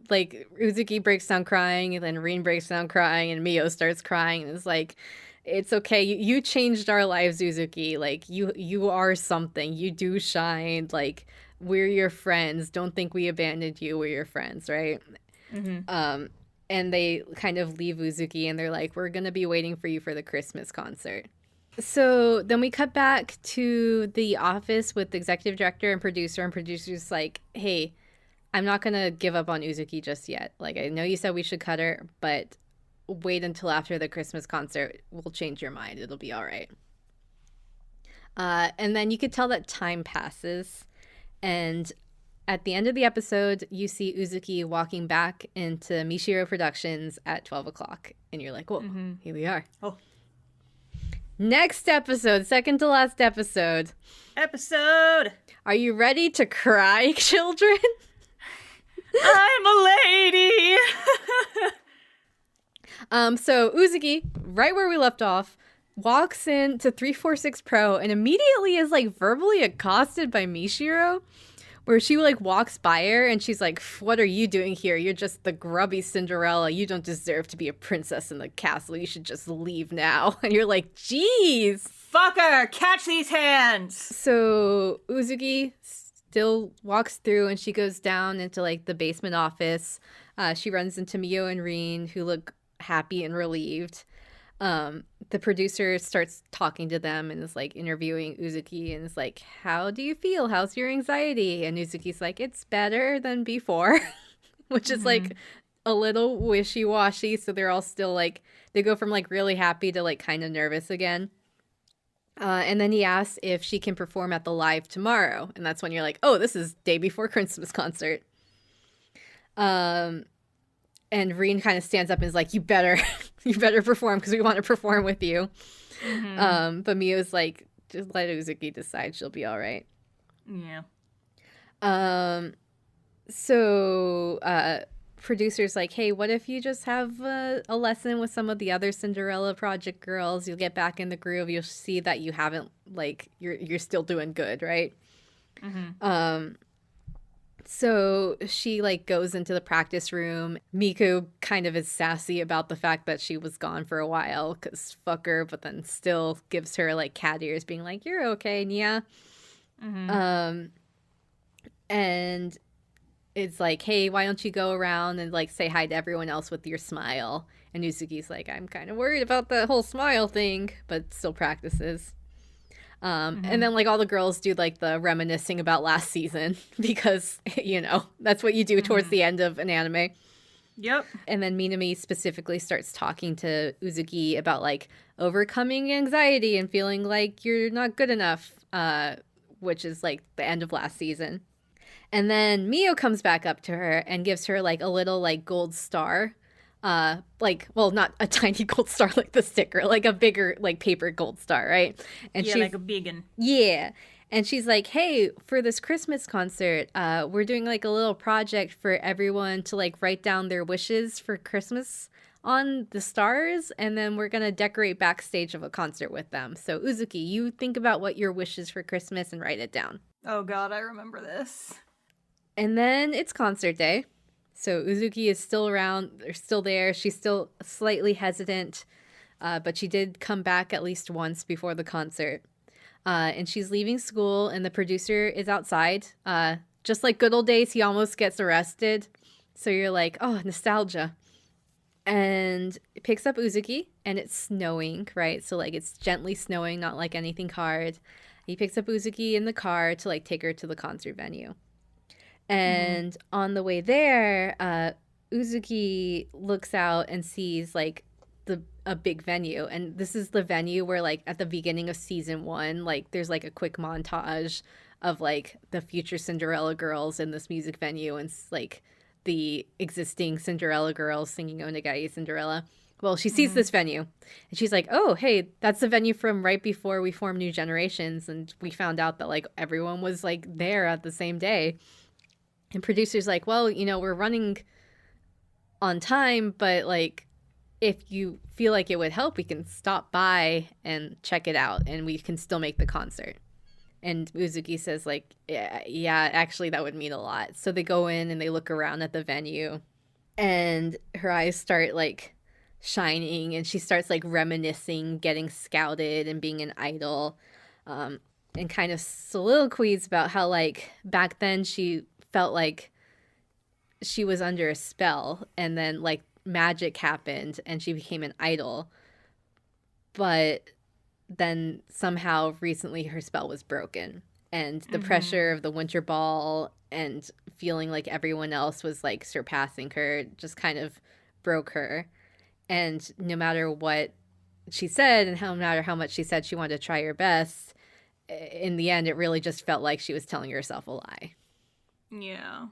Like, Uzuki breaks down crying, and then Rin breaks down crying, and Mio starts crying, and it's like, it's okay. You changed our lives, Uzuki. Like, you are something. You do shine. Like, we're your friends. Don't think we abandoned you. We're your friends, right? And they kind of leave Uzuki, and they're like, we're going to be waiting for you for the Christmas concert. So then we cut back to the office with the executive director and producer's like, hey, I'm not going to give up on Uzuki just yet. Like, I know you said we should cut her, but wait until after the Christmas concert. We'll change your mind. It'll be all right. And then you could tell that time passes, and At the end of the episode, you see Uzuki walking back into Mishiro Productions at 12 o'clock. And you're like, whoa, here we are. Oh. Next episode, second to last episode. Are you ready to cry, children? I'm a lady! So Uzuki, right where we left off, walks into 346 Pro and immediately is like verbally accosted by Mishiro, where she like walks by her and she's like, what are you doing here? You're just the grubby Cinderella. You don't deserve to be a princess in the castle. You should just leave now. And you're like, geez. Fucker, catch these hands! So Uzuki still walks through and she goes down into like the basement office. She runs into Mio and Rin, who look happy and relieved. The producer starts talking to them and is like interviewing Uzuki and is like, how do you feel? How's your anxiety? And Uzuki's like, it's better than before, which is like a little wishy-washy. So they're all still like, they go from like really happy to like kind of nervous again. And then he asks if she can perform at the live tomorrow. And that's when you're like, oh, this is day before Christmas concert. And Rin kind of stands up and is like, you better perform because we want to perform with you. But Mio's like, just let Uzuki decide. She'll be all right. Yeah. So producer's like, hey, what if you just have a lesson with some of the other Cinderella Project girls? You'll get back in the groove. You'll see that you haven't, like, you're still doing good, right? So she like goes into the practice room. Miku kind of is sassy about the fact that she was gone for a while because fuck her, but then still gives her like cat ears being like, you're okay, Nia. And it's like, hey, why don't you go around and like say hi to everyone else with your smile? And Uzuki's like, I'm kind of worried about the whole smile thing, but still practices. And then like all the girls do like the reminiscing about last season because, you know, that's what you do towards the end of an anime. Yep. And then Minami specifically starts talking to Uzuki about like overcoming anxiety and feeling like you're not good enough, which is like the end of last season. And then Mio comes back up to her and gives her like a little like gold star. Like, well, not a tiny gold star like the sticker, like a bigger like paper gold star, right? And yeah, she's like a vegan. Yeah. And she's like, hey, for this Christmas concert, we're doing like a little project for everyone to like write down their wishes for Christmas on the stars, and then we're gonna decorate backstage of a concert with them. So Uzuki, you think about what your wish is for Christmas and write it down. Oh god, I remember this. And then it's concert day. So Uzuki is still around, or still there. She's still slightly hesitant, but she did come back at least once before the concert. And she's leaving school, and the producer is outside. Just like good old days, he almost gets arrested. So you're like, oh, nostalgia. And it picks up Uzuki, and it's snowing, right? So like it's gently snowing, not like anything hard. He picks up Uzuki in the car to like take her to the concert venue. And on the way there, Uzuki looks out and sees like a big venue. And this is the venue where like at the beginning of season 1, like there's like a quick montage of like the future Cinderella girls in this music venue and like the existing Cinderella girls singing Onegai Cinderella. Well, she sees this venue and she's like, oh, hey, that's the venue from right before we formed New Generations. And we found out that like everyone was like there at the same day. And producer's like, well, you know, we're running on time, but like if you feel like it would help, we can stop by and check it out and we can still make the concert. And Uzuki says like, yeah, actually that would mean a lot. So they go in and they look around at the venue and her eyes start like shining and she starts like reminiscing, getting scouted and being an idol, and kind of soliloquies about how like back then she felt like she was under a spell and then like magic happened and she became an idol. But then somehow recently her spell was broken and the pressure of the winter ball and feeling like everyone else was like surpassing her just kind of broke her. And no matter what she said and no matter how much she said she wanted to try her best, in the end it really just felt like she was telling herself a lie. Yeah.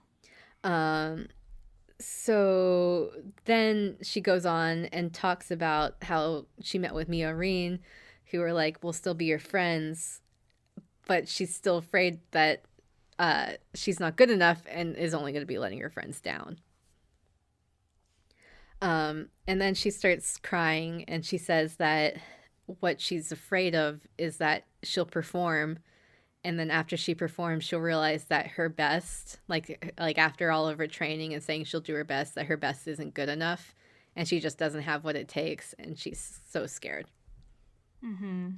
So then she goes on and talks about how she met with Mia and Reen, who were like, we'll still be your friends, but she's still afraid that she's not good enough and is only going to be letting her friends down. And then she starts crying, and she says that what she's afraid of is that she'll perform, and then after she performs, she'll realize that her best, like after all of her training and saying she'll do her best, that her best isn't good enough, and she just doesn't have what it takes, and she's so scared. Mm-hmm.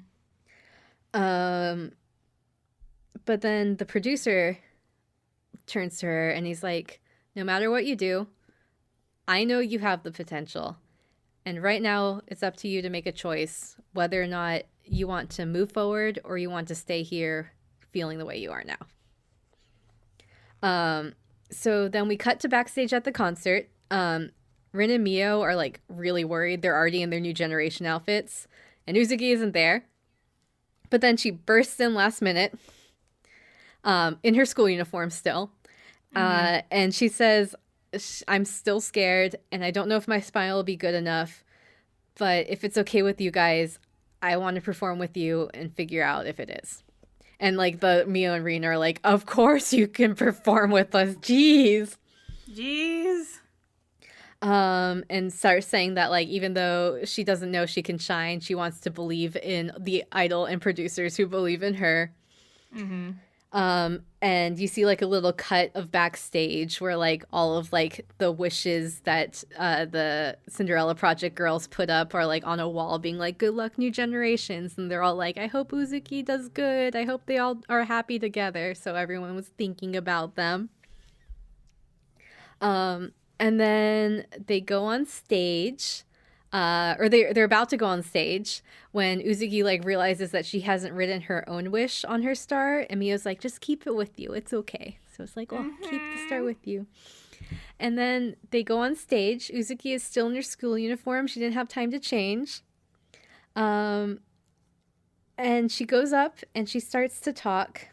But then the producer turns to her, and he's like, no matter what you do, I know you have the potential. And right now, it's up to you to make a choice whether or not you want to move forward or you want to stay here feeling the way you are now. So then we cut to backstage at the concert. Rin and Mio are like really worried. They're already in their new generation outfits. And Uzuki isn't there. But then she bursts in last minute in her school uniform still. And she says, I'm still scared, and I don't know if my smile will be good enough, but if it's okay with you guys, I want to perform with you and figure out if it is. And like the Mio and Reen are like, of course you can perform with us. Jeez. And start saying that like even though she doesn't know she can shine, she wants to believe in the idol and producers who believe in her. Mm-hmm. And you see like a little cut of backstage where like all of like the wishes that the Cinderella Project girls put up are like on a wall being like, good luck new generations, and they're all like, I hope Uzuki does good, I hope they all are happy together. So everyone was thinking about them. And then they go on stage, or they're about to go on stage when Uzuki like realizes that she hasn't written her own wish on her star, and Mio's like, just keep it with you, it's okay. So it's like, well, keep the star with you. And then they go on stage. Uzuki is still in her school uniform. She didn't have time to change. And she goes up and she starts to talk,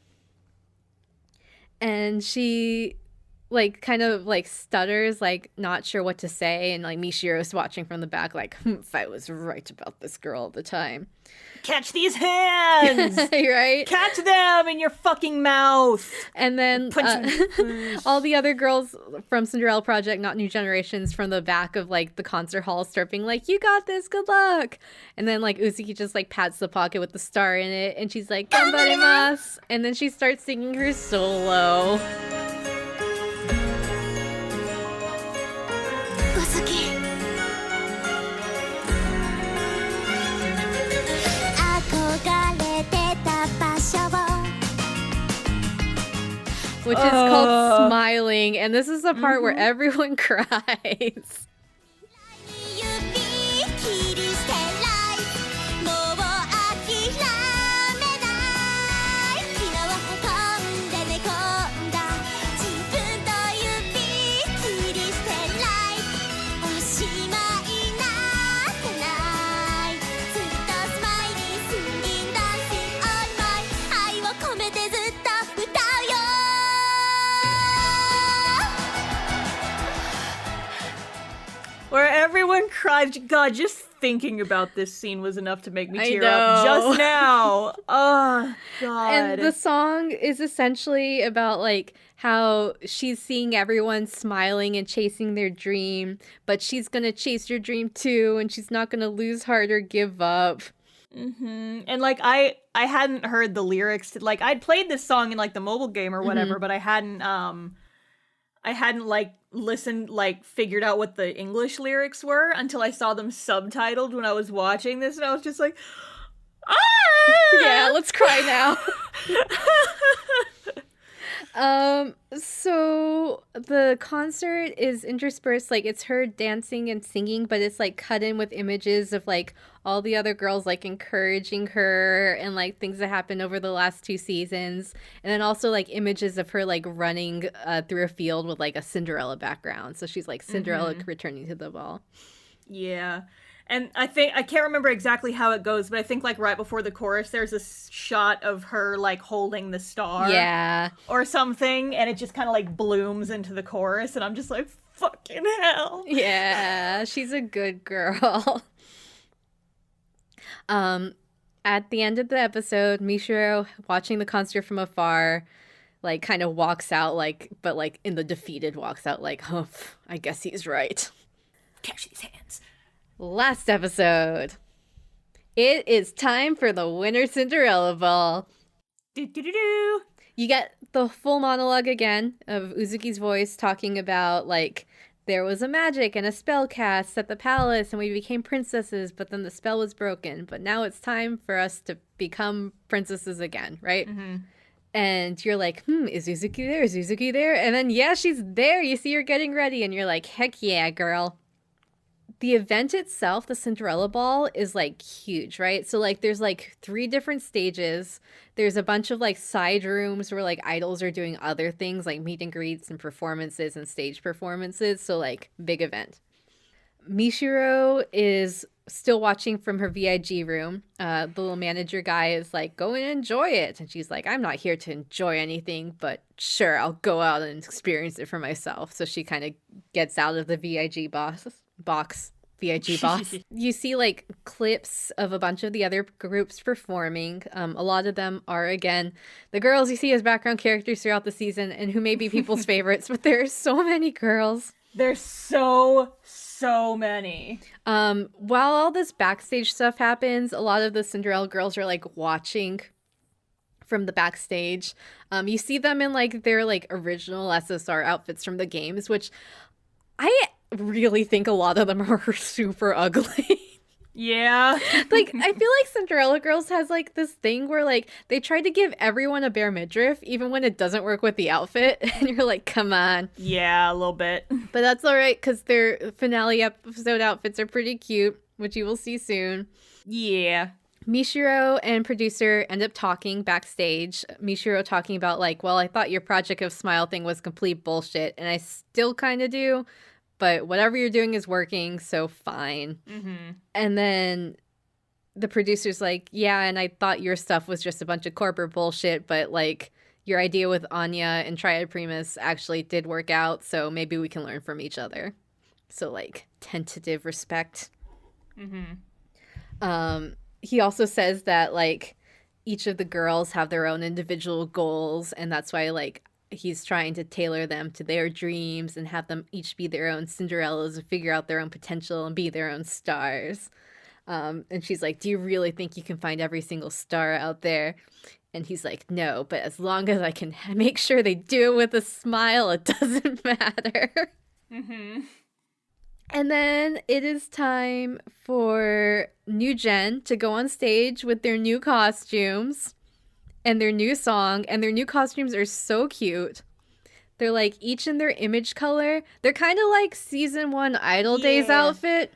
and she like kind of like stutters, like not sure what to say, and like Mishiro's watching from the back like, if I was right about this girl all the time. Catch these hands! Right? Catch them in your fucking mouth! And then all the other girls from Cinderella Project, not New Generations, from the back of like the concert hall start being like, you got this, good luck. And then like Uzuki just like pats the pocket with the star in it, and she's like, ganbarimasu. And then she starts singing her solo. Which is called Smiling, and this is the part where everyone cries. Where everyone cried. God, just thinking about this scene was enough to make me tear up just now. Oh, God. And the song is essentially about like how she's seeing everyone smiling and chasing their dream, but she's gonna chase your dream too, and she's not gonna lose heart or give up. Mm-hmm. And like I hadn't heard the lyrics to, like, I'd played this song in like the mobile game or whatever, but I hadn't like listened, like figured out what the English lyrics were until I saw them subtitled when I was watching this, and I was just like, ah! Yeah, let's cry now. So the concert is interspersed, like it's her dancing and singing, but it's like cut in with images of like all the other girls like encouraging her and like things that happened over the last 2 seasons, and then also like images of her like running through a field with like a Cinderella background, so she's like Cinderella returning to the ball. Yeah. And I can't remember exactly how it goes, but I think like right before the chorus, there's a shot of her like holding the star. Yeah. Or something, and it just kind of like blooms into the chorus, and I'm just like, fucking hell. Yeah, she's a good girl. At the end of the episode, Mishiro, watching the concert from afar, like kind of walks out, like, but like in the defeated walks out, like, oh, I guess he's right. Catch these hands. Last episode. It is time for the Winter Cinderella Ball. Do-do-do-do. You get the full monologue again of Uzuki's voice talking about, like, there was a magic and a spell cast at the palace and we became princesses, but then the spell was broken. But now it's time for us to become princesses again, right? Mm-hmm. And you're like, is Uzuki there? Is Uzuki there? And then, yeah, she's there. You see her getting ready and you're like, heck yeah, girl. The event itself, the Cinderella Ball, is like huge, right? So like there's like 3 different stages. There's a bunch of like side rooms where like idols are doing other things like meet and greets and performances and stage performances. So like big event. Mishiro is still watching from her VIG room. The little manager guy is like, go and enjoy it. And she's like, I'm not here to enjoy anything, but sure, I'll go out and experience it for myself. So she kind of gets out of the VIG box. You see like clips of a bunch of the other groups performing. A lot of them are, again, the girls you see as background characters throughout the season and who may be people's favorites, but there are so many girls. There's so many. While all this backstage stuff happens, a lot of the Cinderella girls are like watching from the backstage. You see them in like their like original SSR outfits from the games, which I really think a lot of them are super ugly. Yeah. Like, I feel like Cinderella Girls has like this thing where like they try to give everyone a bare midriff even when it doesn't work with the outfit, and you're like, come on. Yeah, a little bit. But that's all right because their finale episode outfits are pretty cute, which you will see soon. Yeah. Mishiro and producer end up talking backstage. Mishiro talking about like, well, I thought your Project of Smile thing was complete bullshit, and I still kind of do. But whatever you're doing is working, so fine. Mm-hmm. And then the producer's like, yeah, and I thought your stuff was just a bunch of corporate bullshit, but like your idea with Anya and Triad Primus actually did work out, so maybe we can learn from each other. So like tentative respect. Mm-hmm. He also says that like each of the girls have their own individual goals, and that's why like he's trying to tailor them to their dreams and have them each be their own Cinderellas and figure out their own potential and be their own stars. And she's like, do you really think you can find every single star out there? And he's like, no, but as long as I can make sure they do it with a smile, it doesn't matter. Mm-hmm. And then it is time for New Gen to go on stage with their new costumes and their new song, and their new costumes are so cute. They're like each in their image color. They're kind of like season 1 Idol Days outfit.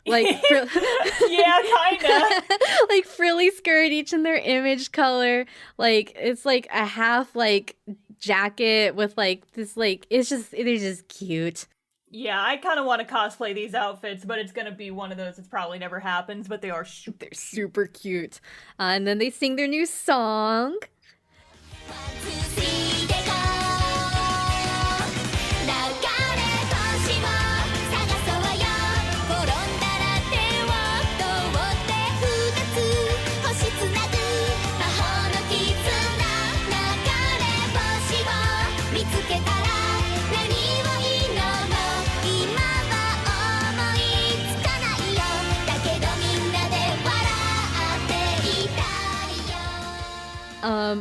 Like yeah, kind of. like frilly skirt, each in their image color. Like it's like a half like jacket with like this like they're just cute. Yeah, I kind of want to cosplay these outfits, but it's going to be one of those that probably never happens, but they're super cute. And then they sing their new song.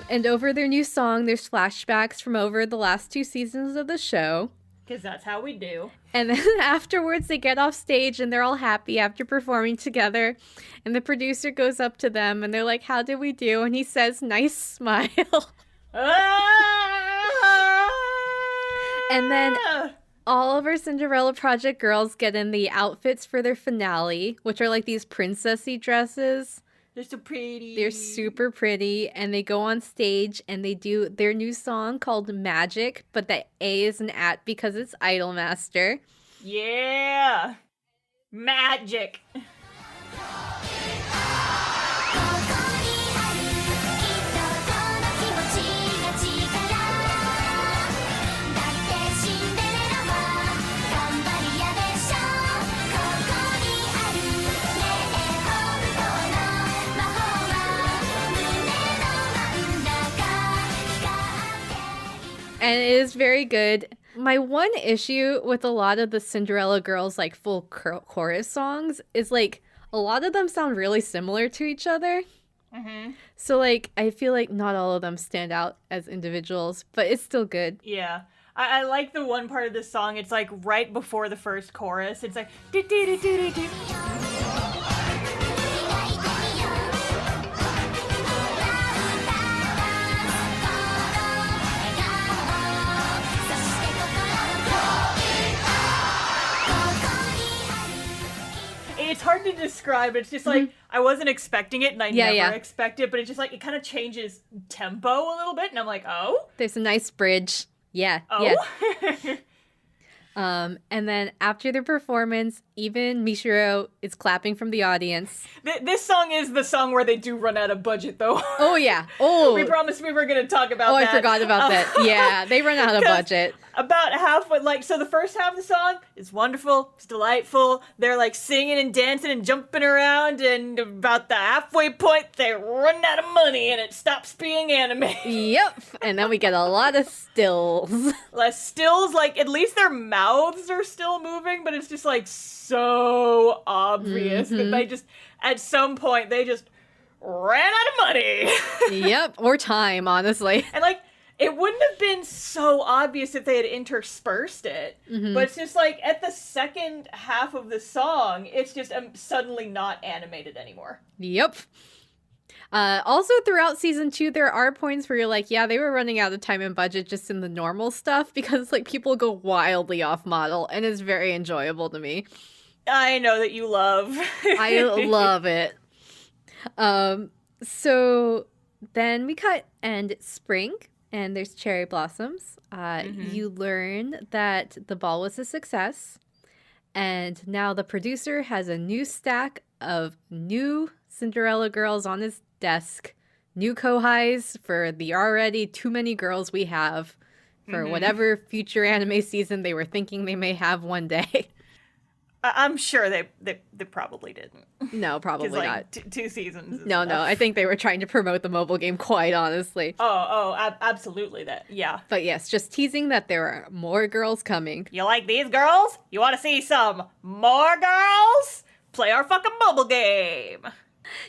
And over their new song, there's flashbacks from over the last 2 seasons of the show. Because that's how we do. And then afterwards, they get off stage and they're all happy after performing together. And the producer goes up to them and they're like, how did we do? And he says, nice smile. And then all of our Cinderella Project girls get in the outfits for their finale, which are like these princessy dresses. They're so pretty. They're super pretty, and they go on stage and they do their new song called Magic, but the A is an at because it's Idolmaster. Yeah. Magic. And it is very good. My one issue with a lot of the Cinderella Girls like full chorus songs is like a lot of them sound really similar to each other. Mm-hmm. So like I feel like not all of them stand out as individuals, but it's still good. Yeah. I like the one part of this song. It's like right before the first chorus. It's like do do do do do do. It's hard to describe. It's just like I wasn't expecting it, and I never expect it. But it's just like it kind of changes tempo a little bit, and I'm like, oh, there's a nice bridge. Yeah. Oh. Yeah. And then after the performance, even Michiru is clapping from the audience. This song is the song where they do run out of budget, though. Oh, yeah. Oh. We promised we were going to talk about that. Oh, I forgot about that. Yeah, they run out of budget. About halfway, like, so the first half of the song is wonderful, it's delightful. They're like singing and dancing and jumping around, and about the halfway point, they run out of money and it stops being anime. Yep. And then we get a lot of stills. Less stills, like, at least their mouths are still moving, but it's just like so obvious that they just, at some point, they just ran out of money. Yep. Or time, honestly. And like, it wouldn't have been so obvious if they had interspersed it, but it's just like at the second half of the song, it's just suddenly not animated anymore. Yep. Also, throughout season 2, there are points where you're like, yeah, they were running out of time and budget just in the normal stuff because like people go wildly off model, and it's very enjoyable to me. I know that you love. I love it. So then we cut and it's spring. And there's cherry blossoms. You learn that the ball was a success. And now the producer has a new stack of new Cinderella girls on his desk. New kohais for the already too many girls we have for whatever future anime season they were thinking they may have one day. I'm sure they probably didn't. No, probably like, not. 2 seasons. No, I think they were trying to promote the mobile game, quite honestly. Absolutely. Yeah. But yes, just teasing that there are more girls coming. You like these girls? You want to see some more girls? Play our fucking mobile game.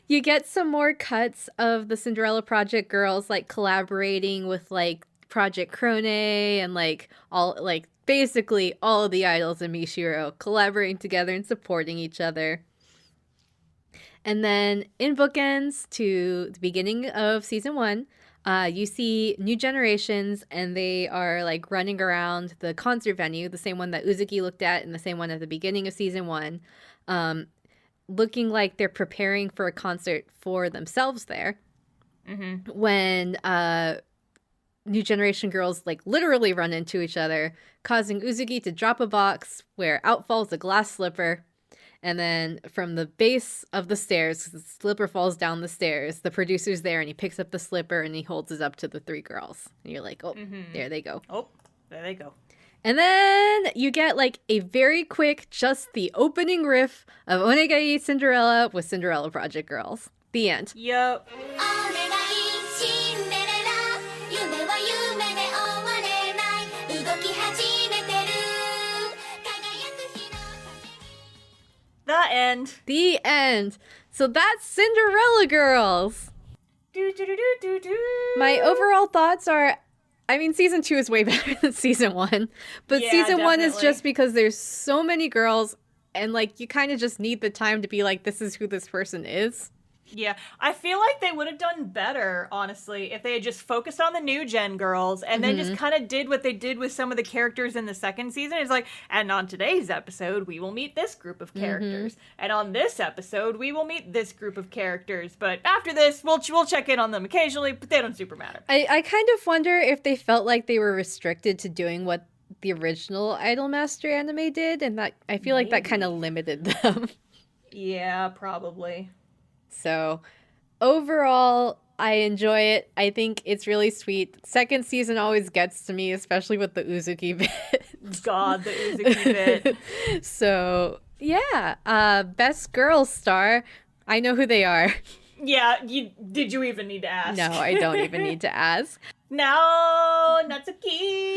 You get some more cuts of the Cinderella Project girls, like collaborating with like Project Crone and like all like basically all of the idols in Michiru collaborating together and supporting each other. And then in bookends to the beginning of season 1, you see new generations, and they are like running around the concert venue, the same one that Uzuki looked at and the same one at the beginning of season 1, looking like they're preparing for a concert for themselves there. When new generation girls like literally run into each other, causing Uzuki to drop a box where out falls a glass slipper. And then from the base of the stairs, the slipper falls down the stairs, the producer's there and he picks up the slipper and he holds it up to the 3 girls. And you're like, oh, there they go. Oh, there they go. And then you get like a very quick, just the opening riff of Onegai Cinderella with Cinderella Project Girls. The end. Yep. The end. The end. So that's Cinderella Girls. My overall thoughts are, I mean, season 2 is way better than season 1. But yeah, season 1 is definitely. just because there's so many girls and like you kind of just need the time to be like, this is who this person is. Yeah, I feel like they would have done better, honestly, if they had just focused on the new gen girls and then just kind of did what they did with some of the characters in the second season. It's like, and on today's episode, we will meet this group of characters. And on this episode, we will meet this group of characters. But after this, we'll check in on them occasionally, but they don't super matter. I kind of wonder if they felt like they were restricted to doing what the original Idolmaster anime did. And that I feel like that kind of limited them. Yeah, probably. So, overall, I enjoy it. I think it's really sweet. Second season always gets to me, especially with the Uzuki bit. God, the Uzuki bit. So, yeah. Best girl star. I know who they are. Yeah, did you even need to ask? No, I don't even need to ask. No, Natsuki!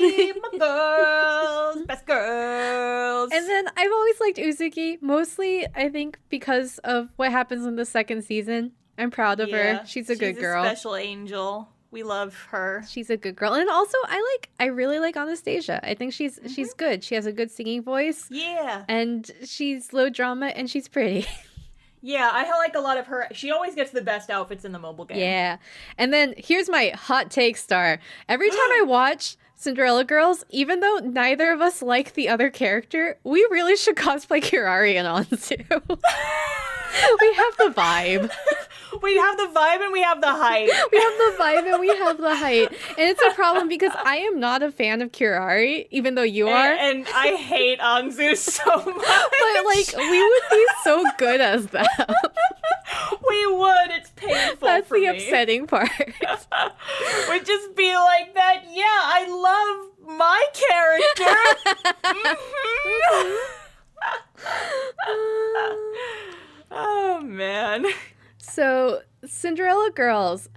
girls, best girls. And then I've always liked Uzuki, mostly I think because of what happens in the second season. I'm proud of her. She's a good girl. She's a special angel. We love her. She's a good girl. And also I really like Anastasia. I think she's good. She has a good singing voice. Yeah. And she's low drama and she's pretty. Yeah, I like a lot of her. She always gets the best outfits in the mobile game. Yeah. And then here's my hot take, Star. Every time I watch Cinderella Girls, even though neither of us like the other character, we really should cosplay Kirari and Anzu. We have the vibe. We have the vibe and we have the height. We have the vibe and we have the height. And it's a problem because I am not a fan of Kirari, even though you are. And I hate Anzu so much. But, like, we would be so good as them. We would. It's painful That's for me. the upsetting part. We'd just be like that, yeah, I love my character. Oh, man. So, Cinderella Girls,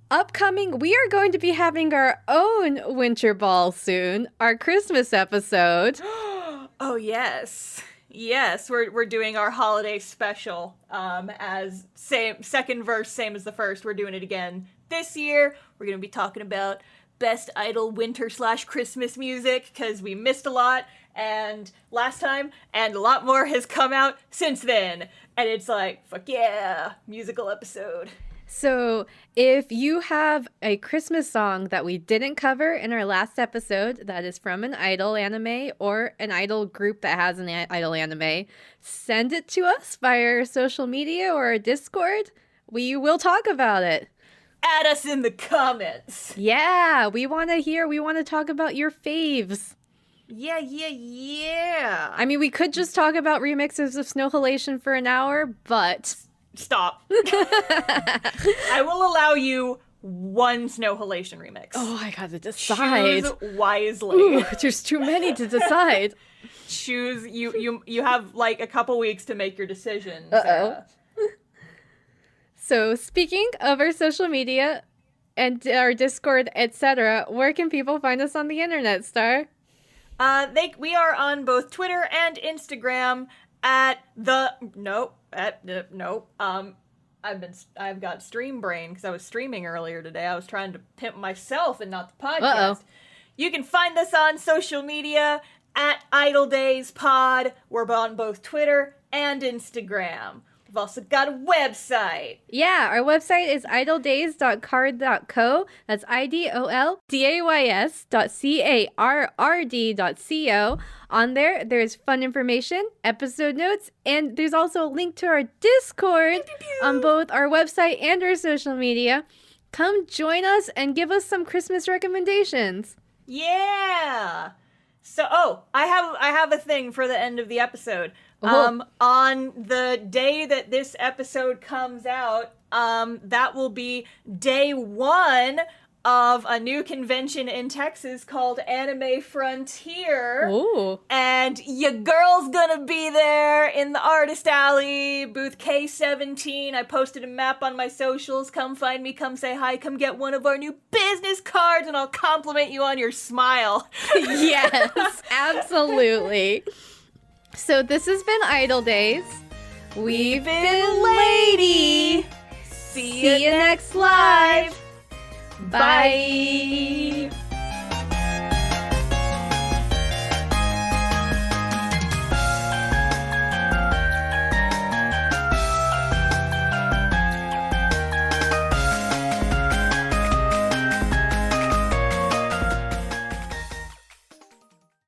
upcoming, we are going to be having our own winter ball soon, our Christmas episode. Oh, yes. Yes, we're doing our holiday special as second verse, same as the first. We're doing it again this year. We're going to be talking about best idol winter/Christmas music because we missed a lot and last time, and a lot more has come out since then. And it's like, fuck yeah, musical episode. So if you have a Christmas song that we didn't cover in our last episode that is from an idol anime or an idol group that has an idol anime, send it to us via our social media or our Discord. We will talk about it. Add us in the comments. Yeah, we want to talk about your faves. Yeah. I mean, we could just talk about remixes of Snow Halation for an hour, but... Stop. I will allow you one Snow Halation remix. Oh, I gotta decide. Choose wisely. Ooh, there's too many to decide. Choose. You have like a couple weeks to make your decision. Uh-oh. So, speaking of our social media and our Discord, etc., where can people find us on the internet, Star? We are on both Twitter and Instagram I've got stream brain because I was streaming earlier today. I was trying to pimp myself and not the podcast. Uh-oh. You can find us on social media at DAYS Pod. We're on both Twitter and Instagram. We've also got a website. Yeah, our website is idoldays.card.co. That's idoldays.carrd.co. On there's fun information, episode notes, and there's also a link to our Discord on both our website and our social media. Come join us and give us some Christmas recommendations. Yeah. So, I have a thing for the end of the episode. Oh. On the day that this episode comes out, that will be day 1 of a new convention in Texas called Anime Frontier. Ooh. And your girl's gonna be there in the Artist Alley, booth K17. I posted a map on my socials. Come find me, come say hi, come get one of our new business cards, and I'll compliment you on your smile. Yes, absolutely. So this has been Idol Days. We've been Lady. See you next live. Bye.